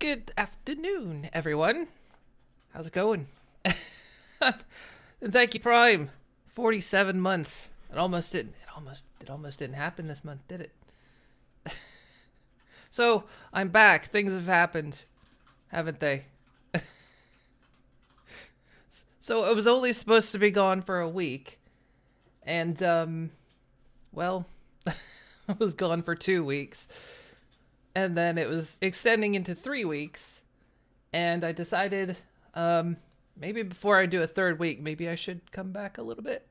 Good afternoon, everyone. How's it going? And thank you, Prime. 47 months. It almost didn't. It almost didn't happen this month, did it? So I'm back. Things have happened, haven't they? So I was only supposed to be gone for a week, and well, I was gone for 2 weeks. And then it was extending into 3 weeks, and I decided, maybe before I do a third week, maybe I should come back a little bit.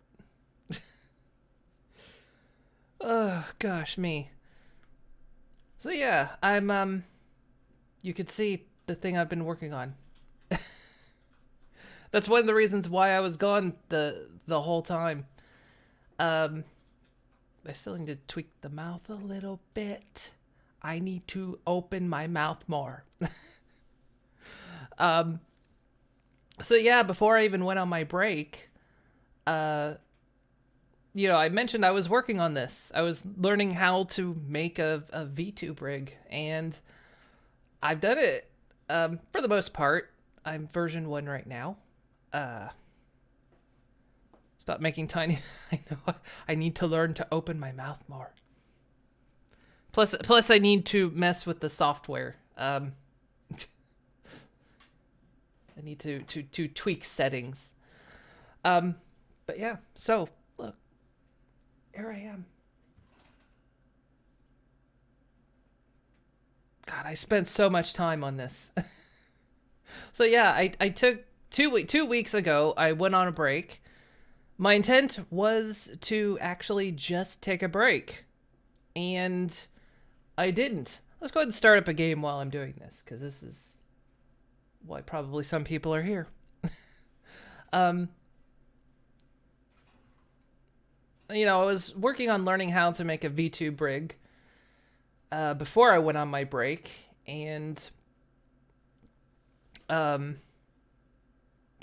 Oh, gosh, me. So yeah, you could see the thing I've been working on. That's one of the reasons why I was gone the whole time. I still need to tweak the mouth a little bit. I need to open my mouth more. So yeah, before I even went on my break, I mentioned I was working on this. I was learning how to make a VTube rig, and I've done it, for the most part. I'm version 1 right now. Stop making tiny... I know, I need to learn to open my mouth more. Plus, I need to mess with the software. I need to tweak settings. But yeah, so look, here I am. God, I spent so much time on this. So yeah, I took 2 weeks ago. I went on a break. My intent was to actually just take a break, and I didn't. Let's go ahead and start up a game while I'm doing this, because this is why probably some people are here. I was working on learning how to make a VTube rig before I went on my break, and so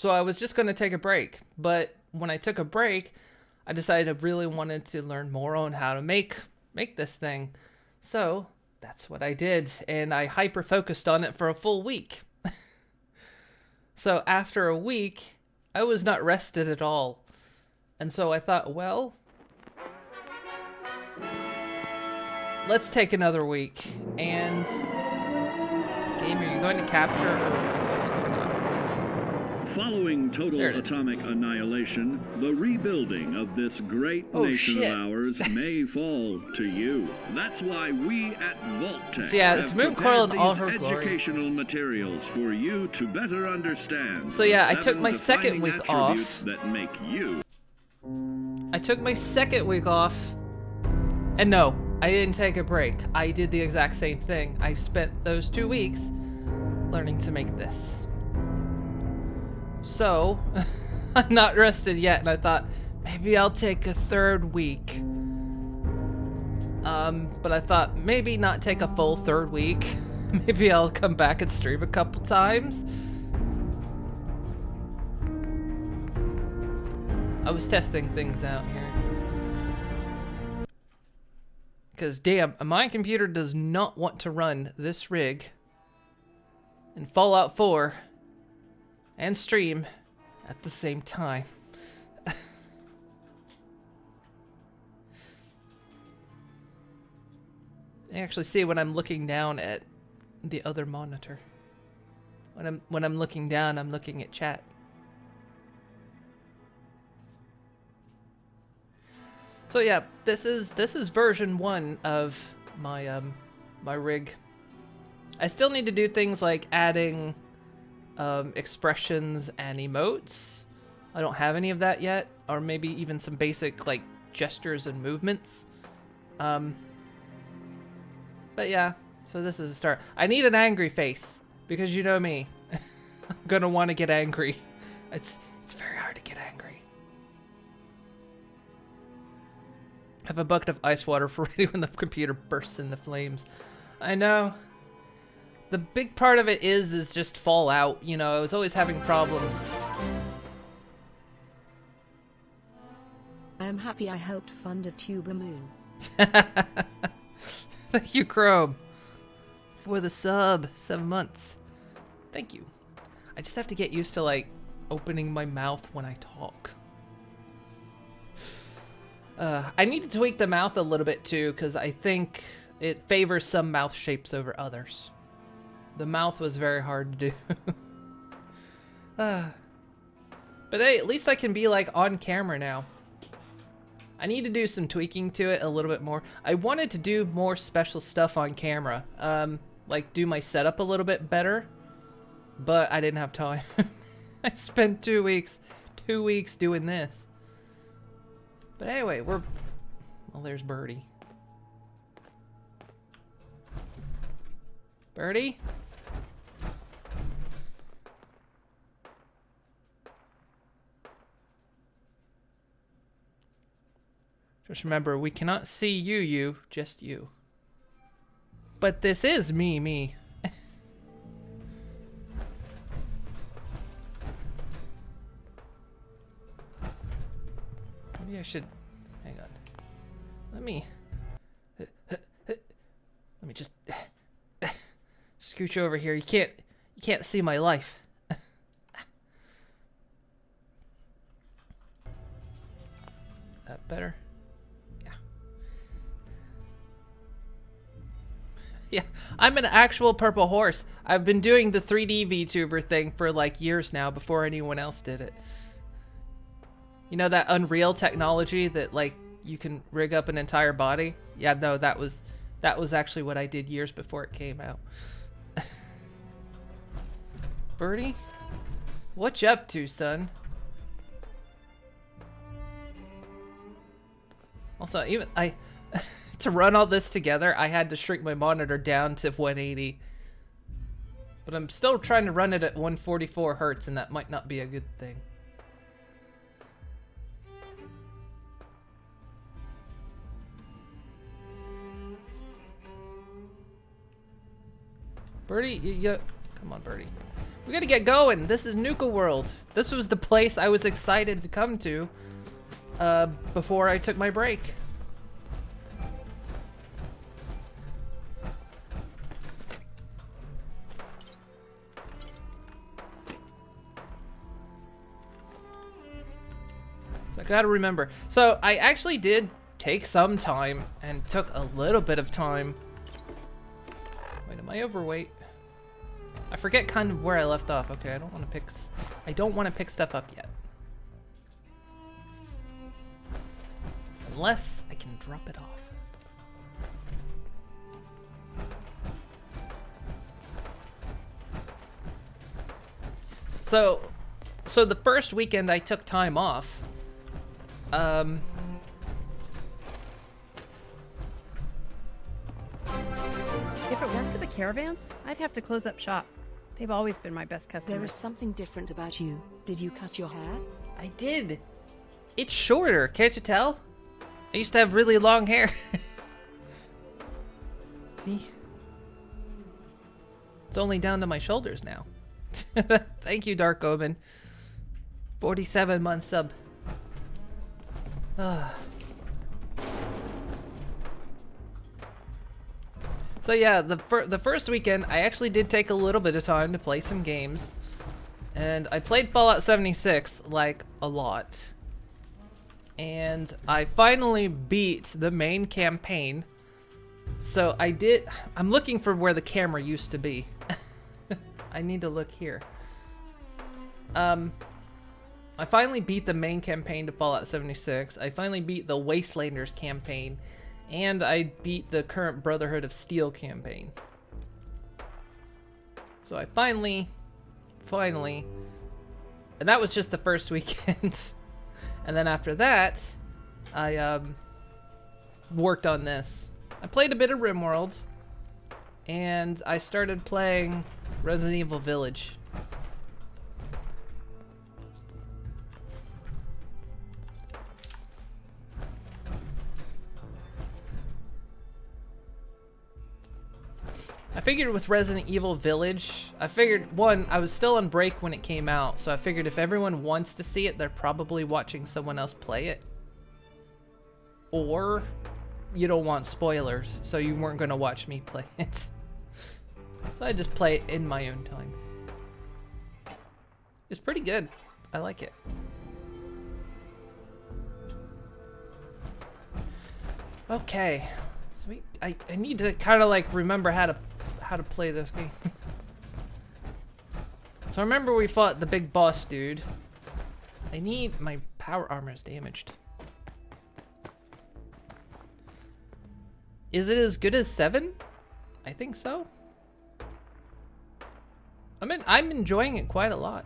I was just going to take a break. But when I took a break, I decided I really wanted to learn more on how to make this thing. So that's what I did, and I hyper-focused on it for a full week. So after a week, I was not rested at all. And so I thought, well, let's take another week. And game, are you going to capture, or what's going on? Following total atomic annihilation, the rebuilding of this great nation of ours may fall to you. That's why we at Vault-Tec so yeah, it's Moon Coil in all her glory. Educational materials for you to better understand. So yeah, I took my second week off. That make you. I took my second week off, and no, I didn't take a break. I did the exact same thing. I spent those 2 weeks learning to make this. So, I'm not rested yet, and I thought, maybe I'll take a third week. But I thought, maybe not take a full third week. Maybe I'll come back and stream a couple times. I was testing things out here. Because, damn, my computer does not want to run this rig in Fallout 4 and stream at the same time. I actually see when I'm looking down at the other monitor. When I'm looking down, I'm looking at chat. So yeah, this is version 1 of my my rig. I still need to do things like adding expressions and emotes. I don't have any of that yet, or maybe even some basic like gestures and movements. But yeah, so this is a start. I need an angry face, because you know me. I'm gonna want to get angry. It's very hard to get angry. Have a bucket of ice water for ready when the computer bursts into flames. I know. The big part of it is just Fallout. You know, I was always having problems. I am happy I helped fund a tuber moon. Thank you, Chrome, for the sub. 7 months. Thank you. I just have to get used to, like, opening my mouth when I talk. I need to tweak the mouth a little bit, too, because I think it favors some mouth shapes over others. The mouth was very hard to do. But hey, at least I can be, like, on camera now. I need to do some tweaking to it a little bit more. I wanted to do more special stuff on camera. Like, do my setup a little bit better. But I didn't have time. I spent 2 weeks doing this. But anyway, well, there's Birdie. Birdie? Just remember, we cannot see you, just you. But this is me. Maybe I should, hang on. Let me just scooch over here. You can't see my life. That better? Yeah, I'm an actual purple horse. I've been doing the 3D VTuber thing for like years now before anyone else did it. You know that Unreal technology that like you can rig up an entire body? Yeah, no, that was actually what I did years before it came out. Birdie? What you up to, son? Also, even to run all this together, I had to shrink my monitor down to 180. But I'm still trying to run it at 144 Hertz, and that might not be a good thing. Birdie, come on, Birdie. We gotta get going. This is Nuka World. This was the place I was excited to come to before I took my break. I gotta remember. So I actually did take some time and took a little bit of time. Wait, am I overweight? I forget kind of where I left off. Okay, I don't want to pick stuff up yet. Unless I can drop it off. So the first weekend I took time off. If it weren't for the caravans, I'd have to close up shop. They've always been my best customers. There is something different about you. Did you cut your hair? I did. It's shorter, can't you tell? I used to have really long hair. See? It's only down to my shoulders now. Thank you, Dark Omen. 47-month sub. So yeah, the first weekend I actually did take a little bit of time to play some games, and I played Fallout 76 like a lot, and I finally beat the main campaign. So I'm looking for where the camera used to be. I need to look here. I finally beat the main campaign to Fallout 76. I finally beat the Wastelanders campaign. And I beat the current Brotherhood of Steel campaign. So I finally... And that was just the first weekend. And then after that, I worked on this. I played a bit of RimWorld. And I started playing Resident Evil Village. I figured with Resident Evil Village, I figured, one, I was still on break when it came out, so I figured if everyone wants to see it, they're probably watching someone else play it. Or you don't want spoilers, so you weren't going to watch me play it. So I just play it in my own time. It's pretty good. I like it. Okay. So I need to kind of like remember how to play this game. So remember we fought the big boss dude. I need my power armor is damaged. Is it as good as 7? I think so. I'm enjoying it quite a lot.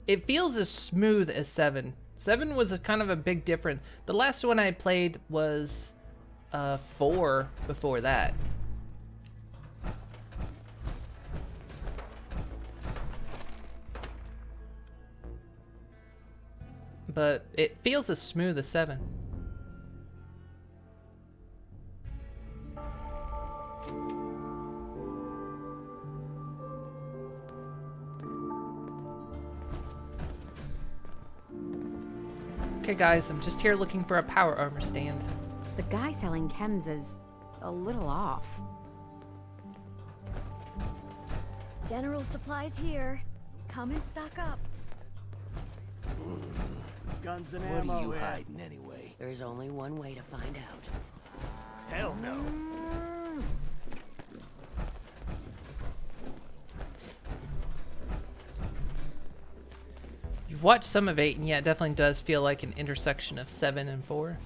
It feels as smooth as 7. 7 was a kind of a big difference. The last one I played was 4 before that. But it feels as smooth as 7. Okay guys, I'm just here looking for a power armor stand. The guy selling chems is a little off. General supplies here. Come and stock up. Guns and ammo. What are you hiding anyway? There's only one way to find out. Hell no. You've watched some of 8, and yeah, it definitely does feel like an intersection of 7 and 4.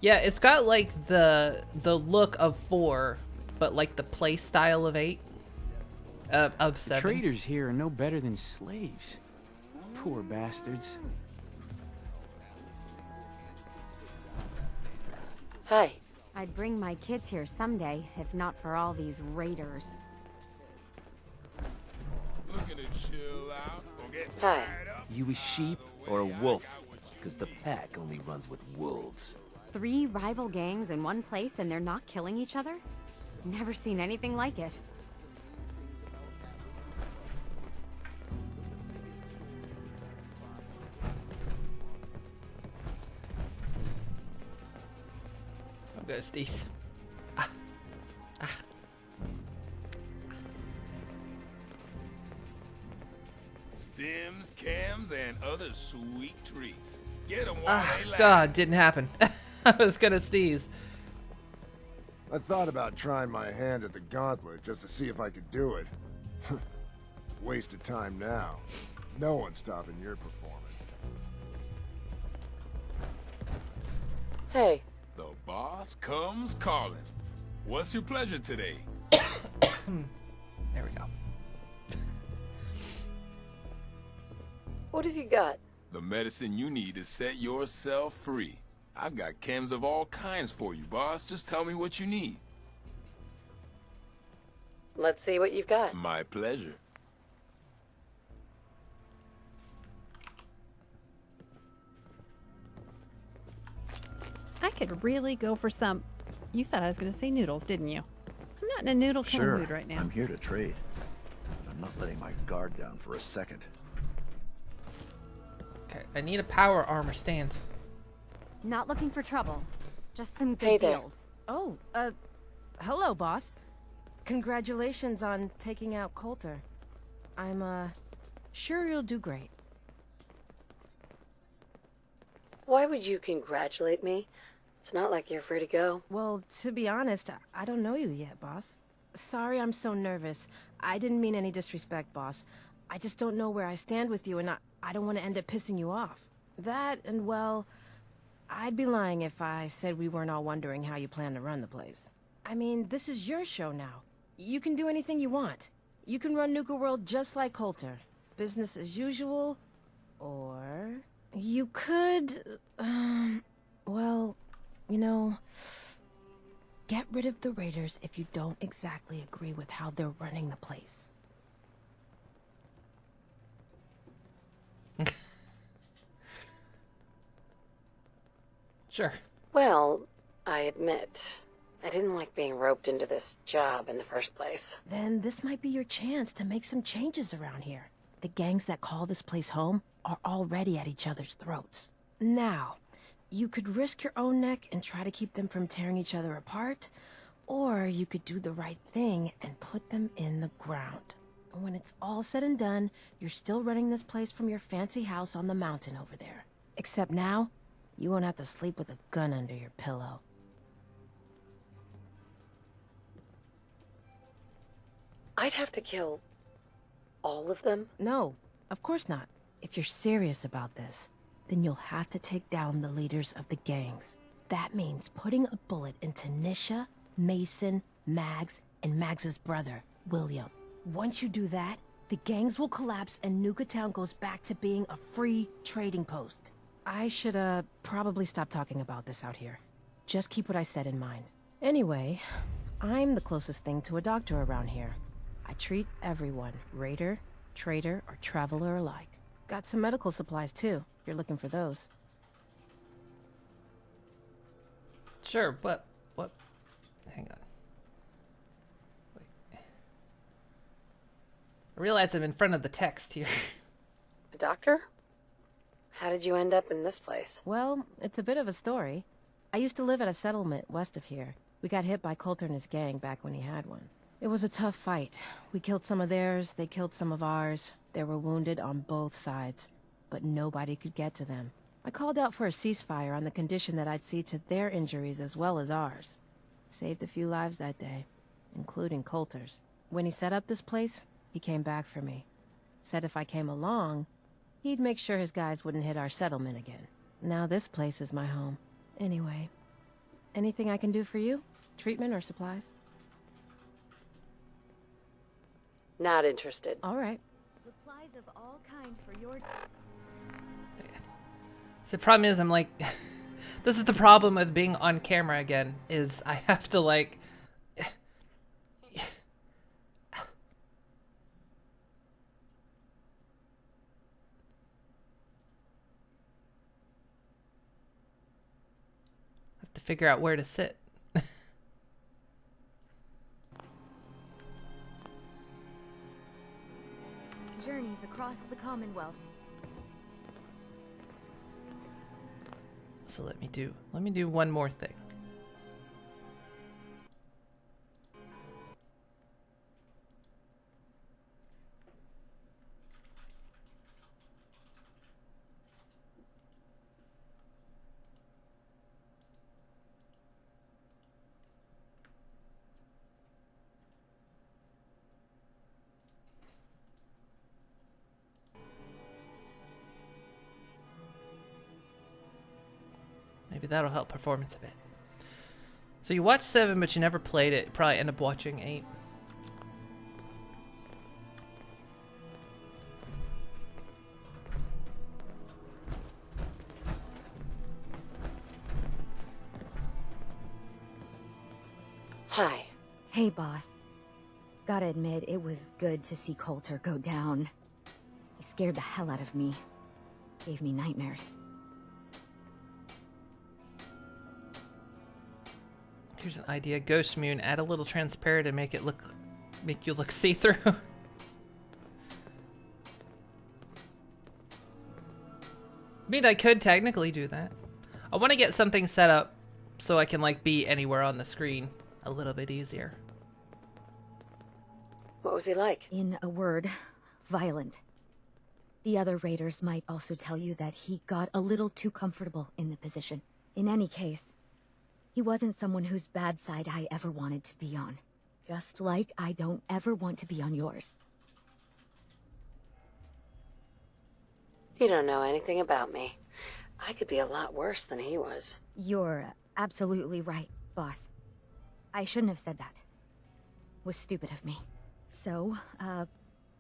Yeah, it's got like the look of 4, but like the play style of 8. Of 7. The traders here are no better than slaves. Poor bastards. Hi. I'd bring my kids here someday, if not for all these raiders. Looking to chill out or get Hi. fired up? You a sheep or a wolf? Because the pack only runs with wolves. 3 rival gangs in one place and they're not killing each other? Never seen anything like it. I'll go, Steez. Stems, cams, and other sweet treats. Get them while they last. God, didn't happen. I was gonna sneeze. I thought about trying my hand at the gauntlet just to see if I could do it. Waste of time now. No one's stopping your performance. Hey. The boss comes calling. What's your pleasure today? There we go. What have you got? The medicine you need to set yourself free. I've got chems of all kinds for you, boss. Just tell me what you need. Let's see what you've got. My pleasure. I could really go for some... You thought I was going to say noodles, didn't you? I'm not in a noodle kind of mood right now. I'm here to trade. But I'm not letting my guard down for a second. Okay, I need a power armor stand. Not looking for trouble. Just some good Hey there. deals. Oh, hello, boss. Congratulations on taking out Coulter. I'm, sure you'll do great. Why would you congratulate me? It's not like you're free to go. Well, to be honest, I don't know you yet, boss. Sorry I'm so nervous. I didn't mean any disrespect, boss. I just don't know where I stand with you, and I don't want to end up pissing you off. That, and well, I'd be lying if I said we weren't all wondering how you plan to run the place. I mean, this is your show now. You can do anything you want. You can run Nuka World just like Coulter. Business as usual, or... You could, well, you know, get rid of the Raiders if you don't exactly agree with how they're running the place. Sure. Well, I admit, I didn't like being roped into this job in the first place. Then this might be your chance to make some changes around here. The gangs that call this place home are already at each other's throats. Now, you could risk your own neck and try to keep them from tearing each other apart, or you could do the right thing and put them in the ground. When it's all said and done, you're still running this place from your fancy house on the mountain over there. Except now, you won't have to sleep with a gun under your pillow. I'd have to kill all of them? No, of course not. If you're serious about this, then you'll have to take down the leaders of the gangs. That means putting a bullet into Nisha, Mason, Mags, and Mags's brother, William. Once you do that, the gangs will collapse and Nuka Town goes back to being a free trading post. I should, probably stop talking about this out here. Just keep what I said in mind. Anyway, I'm the closest thing to a doctor around here. I treat everyone, raider, trader, or traveler alike. Got some medical supplies, too, if you're looking for those. Sure, but what? Hang on. Wait. I realize I'm in front of the text here. A doctor? How did you end up in this place? Well, it's a bit of a story. I used to live at a settlement west of here. We got hit by Coulter and his gang back when he had one. It was a tough fight. We killed some of theirs, they killed some of ours. They were wounded on both sides, but nobody could get to them. I called out for a ceasefire on the condition that I'd see to their injuries as well as ours. Saved a few lives that day, including Coulter's. When he set up this place, he came back for me. Said if I came along, he'd make sure his guys wouldn't hit our settlement again. Now this place is my home. Anyway, anything I can do for you? Treatment or supplies? Not interested. All right. Supplies of all kind for your... The problem is I'm like, this is the problem with being on camera again, is I have to like, figure out where to sit. Journeys across the Commonwealth. So let me do one more thing. Maybe that'll help performance a bit. So you watched 7, but you never played it. Probably end up watching 8. Hi. Hey, boss. Gotta admit, it was good to see Coulter go down. He scared the hell out of me. Gave me nightmares. Here's an idea. Ghost Moon. Add a little transparent and make you look see-through. I mean, I could technically do that. I want to get something set up so I can like be anywhere on the screen a little bit easier. What was he like? In a word, violent. The other raiders might also tell you that he got a little too comfortable in the position. In any case, he wasn't someone whose bad side I ever wanted to be on. Just like I don't ever want to be on yours. You don't know anything about me. I could be a lot worse than he was. You're absolutely right, boss. I shouldn't have said that. Was stupid of me. So,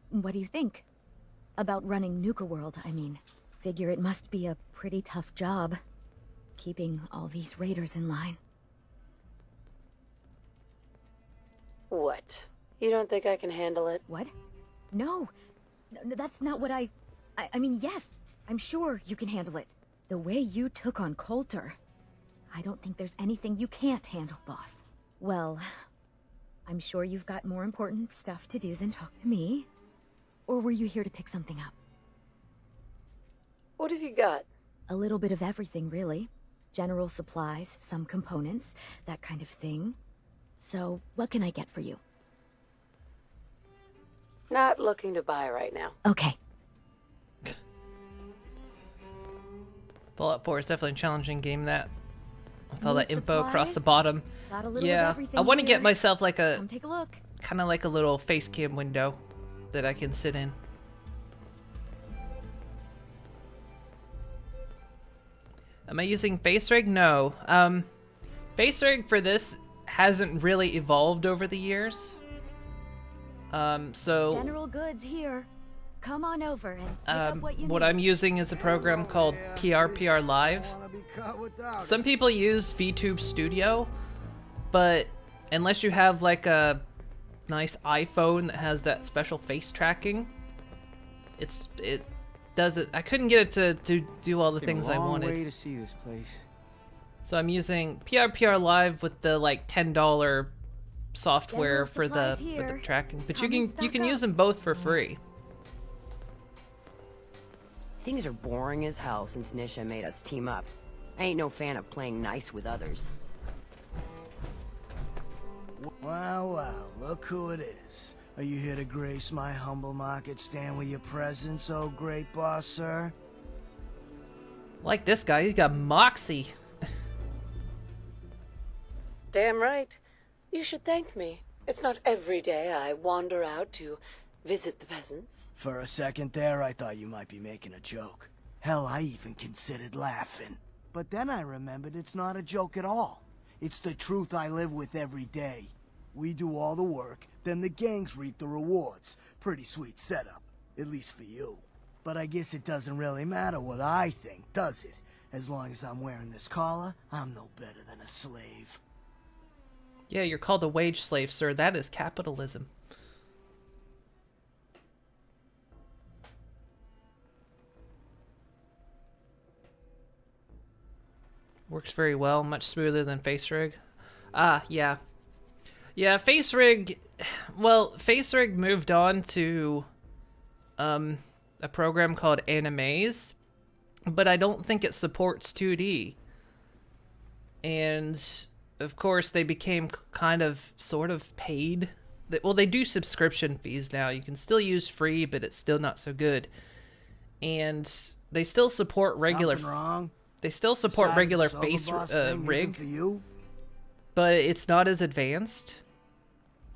what do you think? About running Nuka World, I mean. Figure it must be a pretty tough job. Keeping all these raiders in line. What? You don't think I can handle it? What? No. No, that's not what I mean, yes. I'm sure you can handle it. The way you took on Coulter. I don't think there's anything you can't handle, boss. Well, I'm sure you've got more important stuff to do than talk to me. Or were you here to pick something up? What have you got? A little bit of everything, really. General supplies, some components, that kind of thing. So, what can I get for you? Not looking to buy right now. Okay. Fallout 4 is definitely a challenging game, that with all Need that info across supplies? the bottom. Got a little of Yeah, everything I want to get here. myself like a Come take a look. kind of like a little face cam window that I can sit in. Am I using FaceRig? No. FaceRig for this hasn't really evolved over the years. So General goods here. Come on over and pick up what you what need. I'm using is a program called PRPR Live. Some people use VTube Studio, but unless you have like a nice iPhone that has that special face tracking, it doesn't. I couldn't get it to do all the things I wanted. Way to see this place. So I'm using PRPR Live with the like $10 software for the tracking, but you can use them both for free. Things are boring as hell since Nisha made us team up. I ain't no fan of playing nice with others. Wow, wow, look who it is. Are you here to grace my humble market stand with your presence, oh great boss, sir? Like this guy, he's got moxie. Damn right. You should thank me. It's not every day I wander out to visit the peasants. For a second there, I thought you might be making a joke. Hell, I even considered laughing. But then I remembered it's not a joke at all. It's the truth I live with every day. We do all the work, then the gangs reap the rewards. Pretty sweet setup, at least for you. But I guess it doesn't really matter what I think, does it? As long as I'm wearing this collar, I'm no better than a slave. Yeah, you're called a wage slave, sir. That is capitalism. Works very well, much smoother than FaceRig. Yeah. Yeah, FaceRig, well, FaceRig moved on to a program called Animaze, but I don't think it supports 2D. And of course, they became kind of sort of paid. Well, they do subscription fees now. You can still use free, but it's still not so good. And they still support regular. Something wrong? They still support regular face rig, but it's not as advanced.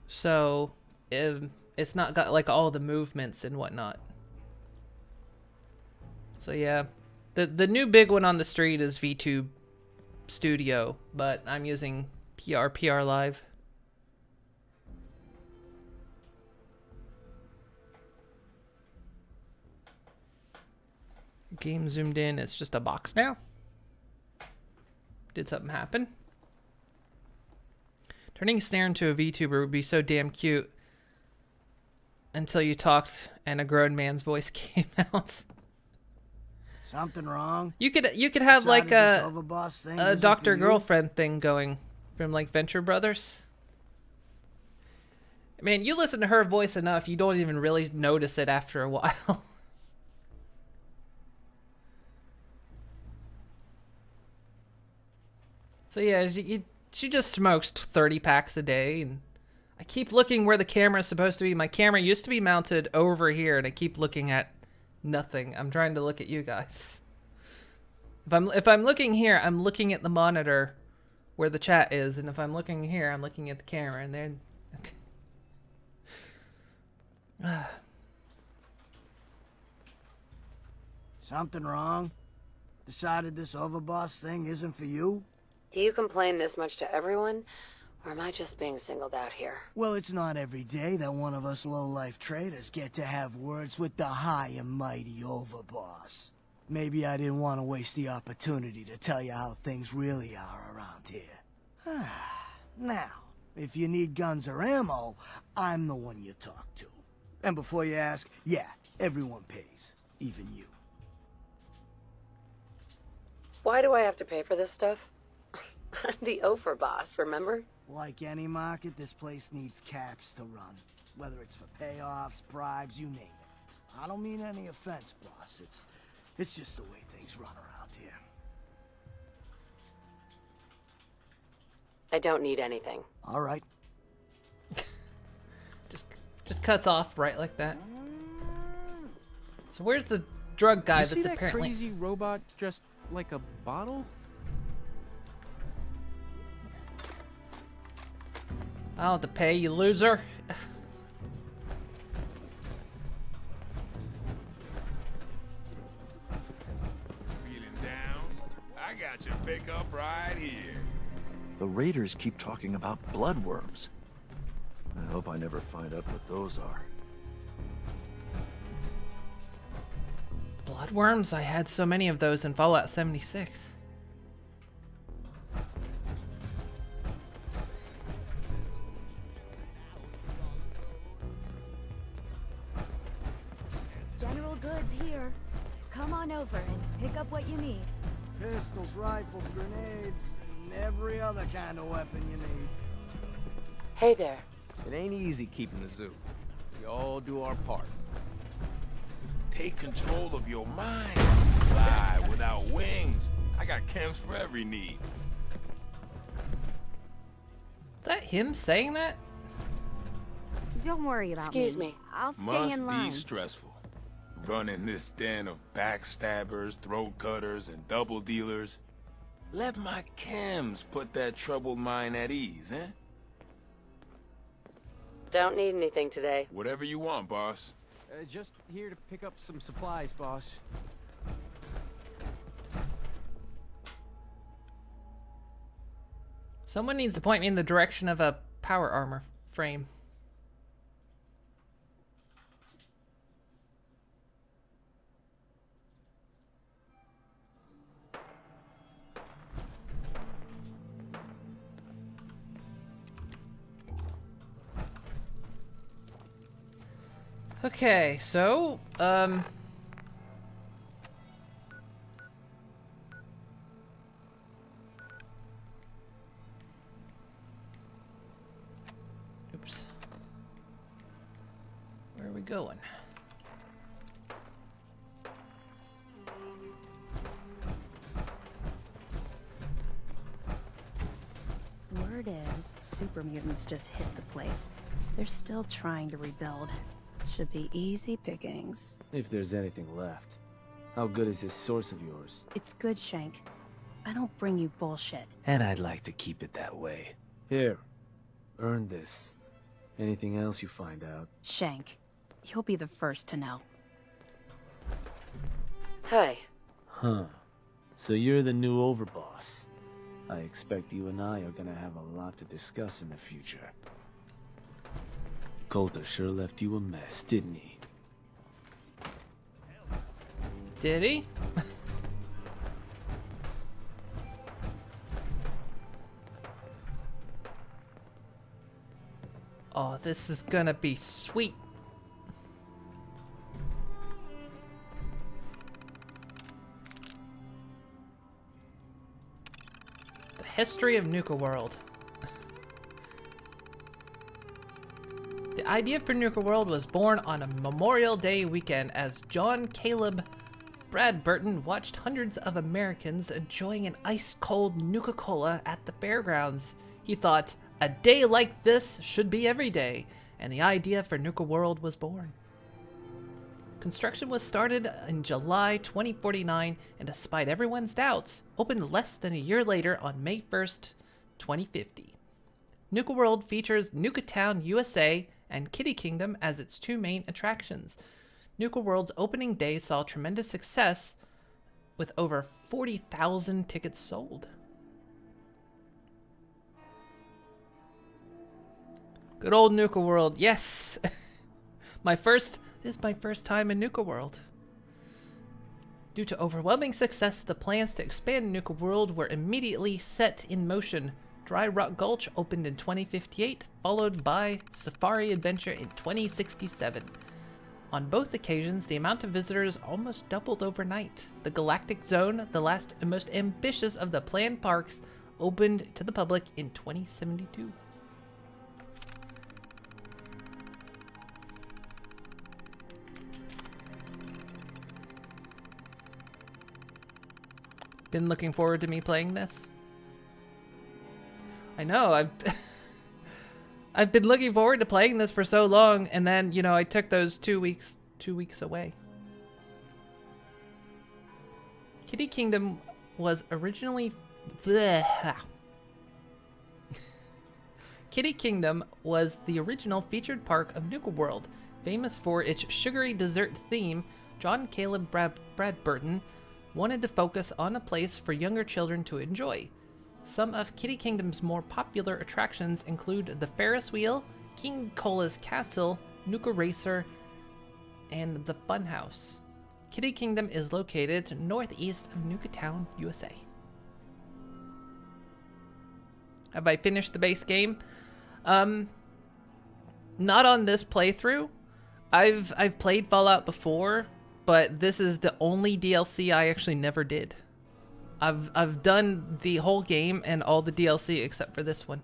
So it's not got like all the movements and whatnot. So yeah, the new big one on the street is VTube Studio, but I'm using PRPR Live. Game zoomed in. It's just a box now. Did something happen? Turning Snare into a VTuber would be so damn cute until you talked and a grown man's voice came out. Something wrong? You could have like a Dr. you? Girlfriend thing going from like Venture Brothers. Man, you listen to her voice enough, you don't even really notice it after a while. So yeah, she just smokes 30 packs a day, and I keep looking where the camera is supposed to be. My camera used to be mounted over here, and I keep looking at nothing. I'm trying to look at you guys. If I'm looking here, I'm looking at the monitor where the chat is, and if I'm looking here, I'm looking at the camera, and then okay. Something wrong? Decided this overboss thing isn't for you? Do you complain this much to everyone, or am I just being singled out here? Well, it's not every day that one of us low-life traders get to have words with the high and mighty overboss. Maybe I didn't want to waste the opportunity to tell you how things really are around here. Now, if you need guns or ammo, I'm the one you talk to. And before you ask, yeah, everyone pays, even you. Why do I have to pay for this stuff? I'm the overboss, remember? Like any market, this place needs caps to run. Whether it's for payoffs, bribes, you name it. I don't mean any offense, boss. It's just the way things run around here. I don't need anything. All right. Just Just cuts off right like that. So where's the drug guy you see that's that apparently crazy robot dressed like a bottle? I'll have to pay, you loser. Feeling down? I got your pickup right here. The raiders keep talking about bloodworms. I hope I never find out what those are. Bloodworms? I had so many of those in Fallout 76. General goods here. Come on over and pick up what you need. Pistols, rifles, grenades, and every other kind of weapon you need. Hey there. It ain't easy keeping the zoo. We all do our part. Take control of your mind. Fly without wings. I got chems for every need. Is that him saying that? Don't worry about Excuse me. I'll stay Must in line. be stressful. Running this den of backstabbers, throat cutters, and double dealers. Let my chems put that troubled mind at ease, eh? Don't need anything today. Whatever you want, boss. Just here to pick up some supplies, boss. Someone needs to point me in the direction of a power armor frame. Okay, so, oops. Where are we going? Word is, super mutants just hit the place. They're still trying to rebuild. Should be easy pickings. If there's anything left. How good is this source of yours? It's good, Shank. I don't bring you bullshit. And I'd like to keep it that way. Here, earn this. Anything else you find out? Shank, you'll be the first to know. Hi. Huh. So you're the new overboss. I expect you and I are gonna have a lot to discuss in the future. Coulter sure left you a mess, didn't he? Did he? Oh, this is gonna be sweet. The history of Nuka World. The idea for Nuka World was born on a Memorial Day weekend as John Caleb Bradburton watched hundreds of Americans enjoying an ice-cold Nuka-Cola at the fairgrounds. He thought, a day like this should be every day, and the idea for Nuka World was born. Construction was started in July 2049, and despite everyone's doubts, opened less than a year later on May 1st, 2050. Nuka World features Nuka Town, USA, and Kitty Kingdom as its two main attractions. Nuka World's opening day saw tremendous success with over 40,000 tickets sold. Good old Nuka World, yes! This is my first time in Nuka World. Due to overwhelming success, the plans to expand Nuka World were immediately set in motion. Dry Rock Gulch opened in 2058, followed by Safari Adventure in 2067. On both occasions, the amount of visitors almost doubled overnight. The Galactic Zone, the last and most ambitious of the planned parks, opened to the public in 2072. Been looking forward to me playing this. I know, I've been looking forward to playing this for so long, and then, you know, I took those 2 weeks away. Kitty Kingdom was originally... Kitty Kingdom was the original featured park of Nuka World. Famous for its sugary dessert theme, John Caleb Bradburton wanted to focus on a place for younger children to enjoy. Some of Kitty Kingdom's more popular attractions include the Ferris Wheel, King Cola's Castle, Nuka Racer, and the Funhouse. Kitty Kingdom is located northeast of Nuka Town, USA. Have I finished the base game? Not on this playthrough. I've played Fallout before, but this is the only DLC I actually never did. I've done the whole game and all the DLC except for this one.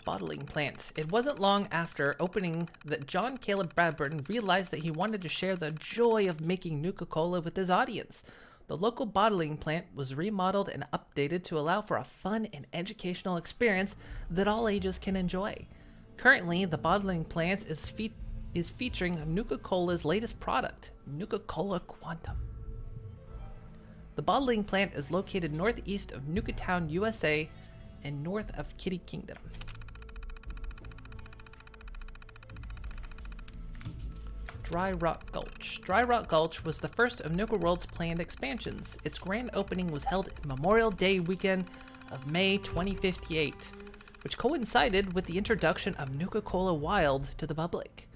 Bottling plant. It wasn't long after opening that John Caleb Bradburton realized that he wanted to share the joy of making Nuka-Cola with his audience. The local bottling plant was remodeled and updated to allow for a fun and educational experience that all ages can enjoy. Currently, the bottling plant is featuring Nuka-Cola's latest product, Nuka-Cola Quantum. The bottling plant is located northeast of Nuka Town, USA, and north of Kitty Kingdom. Dry Rock Gulch. Dry Rock Gulch was the first of Nuka World's planned expansions. Its grand opening was held Memorial Day weekend of May 2058, which coincided with the introduction of Nuka-Cola Wild to the public.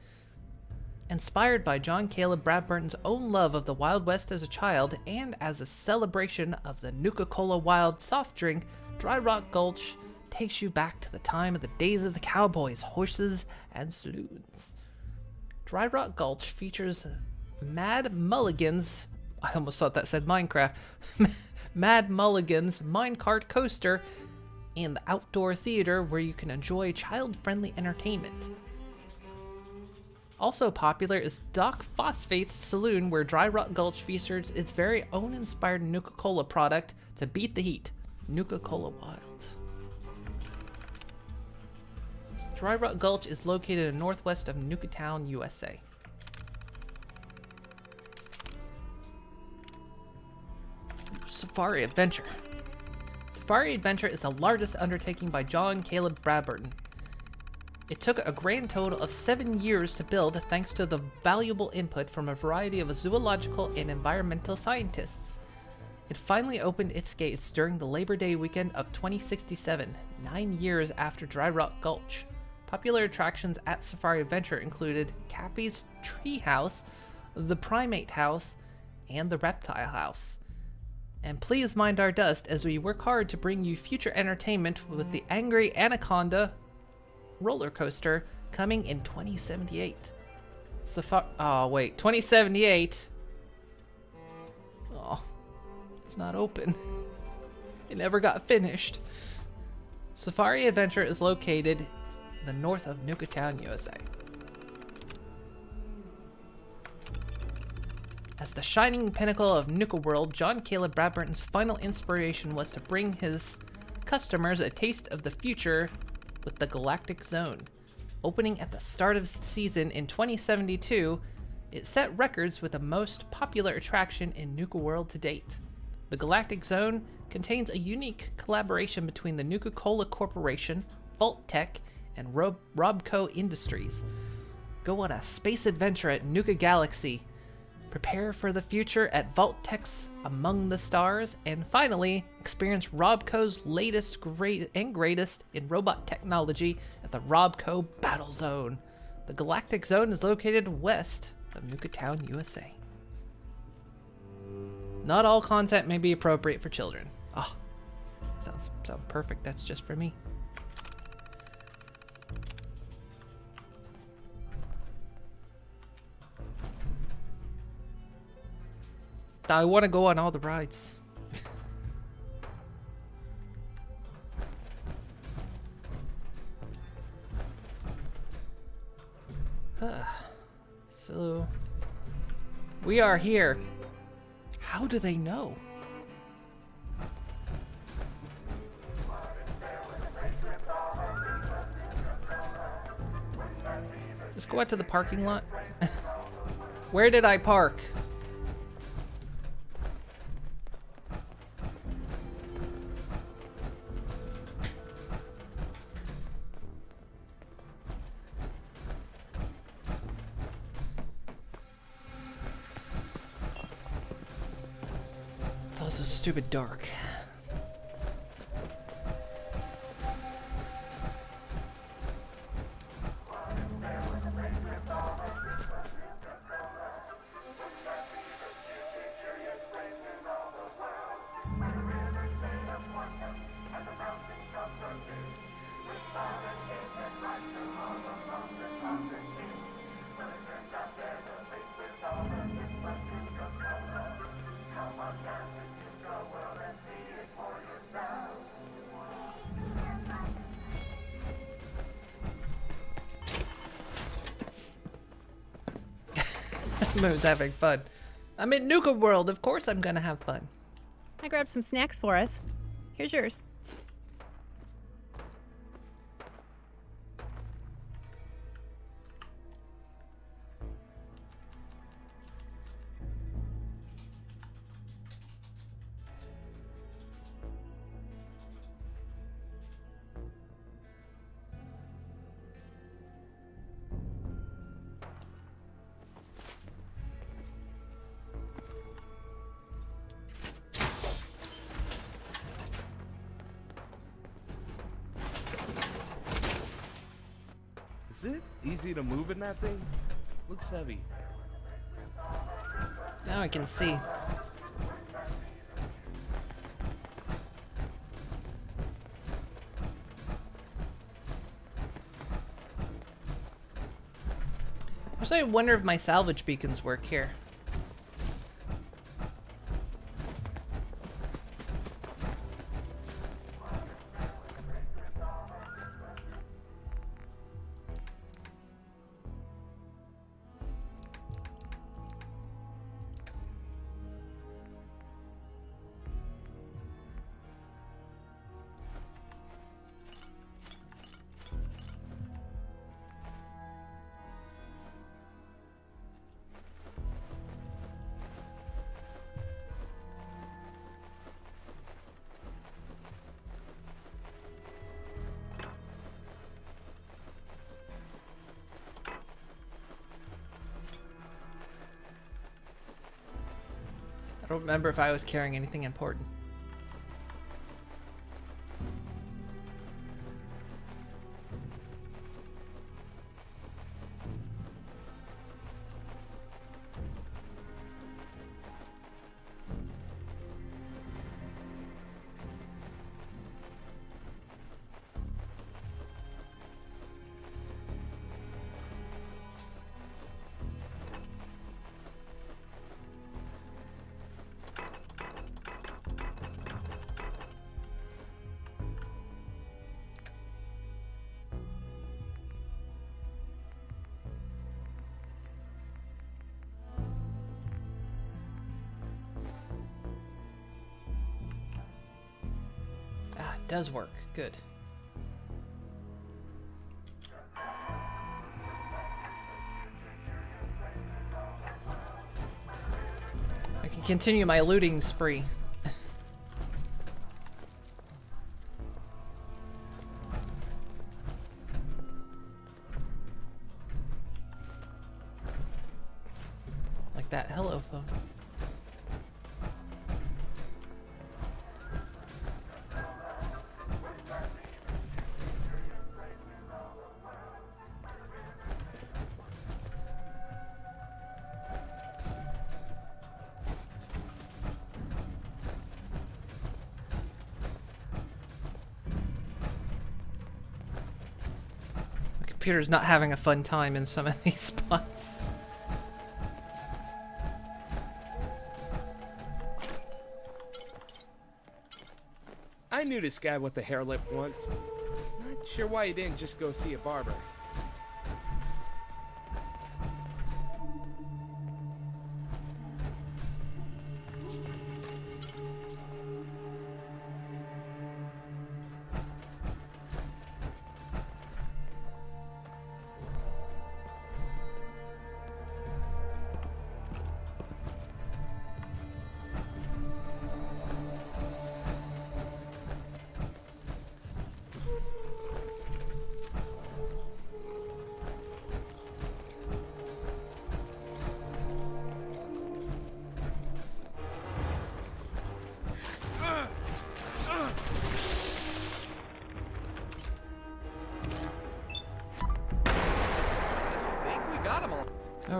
Inspired by John Caleb Bradburton's own love of the Wild West as a child, and as a celebration of the Nuka-Cola Wild soft drink, Dry Rock Gulch takes you back to the time of the days of the cowboys, horses, and saloons. Dry Rock Gulch features Mad Mulligan's, I almost thought that said Minecraft, Mad Mulligan's minecart coaster, and the outdoor theater where you can enjoy child-friendly entertainment. Also popular is Doc Phosphate's Saloon, where Dry Rock Gulch features its very own inspired Nuka-Cola product to beat the heat, Nuka-Cola Wild. Dry Rock Gulch is located northwest of Nuka Town, USA. Safari Adventure. Safari Adventure is the largest undertaking by John Caleb Bradburton. It took a grand total of 7 years to build thanks to the valuable input from a variety of zoological and environmental scientists. It finally opened its gates during the Labor Day weekend of 2067, 9 years after Dry Rock Gulch. Popular attractions at Safari Adventure included Cappy's Tree House, the Primate House, and the Reptile House. And please mind our dust as we work hard to bring you future entertainment with the Angry Anaconda roller coaster coming in 2078. 2078? Oh, it's not open. It never got finished. Safari Adventure is located the north of Nuka Town, USA. As the shining pinnacle of Nuka World, John Caleb Bradburton's final inspiration was to bring his customers a taste of the future with the Galactic Zone. Opening at the start of the season in 2072, it set records with the most popular attraction in Nuka World to date. The Galactic Zone contains a unique collaboration between the Nuka-Cola Corporation, Vault Tech, and Robco Industries. Go on a space adventure at Nuka Galaxy. Prepare for the future at Vault Tech's Among the Stars, and finally, experience Robco's latest and greatest in robot technology at the Robco Battle Zone. The Galactic Zone is located west of Nuka Town, USA. Not all content may be appropriate for children. Oh, sounds perfect. That's just for me. I want to go on all the rides. So, we are here How do they know? Just go out to the parking lot. Where did I park? It's also stupid dark. Moo's having fun. I'm in Nuka World, of course I'm gonna have fun. I grabbed some snacks for us. Here's yours. Is it easy to move in that thing? Looks heavy. Now I can see. I wonder if my salvage beacons work here. I don't remember if I was carrying anything important. Does work. Good. I can continue my looting spree. Like that hello phone. Computer's not having a fun time in some of these spots. I knew this guy with the hair lip once. Not sure why he didn't just go see a barber.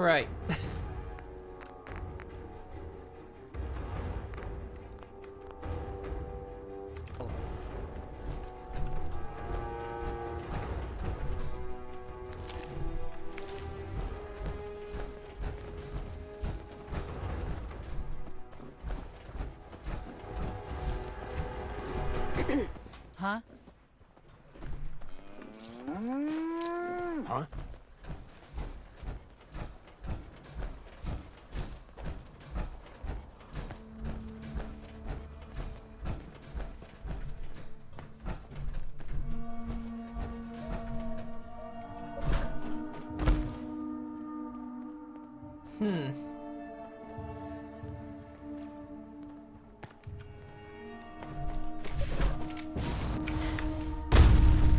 Alright. Huh? Huh?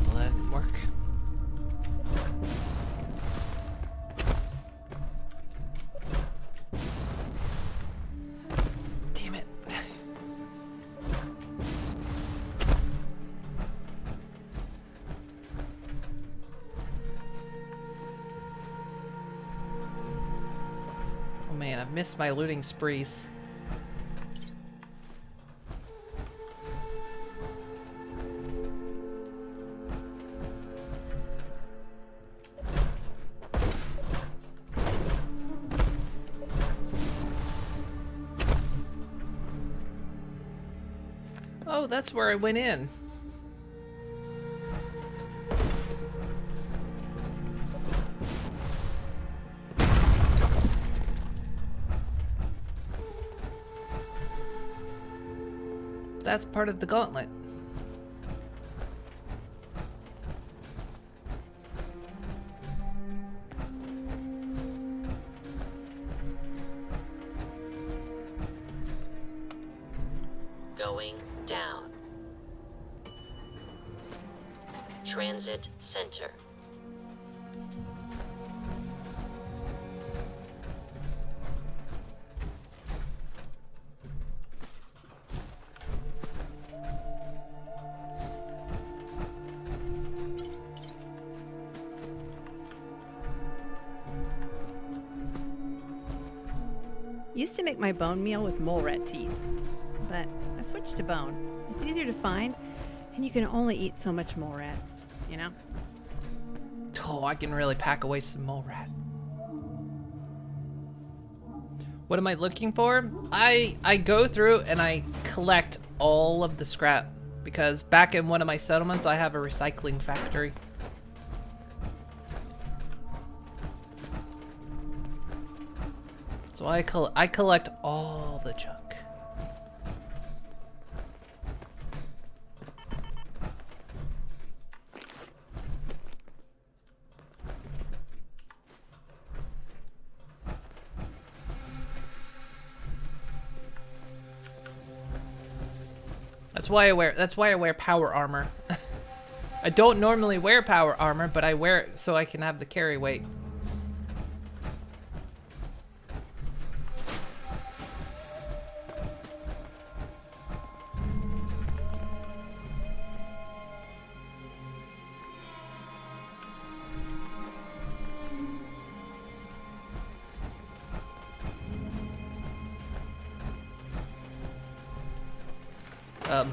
Well, that didn't work. Damn it. Oh man, I've missed my looting sprees. Oh, that's where I went in. That's part of the gauntlet. Going down. Transit Center. Used to make my bone meal with mole rat teeth, but I switched to bone. It's easier to find, and you can only eat so much mole rat, you know? Oh, I can really pack away some mole rat. What am I looking for? I go through and I collect all of the scrap, because back in one of my settlements I have a recycling factory. So I collect all the junk. That's why I wear power armor. I don't normally wear power armor, but I wear it so I can have the carry weight. Oh.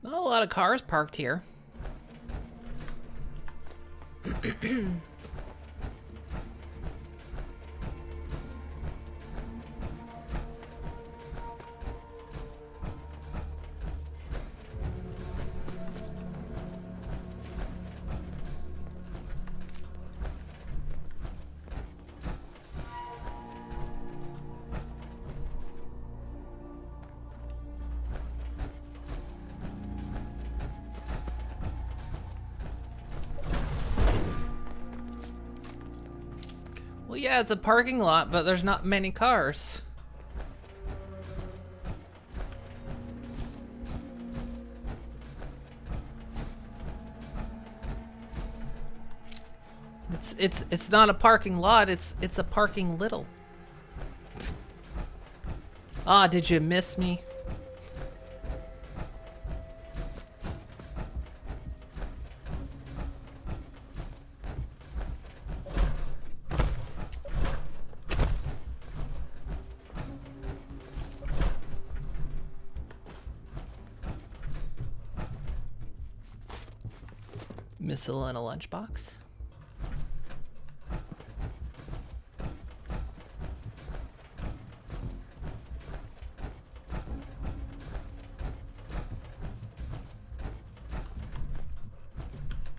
Not a lot of cars parked here. Well, yeah, it's a parking lot, but there's not many cars. It's not a parking lot, it's a parking little. Ah, did you miss me? Missile and a lunchbox.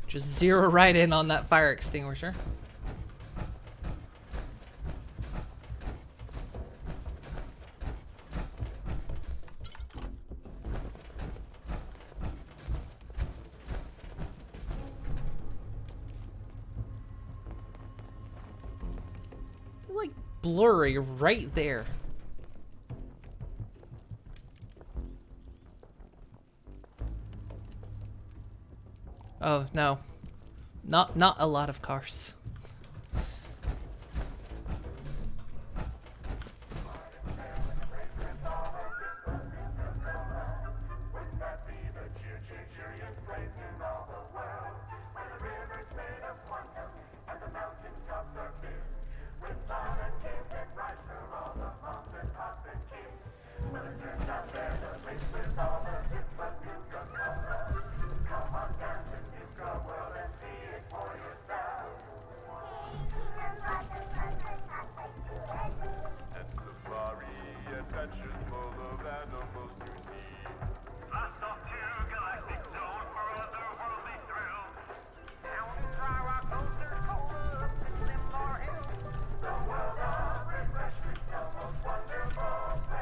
Just zero right in on that fire extinguisher. Like blurry right there. Oh no, not a lot of cars.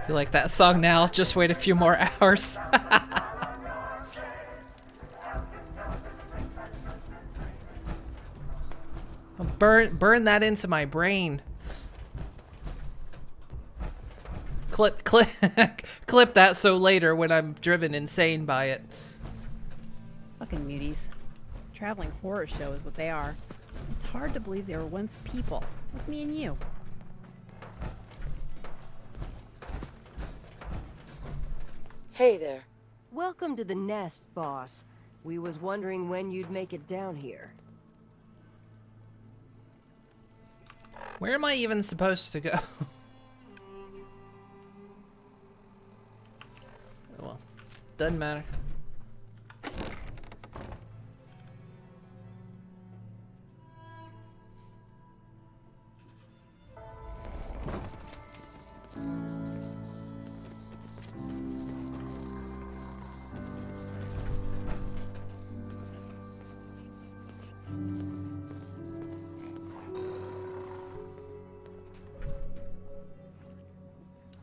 You like that song now? Just wait a few more hours. Burn that into my brain. Clip clip that so later when I'm driven insane by it. Fucking muties. Traveling horror show is what they are. It's hard to believe they were once people, like me and you. Hey there. Welcome to the nest, boss. We was wondering when you'd make it down here. Where am I even supposed to go? Well, doesn't matter.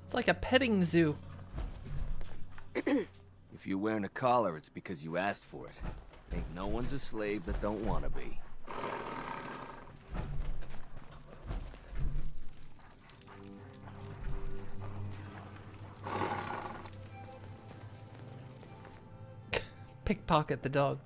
It's like a petting zoo. If you're wearing a collar, it's because you asked for it. Ain't no one's a slave that don't want to be. Pickpocket the dog.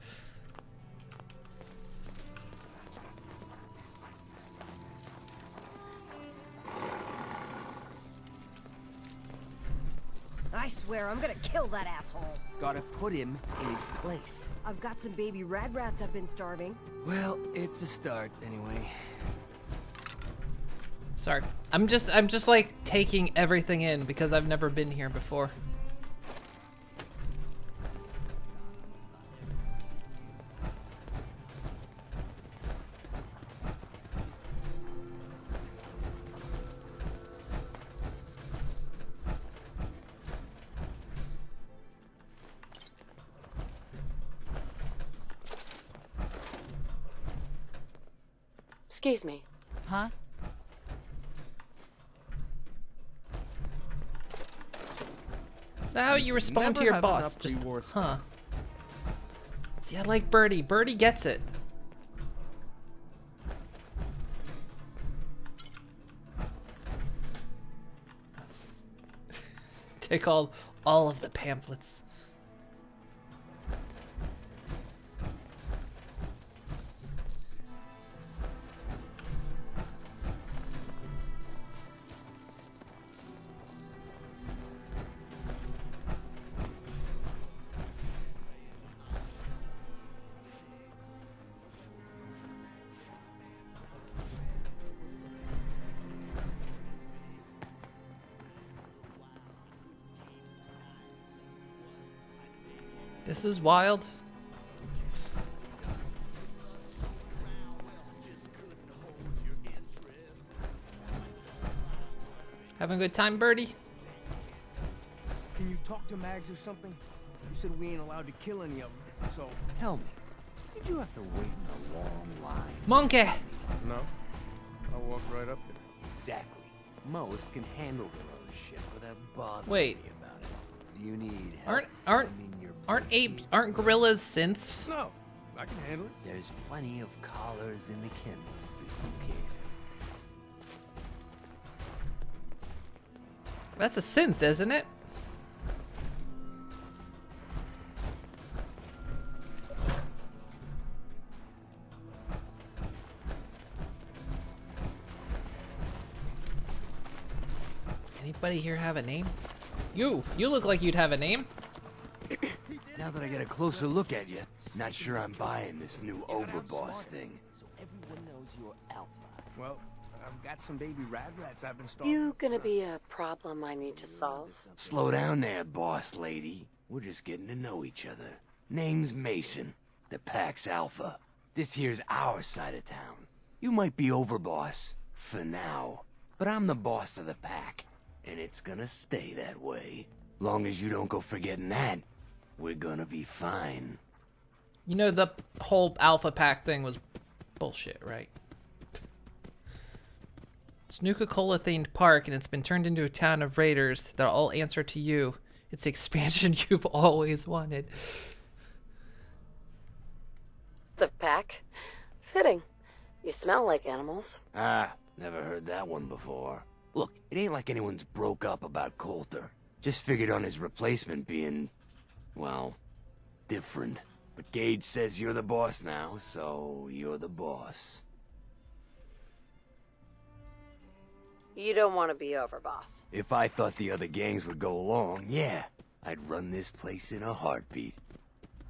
I swear I'm gonna kill that asshole. Gotta put him in his place. I've got some baby rats I've been starving. Well, it's a start anyway. Sorry. I'm just like taking everything in because I've never been here before. Excuse me. Huh? Is that how you respond to your boss? Just, huh? Yeah, like Birdie. Birdie gets it. Take all of the pamphlets. This is wild. Having a good time, Birdie? Can you talk to Mags or something? You said we ain't allowed to kill any of them, so... Tell me, did you have to wait in a long line? Monkey! No. I'll walk right up here. Exactly. Most can handle their own shit without bothering Wait. me about it. Do you need help? Aren't gorillas synths? No, I can handle it. There's plenty of collars in the kennels if you can. That's a synth, isn't it? Anybody here have a name? You look like you'd have a name. Now that I get a closer look at you, not sure I'm buying this new overboss thing. So everyone knows you're Alpha. Well, I've got some baby rats I've been stalking. You gonna be a problem I need to solve? Slow down there, boss lady. We're just getting to know each other. Name's Mason, the Pack's Alpha. This here's our side of town. You might be overboss, for now, but I'm the boss of the Pack, and it's gonna stay that way. Long as you don't go forgetting that, we're gonna be fine. You know the whole Alpha Pack thing was bullshit, right? It's Nuka-Cola themed park, and it's been turned into a town of raiders that all answer to you. It's the expansion you've always wanted. The Pack? Fitting. You smell like animals. Ah, never heard that one before. Look, it ain't like anyone's broke up about Coulter. Just figured on his replacement being, well, different. But Gage says you're the boss now, so you're the boss. You don't want to be overboss. If I thought the other gangs would go along, yeah, I'd run this place in a heartbeat.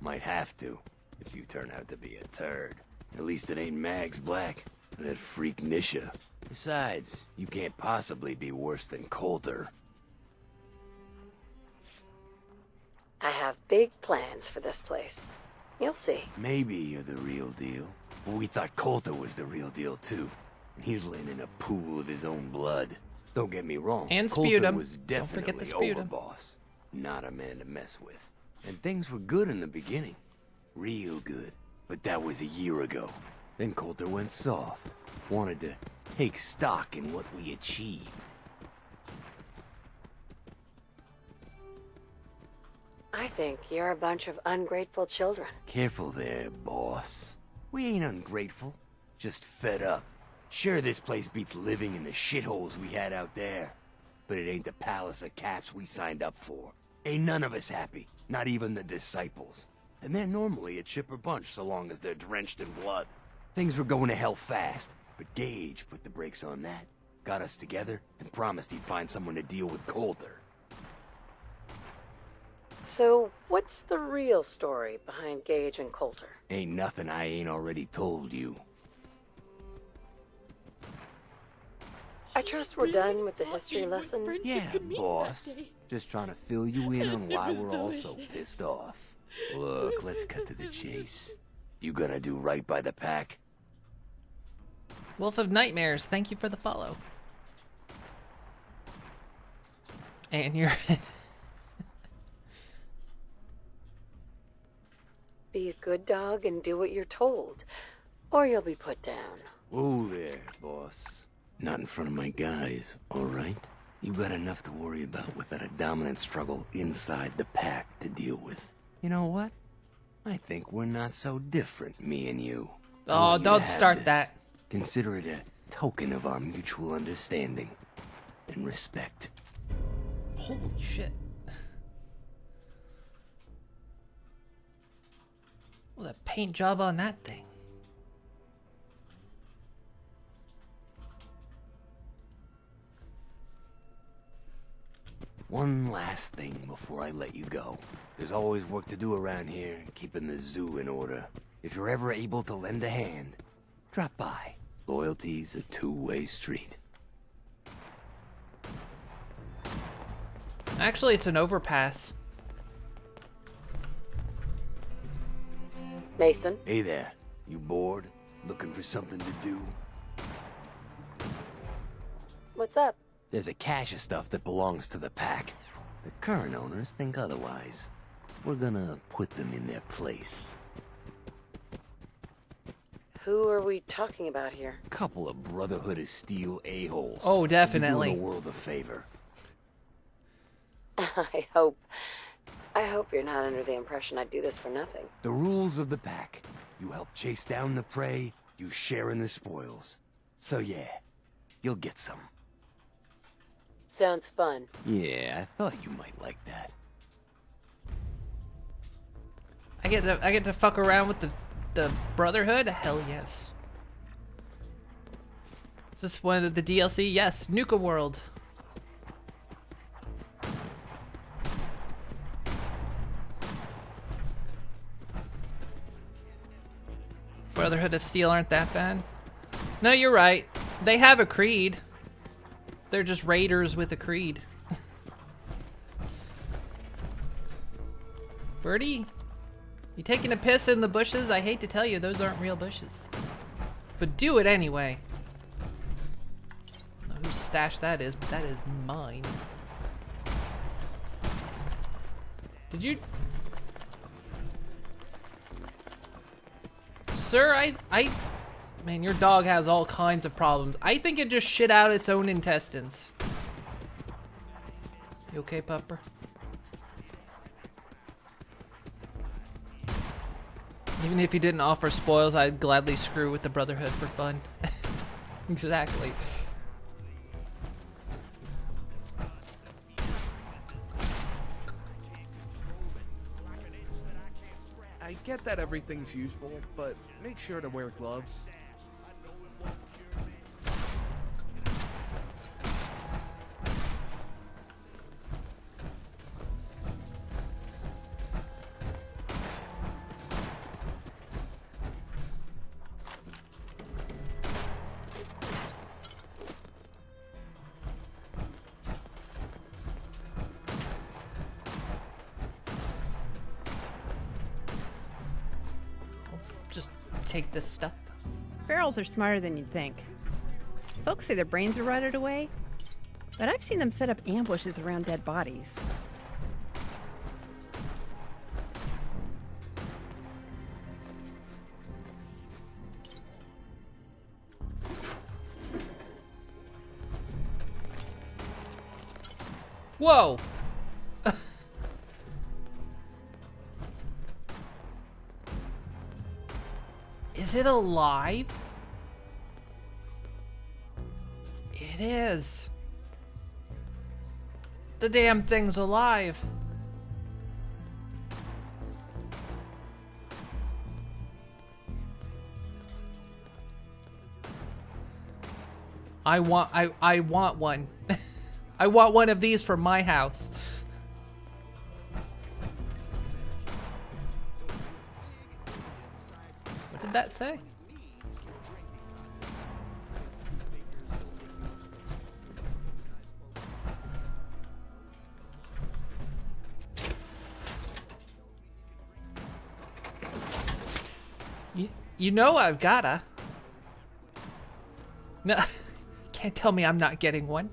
Might have to, if you turn out to be a turd. At least it ain't Mags Black, that freak Nisha. Besides, you can't possibly be worse than Coulter. I have big plans for this place. You'll see. Maybe you're the real deal. But we thought Coulter was the real deal, too. And he's laying in a pool of his own blood. Don't get me wrong. And Coulter sputum. was Don't forget the definitely sputum. overboss. Not a man to mess with. And things were good in the beginning. Real good. But that was a year ago. Then Coulter went soft. Wanted to take stock in what we achieved. I think you're a bunch of ungrateful children. Careful there, boss. We ain't ungrateful. Just fed up. Sure, this place beats living in the shitholes we had out there. But it ain't the palace of caps we signed up for. Ain't none of us happy. Not even the disciples. And they're normally a chipper bunch so long as they're drenched in blood. Things were going to hell fast, but Gage put the brakes on that. Got us together and promised he'd find someone to deal with Coulter. So, what's the real story behind Gage and Coulter? Ain't nothing I ain't already told you. I trust we're done with the history lesson? Yeah, boss. Just trying to fill you in on why we're all so pissed off. Look, let's cut to the chase. You gonna do right by the Pack? Wolf of Nightmares, thank you for the follow. And you're... Be a good dog and do what you're told, or you'll be put down. Whoa there, boss. Not in front of my guys, alright? You got enough to worry about without a dominant struggle inside the Pack to deal with. You know what? I think we're not so different, me and you. Oh, don't start that. Consider it a token of our mutual understanding and respect. Holy shit. What a paint job on that thing. One last thing before I let you go. There's always work to do around here, keeping the zoo in order. If you're ever able to lend a hand, drop by. Loyalty's a two-way street. Actually, it's an overpass. Mason? Hey there. You bored? Looking for something to do? What's up? There's a cache of stuff that belongs to the pack. The current owners think otherwise. We're gonna put them in their place. Who are we talking about here? Couple of Brotherhood of Steel a-holes. Oh, definitely. Doing the world a favor. I hope you're not under the impression I do this for nothing. The rules of the pack. You help chase down the prey, you share in the spoils. So yeah, you'll get some. Sounds fun. Yeah, I thought you might like that. I get to fuck around with the Brotherhood? Hell yes. Is this one of the DLC? Yes, Nuka World. Brotherhood of Steel aren't that bad. No, you're right. They have a creed. They're just raiders with a creed. Birdie? You taking a piss in the bushes? I hate to tell you, those aren't real bushes. But do it anyway. I don't know whose stash that is, but that is mine. Did you... Sir, man, your dog has all kinds of problems. I think it just shit out its own intestines. You okay, pupper? Even if he didn't offer spoils, I'd gladly screw with the Brotherhood for fun. Exactly. I get that everything's useful, but make sure to wear gloves. Just take this stuff. Ferals are smarter than you'd think. Folks say their brains are rotted away, but I've seen them set up ambushes around dead bodies. Whoa! Is it alive? It is. The damn thing's alive. I want one. I want one of these for my house. What did that say? You know I've gotta. No, can't tell me I'm not getting one.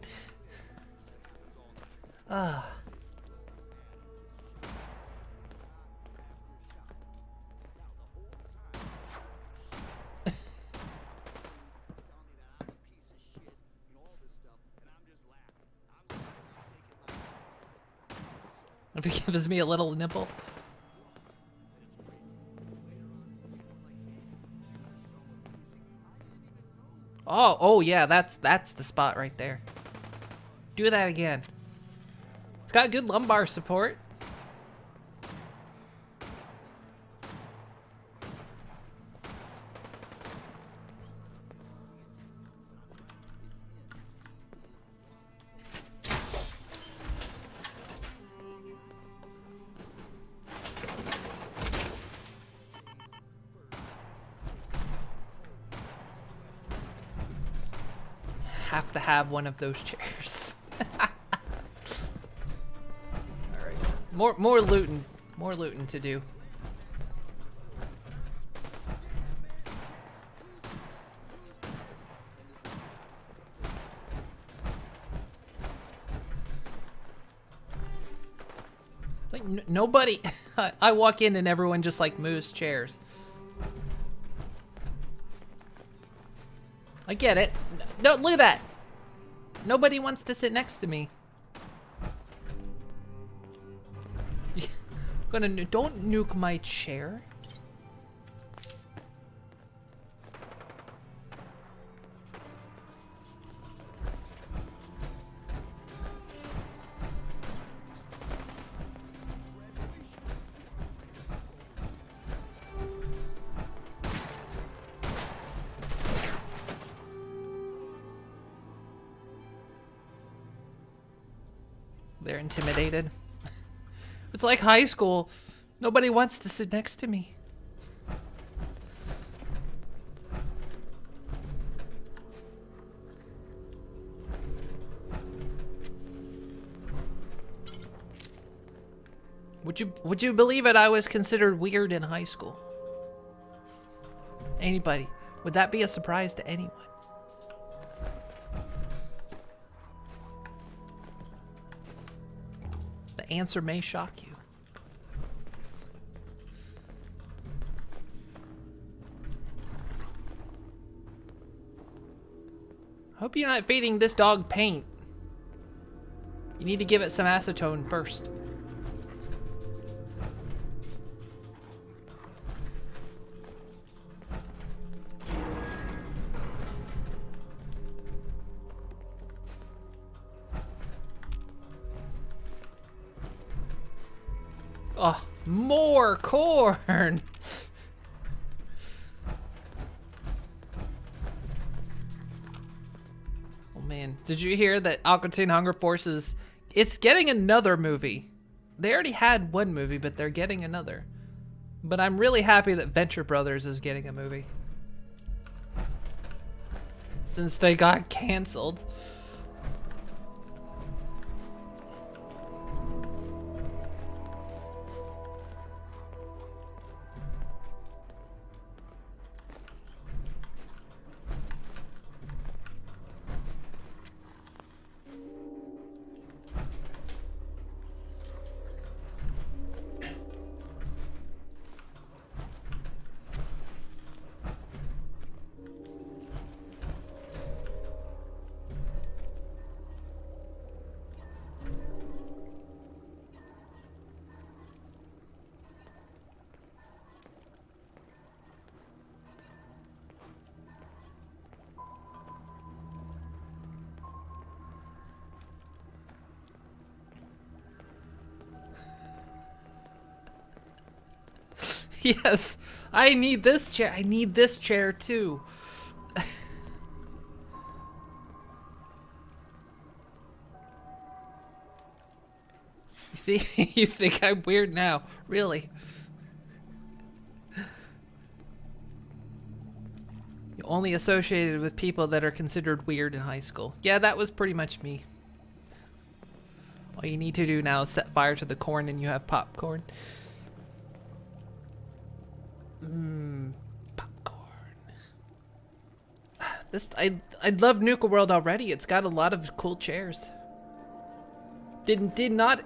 Ah. If he gives me a little nipple. Oh yeah, that's the spot right there. Do that again. It's got good lumbar support. Have to have one of those chairs. Alright. More looting to do. Like, nobody... I walk in and everyone just, like, moves chairs. I get it. No, look at that! Nobody wants to sit next to me. Don't nuke my chair. They're intimidated. It's like high school. Nobody wants to sit next to me. Would you believe it? I was considered weird in high school. Anybody? Would that be a surprise to anyone? The answer may shock you. Hope you're not feeding this dog paint. You need to give it some acetone first. Oh, more corn! Oh man, did you hear that Aqua Teen Hunger Force it's getting another movie. They already had one movie, but they're getting another. But I'm really happy that Venture Brothers is getting a movie. Since they got canceled. Yes, I need this chair. I need this chair too. You see, you think I'm weird now, really? You're only associated with people that are considered weird in high school. Yeah, that was pretty much me. All you need to do now is set fire to the corn and you have popcorn. Popcorn. I love Nuka World already. It's got a lot of cool chairs. Did not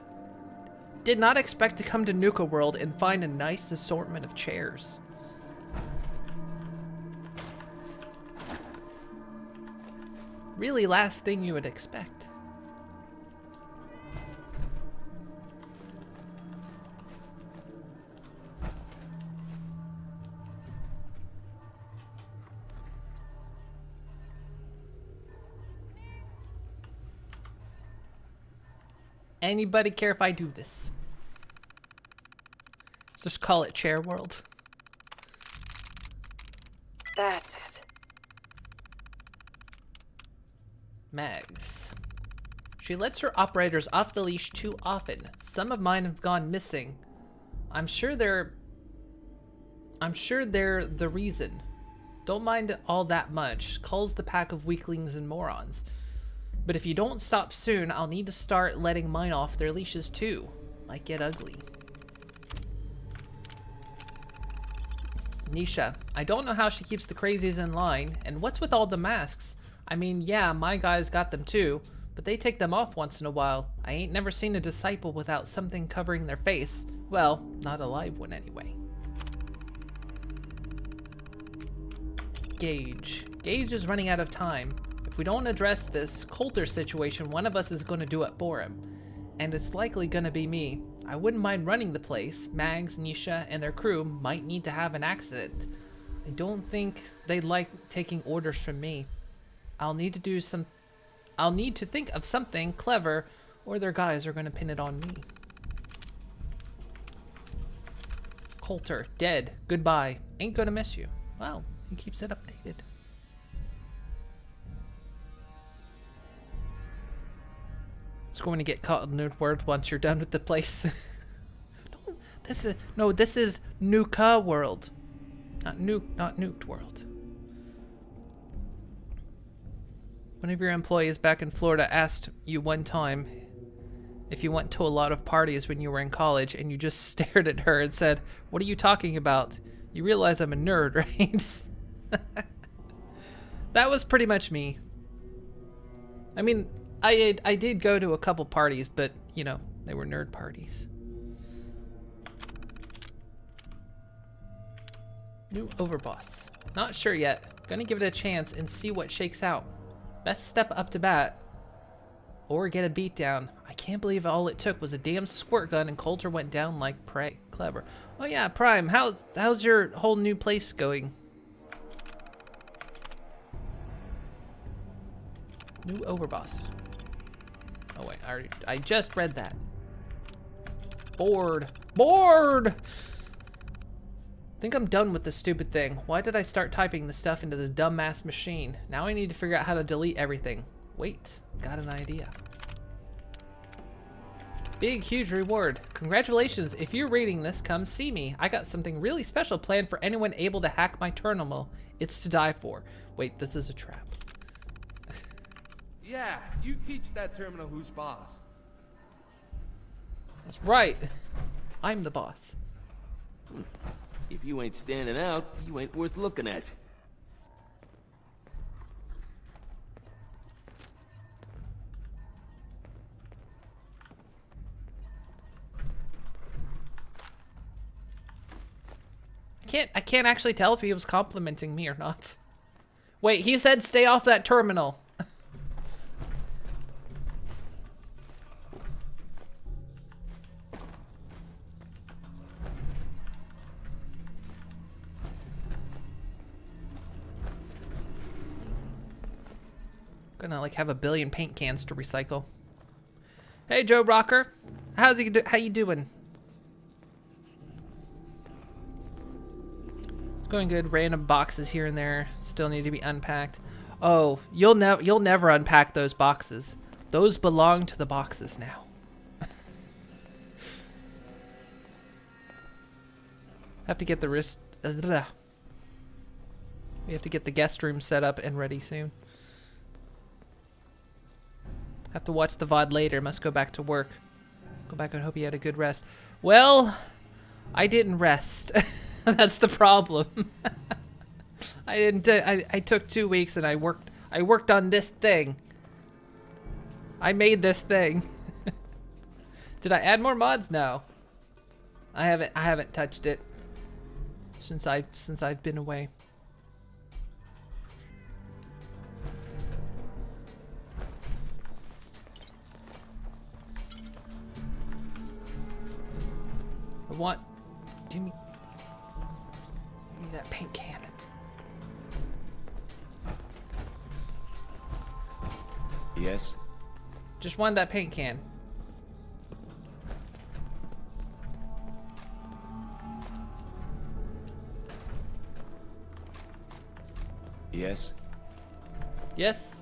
expect to come to Nuka World and find a nice assortment of chairs. Really, last thing you would expect. Anybody care if I do this? Let's just call it Chair World. That's it. Mags. She lets her operators off the leash too often. Some of mine have gone missing. I'm sure they're the reason. Don't mind all that much. Calls the pack of weaklings and morons. But if you don't stop soon, I'll need to start letting mine off their leashes too. Might get ugly. Nisha, I don't know how she keeps the crazies in line, and what's with all the masks? I mean, yeah, my guys got them too, but they take them off once in a while. I ain't never seen a disciple without something covering their face. Well, not a live one anyway. Gage. Gage is running out of time. If we don't address this Coulter situation, one of us is going to do it for him. And it's likely going to be me. I wouldn't mind running the place. Mags, Nisha, and their crew might need to have an accident. I don't think they like taking orders from me. I'll need to think of something clever, or their guys are going to pin it on me. Coulter, dead. Goodbye. Ain't gonna miss you. Wow, he keeps it updated. It's going to get caught in the word once you're done with the place. This is Nuka World. Not Nuked World. One of your employees back in Florida asked you one time if you went to a lot of parties when you were in college, and you just stared at her and said, "What are you talking about? You realize I'm a nerd, right?" That was pretty much me. I mean, I did go to a couple parties, but, you know, they were nerd parties. New overboss. Not sure yet. Gonna give it a chance and see what shakes out. Best step up to bat or get a beat down. I can't believe all it took was a damn squirt gun and Coulter went down like prey. Clever. Oh yeah, Prime, how's your whole new place going? New overboss. Oh wait, I just read that. Bored. Think I'm done with this stupid thing. Why did I start typing this stuff into this dumbass machine? Now I need to figure out how to delete everything. Wait, got an idea. Big, huge reward. Congratulations. If you're reading this, come see me. I got something really special planned for anyone able to hack my terminal. It's to die for. Wait, this is a trap. Yeah, you teach that terminal who's boss. That's right. I'm the boss. If you ain't standing out, you ain't worth looking at. I can't actually tell if he was complimenting me or not. Wait, he said stay off that terminal. Gonna like have a billion paint cans to recycle. Hey Joe Rocker, how you doing? Going good. Random boxes here and there still need to be unpacked. Oh, you'll never unpack those boxes. Those belong to the boxes now. Have to get the we have to get the guest room set up and ready soon. Have to watch the VOD later. Must go back to work. Go back and hope you had a good rest. Well, I didn't rest. That's the problem. I didn't. I took 2 weeks and I worked on this thing. I made this thing. Did I add more mods? No. I haven't touched it since I've been away. Give me that paint can. Yes? Just wanted that paint can. Yes? Yes?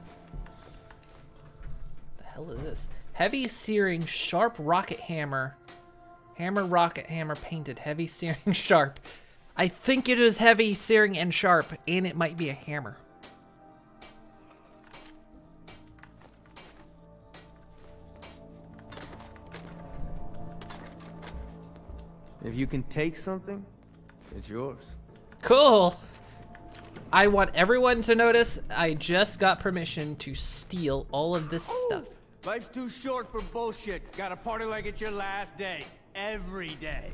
What the hell is this? Heavy searing sharp rocket hammer. Hammer, rocket, hammer, painted. Heavy, searing, sharp. I think it is heavy, searing, and sharp, and it might be a hammer. If you can take something, it's yours. Cool. I want everyone to notice I just got permission to steal all of this stuff. Life's too short for bullshit. Gotta party like it's your last day. Every day.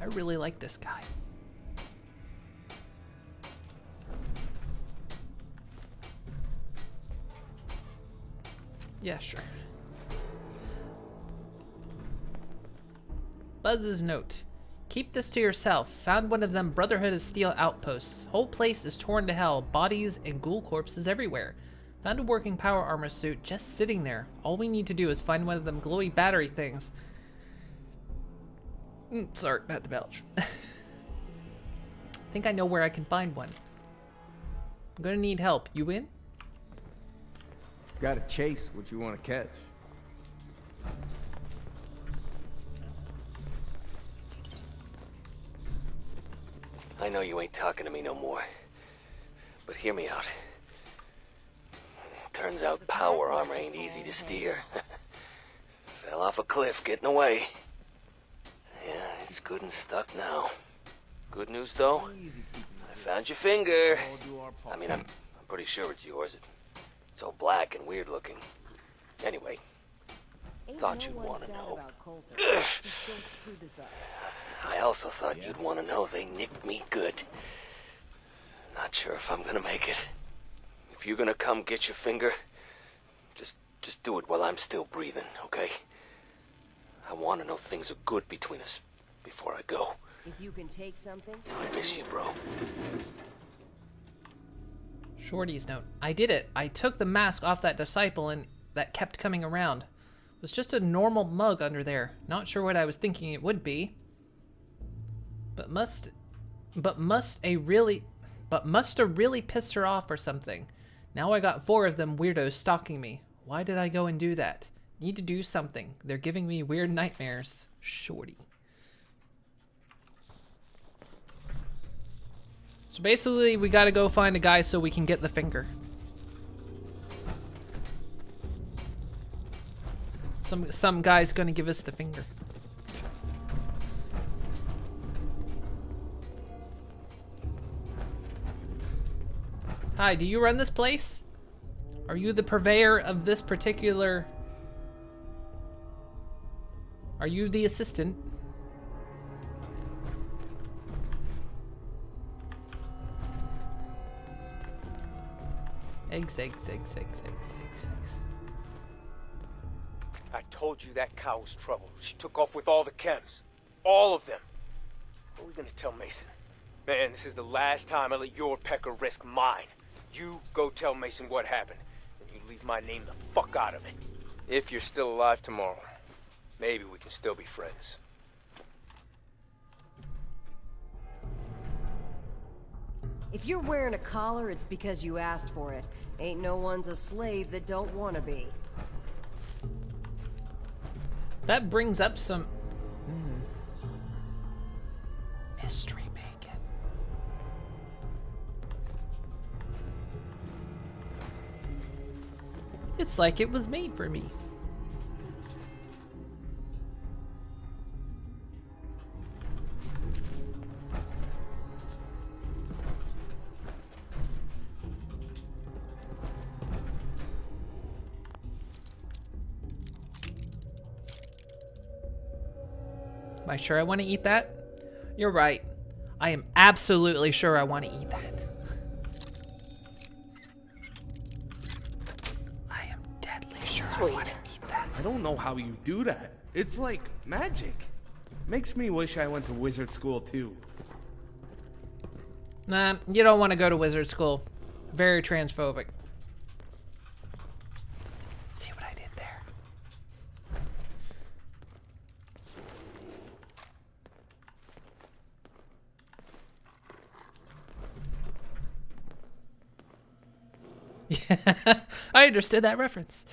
I really like this guy. Yeah, sure. Buzz's note. Keep this to yourself. Found one of them Brotherhood of Steel outposts. Whole place is torn to hell. Bodies and ghoul corpses everywhere. Found a working power armor suit just sitting there. All we need to do is find one of them glowy battery things. Sorry, not the belch. I think I know where I can find one. I'm gonna need help. You in? Gotta chase what you want to catch. I know you ain't talking to me no more, but hear me out. Turns out power armor ain't easy to steer. Fell off a cliff getting away. Yeah, it's good and stuck now. Good news though, I found your finger. I mean, I'm pretty sure it's yours. It's all black and weird looking. Anyway, thought you'd want to know. I also thought you'd want to know they nicked me good. Not sure if I'm gonna make it. If you're gonna come get your finger, just do it while I'm still breathing, okay? I want to know things are good between us before I go. If you can take something, I miss you, bro. Shorty's note. I did it. I took the mask off that disciple and that kept coming around. It was just a normal mug under there. Not sure what I was thinking it would be. But must have really pissed her off or something. Now I got 4 of them weirdos stalking me. Why did I go and do that? Need to do something. They're giving me weird nightmares. Shorty. So basically, we gotta go find a guy so we can get the finger. Some guy's gonna give us the finger. Hi, do you run this place? Are you the purveyor of this particular... Are you the assistant? Eggs. I told you that cow was trouble. She took off with all the chems. All of them. What are we gonna tell Mason? Man, this is the last time I let your pecker risk mine. You go tell Mason what happened, and you leave my name the fuck out of it. If you're still alive tomorrow, maybe we can still be friends. if you're wearing a collar, it's because you asked for it. Ain't no one's a slave that don't want to be. That brings up some mystery bacon. It's like it was made for me. Am I sure I want to eat that? You're right. I am absolutely sure I want to eat that. I am deadly sure I want to eat that. I don't know how you do that. It's like magic. Makes me wish I went to wizard school too. Nah, you don't want to go to wizard school. Very transphobic. See what I did there? Yeah, I understood that reference.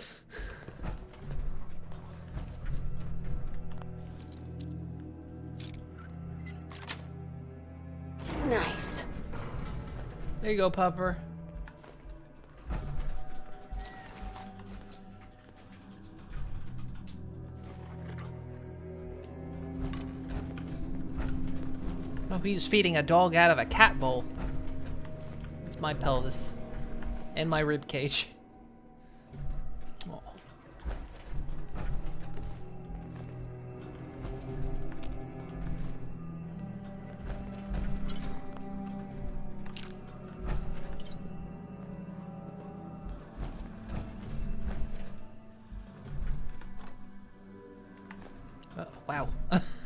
Nice. There you go, Pupper. Oh, he's feeding a dog out of a cat bowl. It's my pelvis. And my rib cage.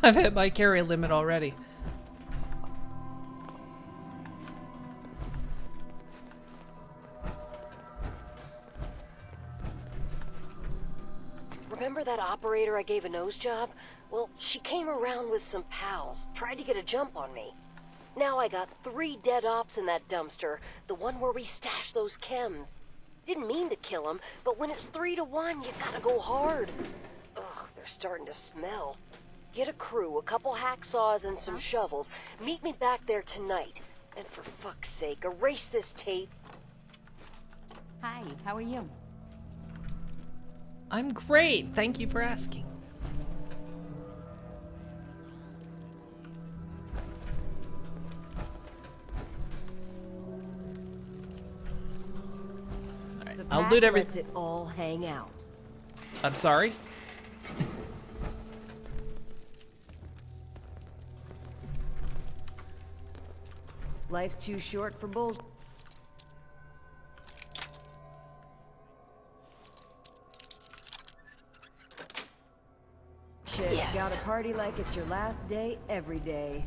I've hit my carry limit already. Remember that operator I gave a nose job? Well, she came around with some pals, tried to get a jump on me. Now I got 3 dead ops in that dumpster, the one where we stashed those chems. Didn't mean to kill them, but when it's 3 to 1, you gotta go hard. Ugh, they're starting to smell. Get a crew, a couple hacksaws, and some shovels. Meet me back there tonight. And for fuck's sake, erase this tape. Hi, how are you? I'm great. Thank you for asking. Alright, I'll loot Lets it all hang out. I'm sorry. Life's too short for bulls. Shit, Yes. gotta party like it's your last day every day.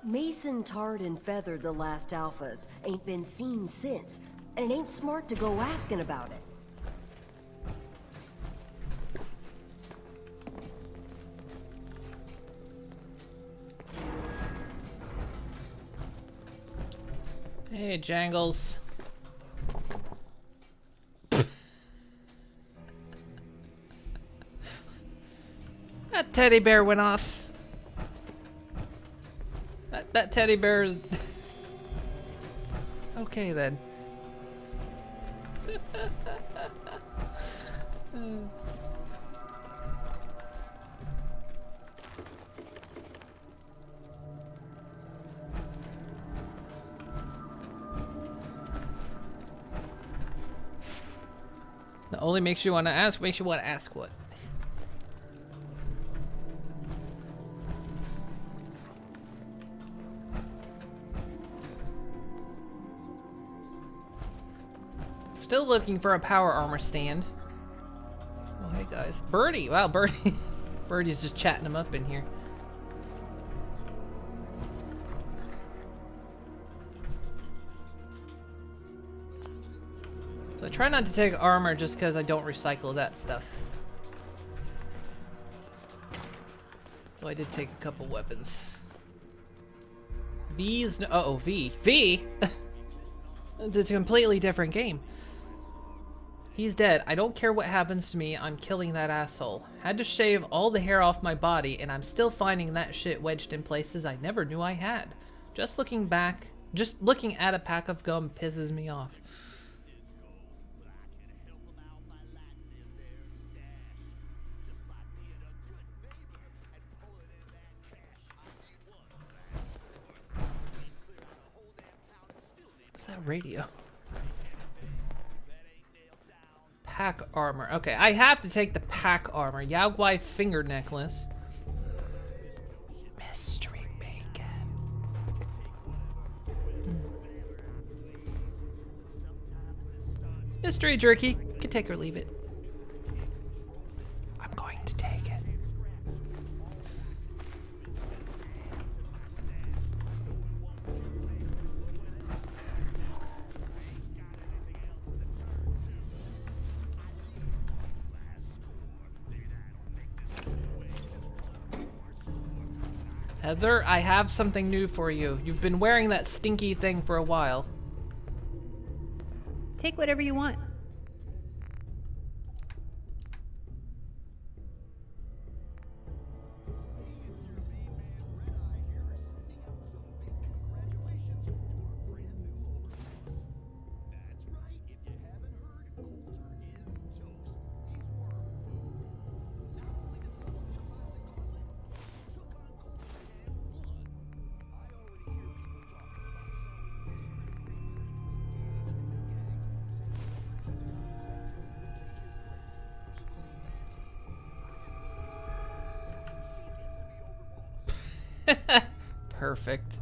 Mason tarred and feathered the last alphas. Ain't been seen since. And it ain't smart to go asking about it. Hey, Jangles. That teddy bear went off. That teddy bear is... Okay, then. It only makes you want to ask, makes you want to ask what? Still looking for a power armor stand. Oh, hey guys. Birdie! Wow, Birdie. Birdie's just chatting him up in here. So I try not to take armor just because I don't recycle that stuff. Though I did take a couple weapons. V's no. Uh oh, V. V? It's a completely different game. He's dead. I don't care what happens to me, I'm killing that asshole. Had to shave all the hair off my body, and I'm still finding that shit wedged in places I never knew I had. Just looking at a pack of gum pisses me off. What's that radio? Pack armor. Okay, I have to take the pack armor. Yao Guai finger necklace. Mystery bacon. Mystery jerky. You can take or leave it. I'm going to take it. Heather, I have something new for you. You've been wearing that stinky thing for a while. Take whatever you want. Perfect.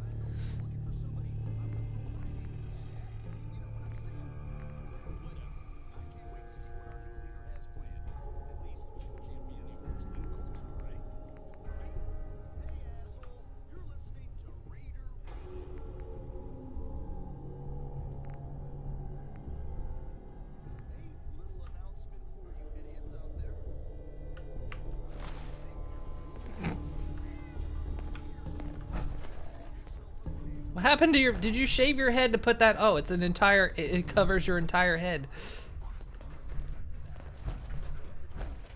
What happened to your... Did you shave your head to put that... Oh, it's an entire... It covers your entire head.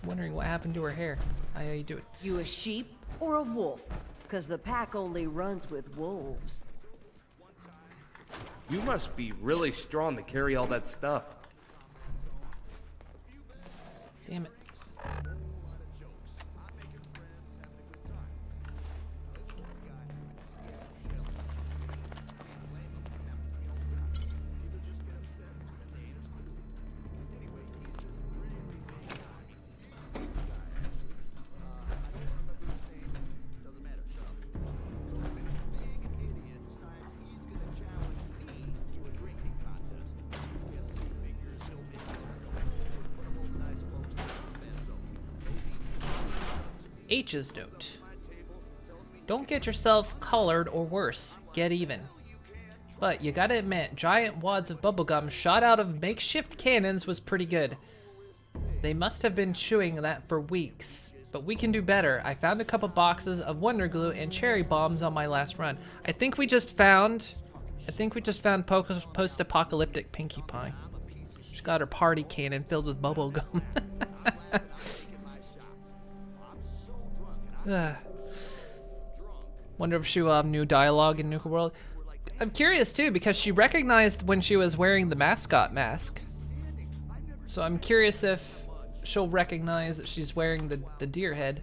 Wondering what happened to her hair. How you do it? You a sheep or a wolf? Because the pack only runs with wolves. You must be really strong to carry all that stuff. Damn it. H's note. Don't get yourself collared or worse. Get even. But you gotta admit, giant wads of bubblegum shot out of makeshift cannons was pretty good. They must have been chewing that for weeks. But we can do better. I found a couple boxes of Wonder Glue and cherry bombs on my last run. I think we just found post-apocalyptic Pinkie Pie. She's got her party cannon filled with bubblegum. Wonder if she will have new dialogue in Nuka World. I'm curious too, because she recognized when she was wearing the mascot mask. So I'm curious if she'll recognize that she's wearing the deer head.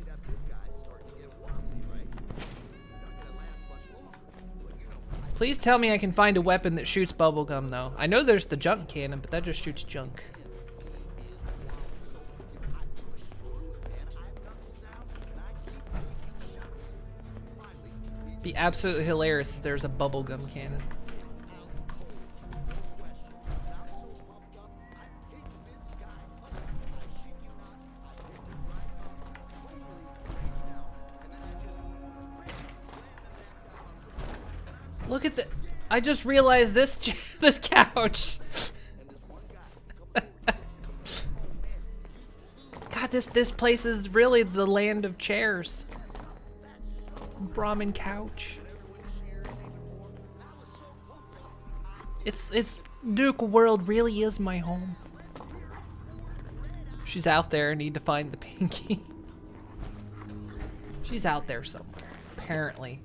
Please tell me I can find a weapon that shoots bubblegum though. I know there's the junk cannon, but that just shoots junk. Be absolutely hilarious if there's a bubblegum cannon. Look at the... I just realized this this couch. God, this place is really the land of chairs. Brahmin couch. It's Nuka World really is my home. She's out there. I need to find the Pinky. She's out there somewhere, apparently.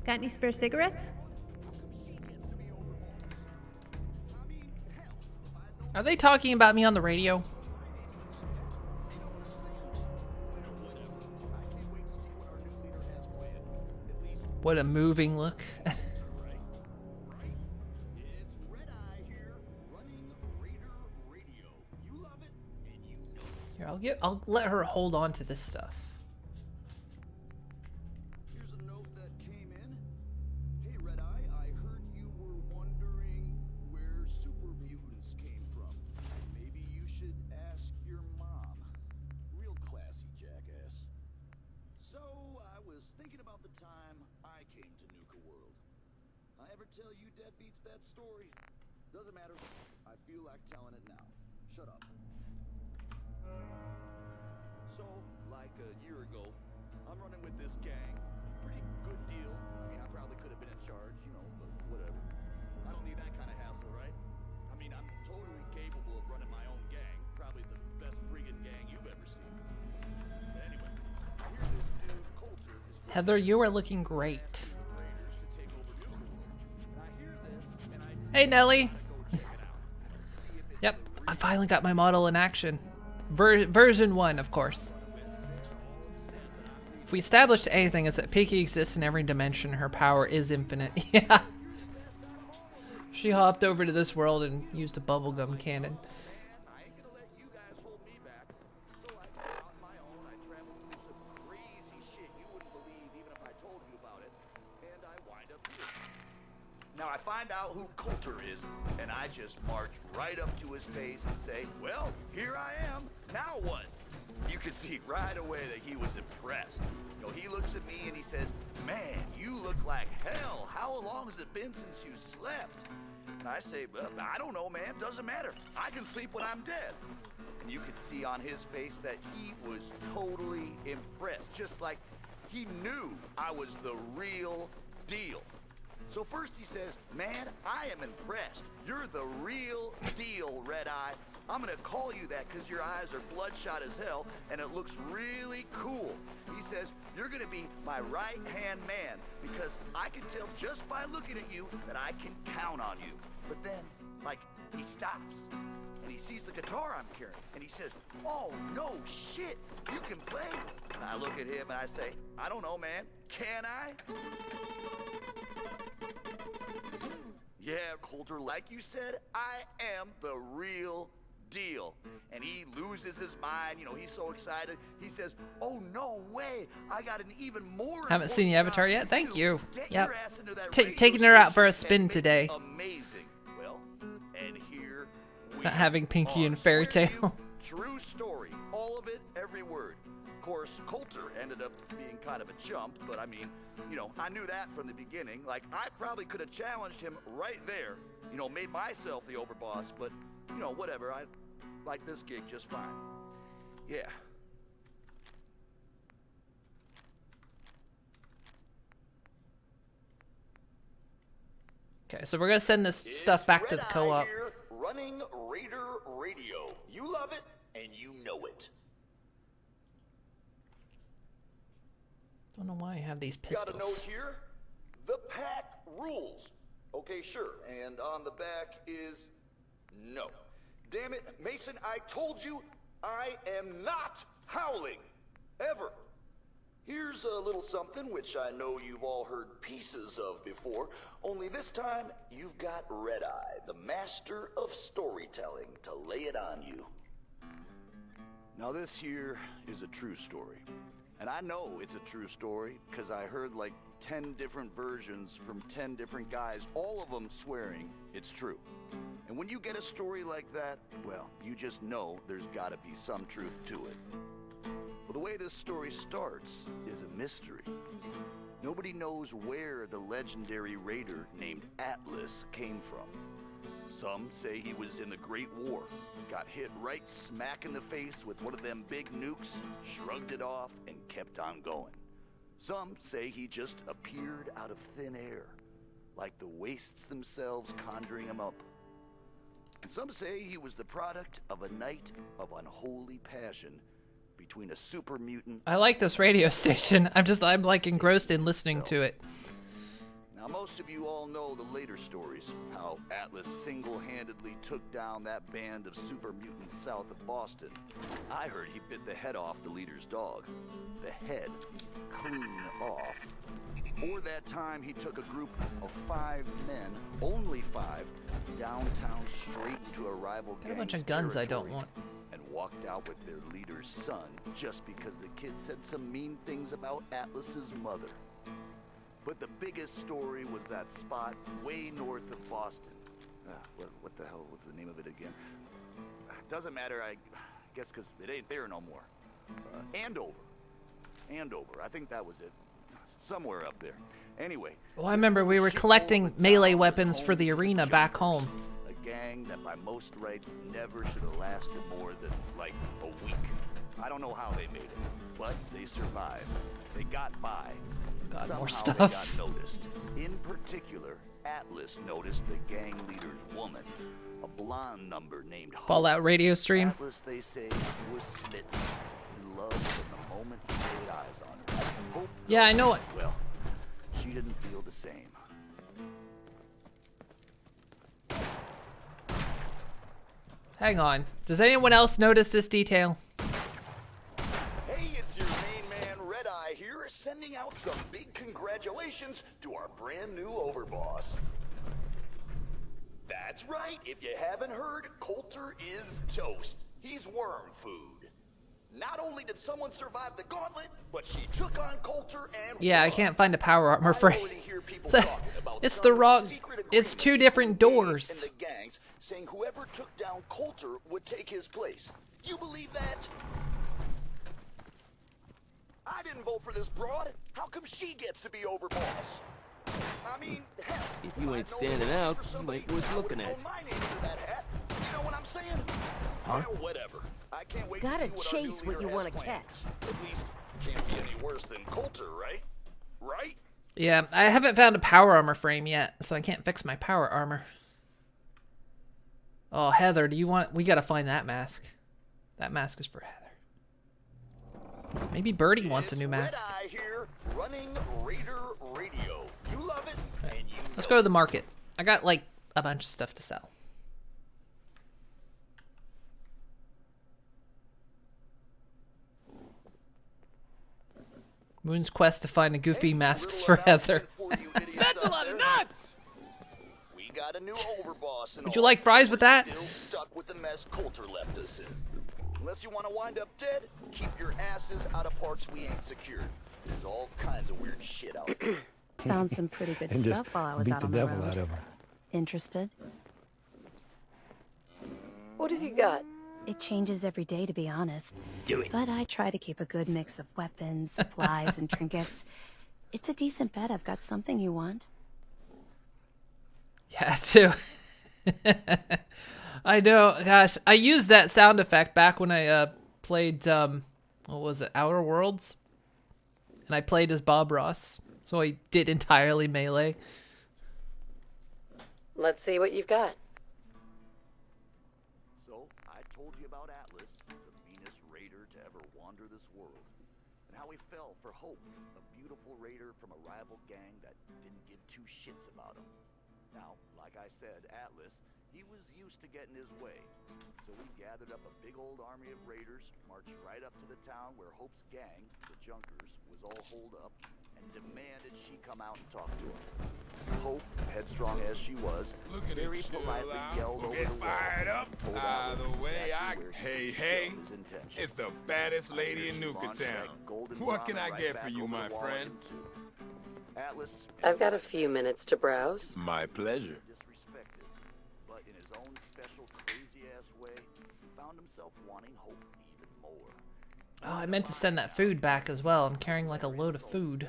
Got any spare cigarettes? Are they talking about me on the radio? What a moving look. Here, I'll let her hold on to this stuff. Tell you deadbeats that story. Doesn't matter. I feel like telling it now. Shut up. So, like a year ago, I'm running with this gang. Pretty good deal. I mean, I probably could have been in charge, you know, but whatever. I don't need that kind of hassle, right? I mean, I'm totally capable of running my own gang. Probably the best friggin' gang you've ever seen. Anyway, I hear this dude, Coulter, is... Heather, you are looking great. Hey, Nelly. Yep, I finally got my model in action. Version 1, of course. If we established anything, is that Pinky exists in every dimension. Her power is infinite. Yeah. She hopped over to this world and used a bubblegum cannon. find out who Coulter is, and I just march right up to his face and say, well, here I am, now what? You could see right away that he was impressed. You know, he looks at me and he says, man, you look like hell. How long has it been since you slept? And I say, well, I don't know, man, doesn't matter. I can sleep when I'm dead. And you could see on his face that he was totally impressed, just like he knew I was the real deal. So first he says, man, I am impressed. You're the real deal, Red-Eye. I'm gonna call you that because your eyes are bloodshot as hell and it looks really cool. He says, you're gonna be my right-hand man because I can tell just by looking at you that I can count on you. But then, like, he stops and he sees the guitar I'm carrying and he says, oh, no shit, you can play. And I look at him and I say, I don't know, man, can I? Yeah, Coulter, like you said, I am the real deal. And he loses his mind, you know, he's so excited. He says, oh, no way, I got an even more... Haven't seen the Avatar yet? Thank you. Get Yep. your ass into that Taking radio her out for a station spin and make today. it amazing. Well, and here we Not having Pinky are. and Fairy Swear to you, Tale. True story, all of it, every word. Of course, Coulter ended up being kind of a chump, but I mean, you know, I knew that from the beginning. Like, I probably could have challenged him right there, you know, made myself the overboss, but, you know, whatever, I like this gig just fine. Yeah. Okay, so we're gonna send this stuff back to the Red-Eye co-op. here, running Raider Radio. You love it, and you know it. Don't know why I have these Got a pistols. note here. The pack rules. Okay, sure. And on the back is no. Damn it, Mason, I told you I am not howling. Ever. Here's a little something which I know you've all heard pieces of before, only this time you've got Red-Eye, the master of storytelling, to lay it on you. Now this here is a true story. And I know it's a true story because I heard like 10 different versions from 10 different guys, all of them swearing it's true. And when you get a story like that, well, you just know there's gotta be some truth to it. Well, the way this story starts is a mystery. Nobody knows where the legendary raider named Atlas came from. Some say he was in the Great War, got hit right smack in the face with one of them big nukes, shrugged it off, and kept on going. Some say he just appeared out of thin air, like the wastes themselves conjuring him up. And some say he was the product of a night of unholy passion between a super mutant... I like this radio station. I'm like engrossed in listening to it. Now, most of you all know the later stories, how Atlas single-handedly took down that band of super mutants south of Boston. I heard he bit the head off the leader's dog. The head clean off. Or that time he took a group of 5 men, only 5, downtown straight into a rival Got a bunch gang's of guns I don't territory, want. and walked out with their leader's son just because the kid said some mean things about Atlas's mother. But the biggest story was that spot way north of Boston. What the hell was the name of it again? Doesn't matter, I guess because it ain't there no more. Andover. Andover, I think that was it. Somewhere up there. Anyway. Well, I remember we were collecting melee weapons for the arena back home. A gang that by most rights never should have lasted more than, like, a week. I don't know how they made it, but they survived. They got by. God, Somehow more they stuff. got noticed. In particular, Atlas noticed the gang leader's woman, a blonde number named Hope. Fallout radio stream. Atlas, they say, was smitten in love from the moment he laid eyes on her. Hope, Yeah, I know it. well, she didn't feel the same. Hang on. Does anyone else notice this detail? Hey, it's your main man, Red-Eye here, sending out some big congratulations to our brand new overboss. That's right, if you haven't heard, Coulter is toast. He's worm food. Not only did someone survive the gauntlet, but she took on Coulter and Yeah, I can't find a power armor frame. It's the wrong. It's two different doors. and the gangs saying whoever took down Coulter would take his place. You believe that? I didn't vote for this broad. How come she gets to be overboss? I mean, hell, If you ain't standing out, you ain't worth looking at. my name to that hat. You know what I'm saying? Huh? Well, whatever. I can't wait Gotta to see what our chase new what leader you has wanna planned. At least, can't be any worse than Coulter, right? Right? Yeah, I haven't found a power armor frame yet, so I can't fix my power armor. Oh, Heather, do you want... We gotta find that mask. That mask is for Heather. Maybe Birdie wants a new mask. Red-Eye here, running Raider Radio. You love it, and you Let's go to the market. I got, like, a bunch of stuff to sell. Moon's quest to find a goofy masks for Heather. That's a lot of nuts! We got a new overboss and Would you all. like fries with that? Still stuck with the mess Coulter left us in. Unless you want to wind up dead, keep your asses out of parts we ain't secured. There's all kinds of weird shit out there. Found some pretty good And just stuff while I was beat out the on the devil road. out of her. Interested? What have you got? It changes every day, to be honest. Do it. But I try to keep a good mix of weapons, supplies, and trinkets. It's a decent bet I've got something you want. Yeah, too. I know. Gosh, I used that sound effect back when I played, what was it, Outer Worlds? And I played as Bob Ross. So I did entirely melee. Let's see what you've got. So, I told you about Atlas, the meanest raider to ever wander this world, and how he fell for Hope, a beautiful raider from a rival gang that didn't give two shits about him. Now, like I said, Atlas, he was used to getting his way, so we gathered up a big old army of raiders, marched right up to the town where Hope's gang, the Junkers, was all holed up, and demanded she come out and talk to him. Hope, headstrong as she was, very politely yelled over the wall. Fired up. told Out of Atlas the way, exactly where he Hey, could hey. shove his intentions. It's the baddest lady in She launched that Nuka-Town. golden What can bomb I right get back for you, over my the wall friend? at him, too. Atlas I've got a few minutes to browse. My pleasure. disrespected, but in his own special crazy-ass way, he found himself wanting Hope even more. Oh, I meant to send that food back as well. I'm carrying like a load of food.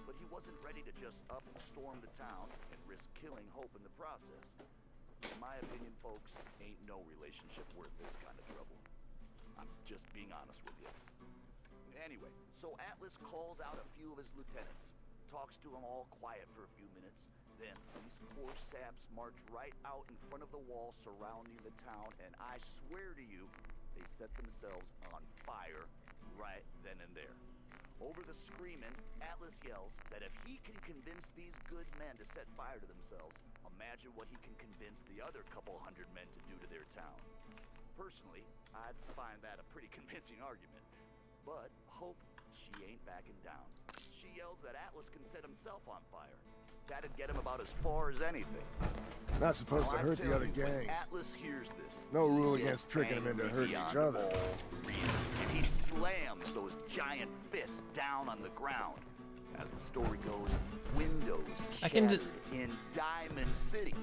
But he wasn't ready to just up and storm the town and risk killing Hope in the process. In my opinion, folks, ain't no relationship worth this kind of trouble. I'm just being honest with you. Anyway, so Atlas calls out a few of his lieutenants, talks to them all quiet for a few minutes, then these poor saps march right out in front of the wall surrounding the town, and I swear to you, they set themselves on fire right then and there. Over the screaming, Atlas yells that if he can convince these good men to set fire to themselves, imagine what he can convince the other couple hundred men to do to their town. Personally, I'd find that a pretty convincing argument. But Hope, she ain't backing down. She yells that Atlas can set himself on fire. That'd get him about as far as anything. Not supposed to Now, I hurt the tell other you, when gangs. Atlas hears this, No rule he against gets tricking them into angry hurting beyond each other. all reason, and he slams those giant fists down on the ground. As the story goes, windows I can shattered in Diamond City,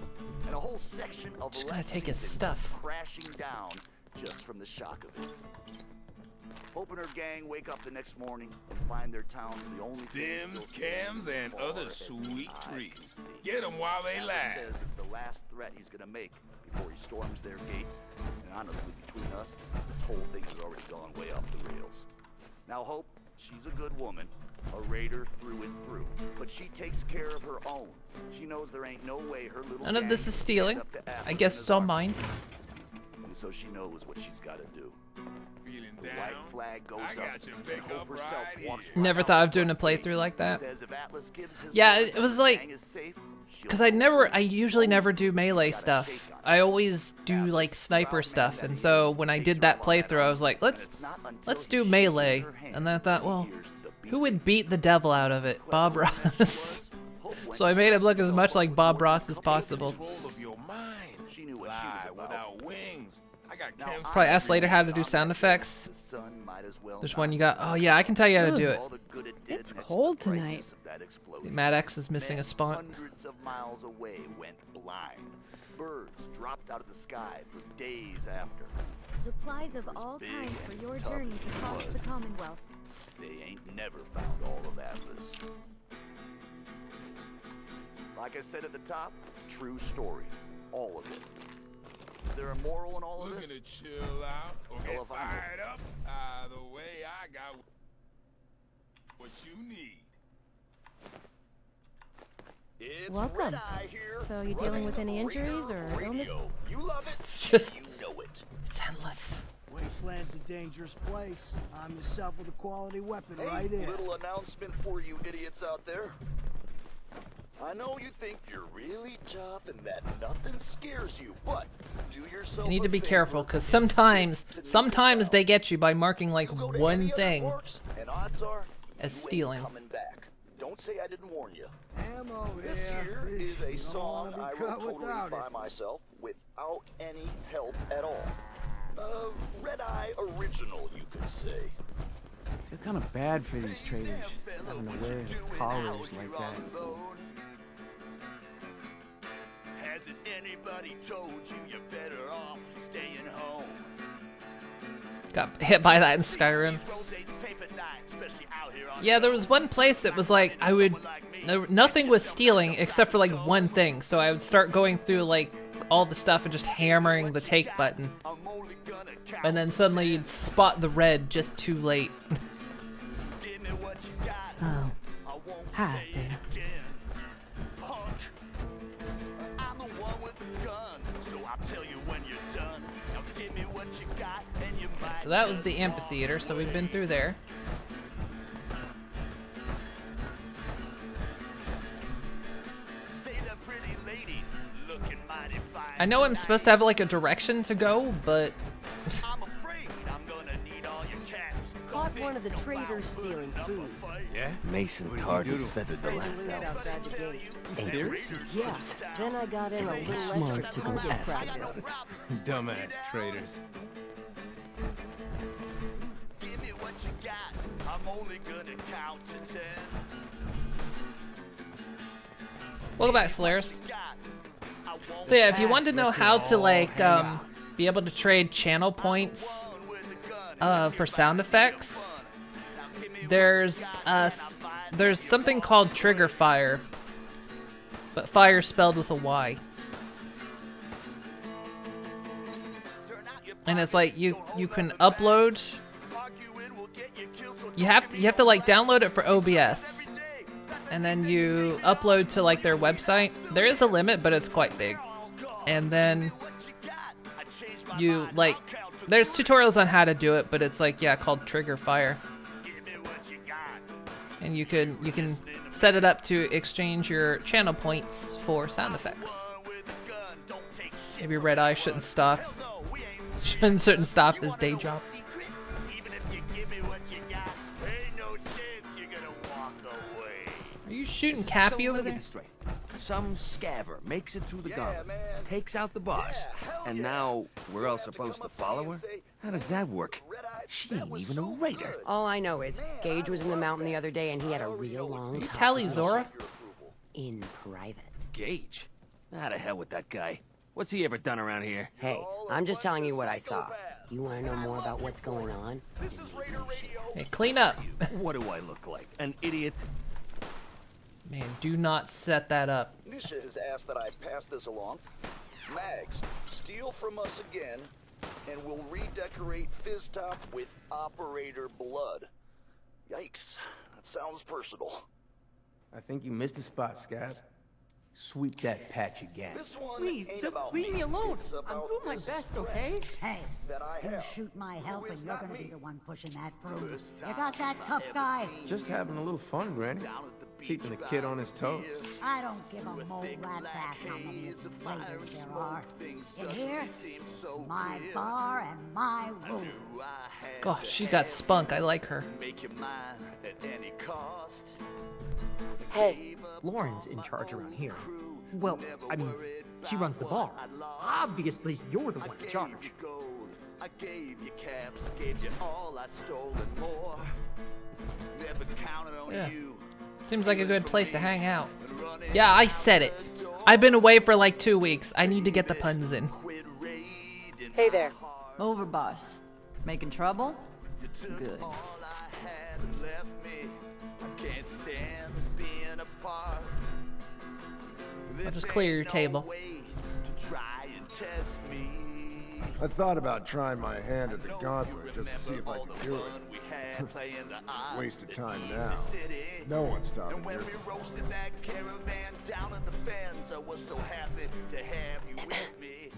and a whole section of Just gotta take his Lexington stuff. crashing down just from the shock of it. Hope and her gang wake up the next morning and find their town the only thing Stems, still standing cams, as and far other as sweet the eye treats. can see. Get them while they Atlas last. says it's the last threat he's gonna make before he storms their gates. And honestly, between us, this whole thing has already gone way off the rails. Now, Hope, she's a good woman, a raider through and through, but she takes care of her own. She knows there ain't no way her little None of this gang is can stealing. stand up to I Atlas guess and it's his all army. mine. And so she knows what she's gotta do. Feeling The down? white flag goes I got up, you and pick Hope up herself right walks here. Never right thought out of doing a the front playthrough like that. Says if Atlas gives his Yeah, word it that was her like, gang is safe, she'll because I usually never do melee stuff. I always do like sniper stuff, and so when I did that playthrough, I was like, let's do melee, and then I thought, well, who would beat the devil out of it? Bob Ross. So I made him look as much like Bob Ross as possible. Control of your mind. She knew what Fly she was about. without wings. I got Kim's Probably ask later how to do sound effects. son might as well There's not. one you got. Oh yeah, I can tell you how to do it. All the good it did It's next to cold the tonight. brightness of that explosion. Mad X is missing a Men spot. Hundreds of miles away went blind. Birds dropped out of the sky for days after. Supplies of It was all big kinds and for your as tough journeys as it across the was. Commonwealth. They ain't never found all of Atlas. Like I said at the top, true story. All of it. Is there a moral in all of Looking this? to chill out or Hell get if I know. fired up? Either way, I got what you need. It's Welcome. Red Eye here. So you dealing with any injuries or illness? Radio. You love it. It's just, You know it. it's endless. Wasteland's a dangerous place. Arm yourself with a quality weapon Hey, right here. little announcement for you idiots out there. I know you think you're really tough and that nothing scares you, but do yourself You need a to be favor careful because and sometimes stick to sometimes they get you by marking like go to one any other thing parks, and odds are as you ain't stealing. coming back. Don't say I didn't warn you. Ammo This here. here is You a don't song wanna be I wrote caught totally without by it. myself without any help at all. Red Eye original, you could say. They're kind of bad for these traders, having to wear collars like that. Hasn't anybody told you you're better off staying home? Got hit by that in Skyrim. Yeah, there was one place that was like nothing was stealing except for like one thing. So I would start going through like all the stuff and just hammering the take button. And then suddenly you'd spot the red just too late. Oh. Hi there. I'm the one with the gun, so I'll tell you when you're done. Now give me what you got and you might. So that was the amphitheater, so we've been through there. Say the pretty lady looking mighty fine. I know I'm supposed to have like a direction to go, but I'm afraid I'm gonna need all your caps. Caught one of the traders stealing food. Yeah? Mason tarred and feathered the last outfit. Outside the gate. Ain't Serious? serious? Yeah. Then I got in a little Smart extra to go target ask practice. about Dumbass traders. Give me what you got. I'm only gonna count to 10. welcome back, Slayers. So yeah, if you want to know how to like be able to trade channel points for sound effects, there's something called Trigger Fire, but fire spelled with a Y. And it's like you can upload. You have to like download it for OBS, and then you upload to like their website. There is a limit, but it's quite big. And then you like, there's tutorials on how to do it, but it's like, yeah, called Trigger Fire. And you can set it up to exchange your channel points for sound effects. Maybe Red Eye shouldn't stop his day job. Are you shooting Cappy over there? Some scaver makes it through the gauntlet, takes out the boss, and now we're all supposed to follow her? How does that work? She ain't even a raider. All I know is Gage was in the mountain the other day and he had a real long time. Tally Zora? In private. Gage? How the hell with that guy? What's he ever done around here? Hey, I'm just telling you what I saw. You want to know more about what's going on? Hey, clean up. What do I look like? An idiot? Man, do not set that up. Nisha has asked that I pass this along. Mags, steal from us again, and we'll redecorate Fizztop with operator blood. Yikes, that sounds personal. I think you missed a spot, Scab. Sweep that patch again. This one Please, ain't just about leave me alone. It's I'm about doing my this best, okay? Hey, that I you have. shoot my help Who is and you're not gonna be me. the one pushing that broom. You got that, tough guy? Just having a little fun, Granny. Keeping the kid on his toes. I don't give a mole rat's ass how many of you raiders there are. In here, it's my bar and my rules. Gosh, she's got spunk. I like her. Make you mine at any cost. Hey. Lauren's in charge around here. Well, I mean, she runs the bar. Obviously, you're the one in charge. I gave you caps, gave you all I stole and more. Never counted on Yeah. you. Seems like a good place to hang out. Yeah, I said it. I've been away for like 2 weeks. I need to get the puns in. Hey there. Overboss. Making trouble? Good. I'll just clear your table. I thought about trying my hand at the gauntlet just to see if I could do it. Waste of time now. No one's stopping here.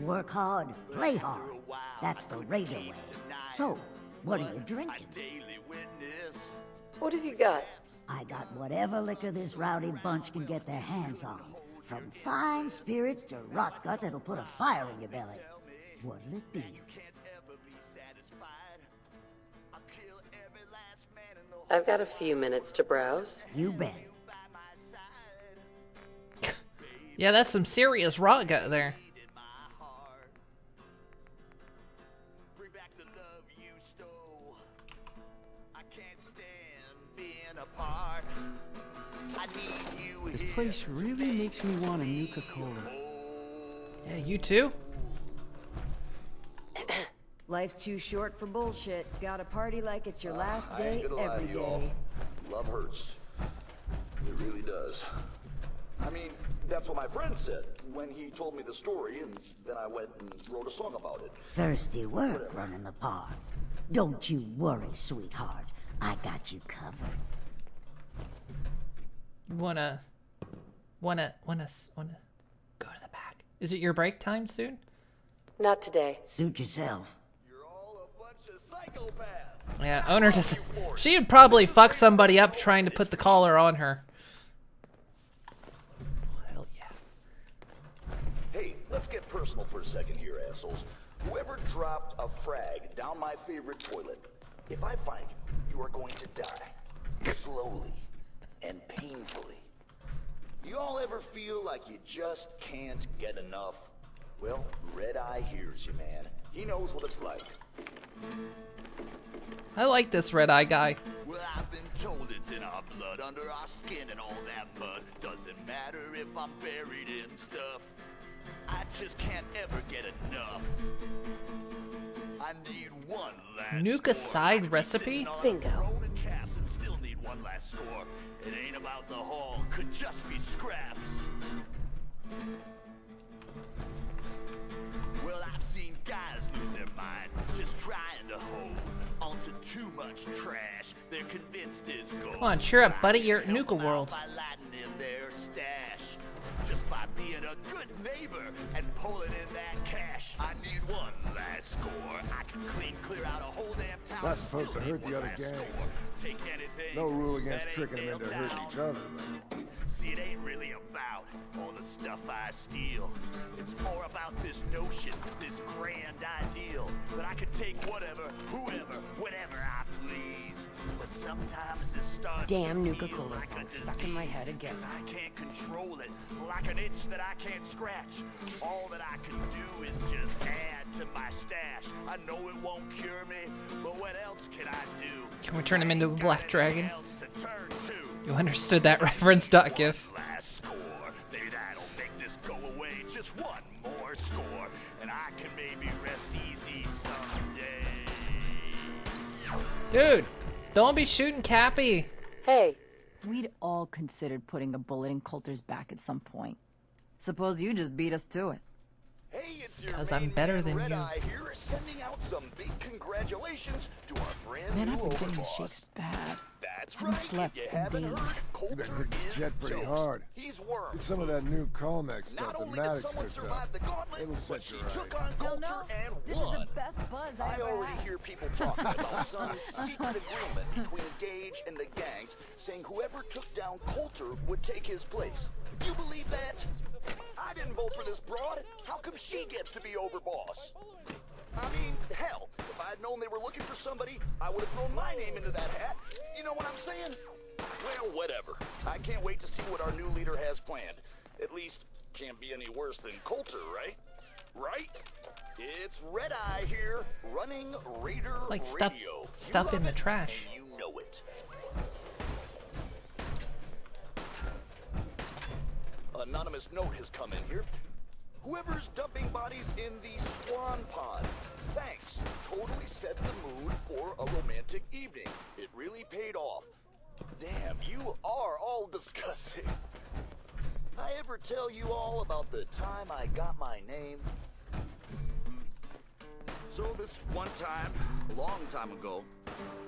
Work hard, play hard. That's the Raider way. So, what are you drinking? What have you got? I got whatever liquor this rowdy bunch can get their hands on. From fine spirits to rot gut that'll put a fire in your belly. What'll it be? I've got a few minutes to browse. You bet. Yeah, that's some serious rot gut there. This place really makes me want a Nuka-Cola. Yeah, you too? Life's too short for bullshit. Gotta party like it's your last I ain't day gonna lie every to y'all. day. Love hurts. It really does. I mean, that's what my friend said when he told me the story, and then I went and wrote a song about it. Thirsty work running the park. Don't you worry, sweetheart. I got you covered. Wanna go to the back. Is it your break time soon? Not today. Suit yourself. Yeah, owner does. She would probably fuck somebody up trying to put the collar on her. Hell yeah. Hey, let's get personal for a second here, assholes. Whoever dropped a frag down my favorite toilet, if I find you, you are going to die. Slowly and painfully. You all ever feel like you just can't get enough? Well, Red Eye hears you, man. He knows what it's like. I like this Red Eye guy. Well, I've been told it's in our blood, under our skin and all that mud. Doesn't matter if I'm buried in stuff. I just can't ever get enough. I need one last Nuka side recipe? Bingo. caps and still need one last score. It ain't about the haul, could just be scraps. Well, I've seen guys lose their mind just trying to hold onto too much trash. They're convinced it's gold. Come on, cheer up, buddy. You're at Nuka World. By lighting in their stash. Just by being a good neighbor and pulling in that cash. I need one last score. I can clear out a whole damn town. Not supposed to hurt the other gang. Take anything. No rule against that ain't tricking them into nailed hurting down. each other, though. See, it ain't really about all the stuff I steal. It's more about this notion, this grand ideal, that I can take whatever, whoever, whenever I please. But sometimes this starts Damn to Nuka-Cola feel like song a stuck in my head again. I can't control it, like an itch that I can't scratch. All that I can do is just add to my stash. I know it won't cure me, but what else can I do? Can we turn him into a black dragon? Else to turn to? You understood that reference, .gif. Last score. Maybe that'll make this go away. Just one more score, and I can maybe rest easy someday. Dude, don't be shooting Cappy. Hey. We'd all considered putting a bullet in Coulter's back at some point. Suppose you just beat us to it. Hey, it's your Because I'm main better man, than Red you. Eye here, sending out some big congratulations to our brand Man, new I've been getting the overboss. shakes bad. That's Haven't right. slept If you in haven't days. heard, You've Coulter been hitting is the jet pretty toast. hard. He's worms. Get some of that new Colmex stuff Not that only did Maddox someone cooked survive up. the gauntlet, It'll but set she you right. took on Coulter and This won. is the best buzz I ever already had. hear people talking about some secret agreement between Gage and the gangs, saying whoever took down Coulter would take his place. You believe that? I didn't vote for this broad. How come she gets to be overboss? I mean, hell, if I'd known they were looking for somebody, I would have thrown my name into that hat. You know what I'm saying? Well, whatever. I can't wait to see what our new leader has planned. At least, can't be any worse than Coulter, right? Right? It's Red Eye here, running Raider Like Radio. stuff You in the love it, trash. and you know it. Anonymous note has come in here. Whoever's dumping bodies in the Swan Pond, thanks. Totally set the mood for a romantic evening. It really paid off. Damn, you are all disgusting. I ever tell you all about the time I got my name? So this one time, a long time ago,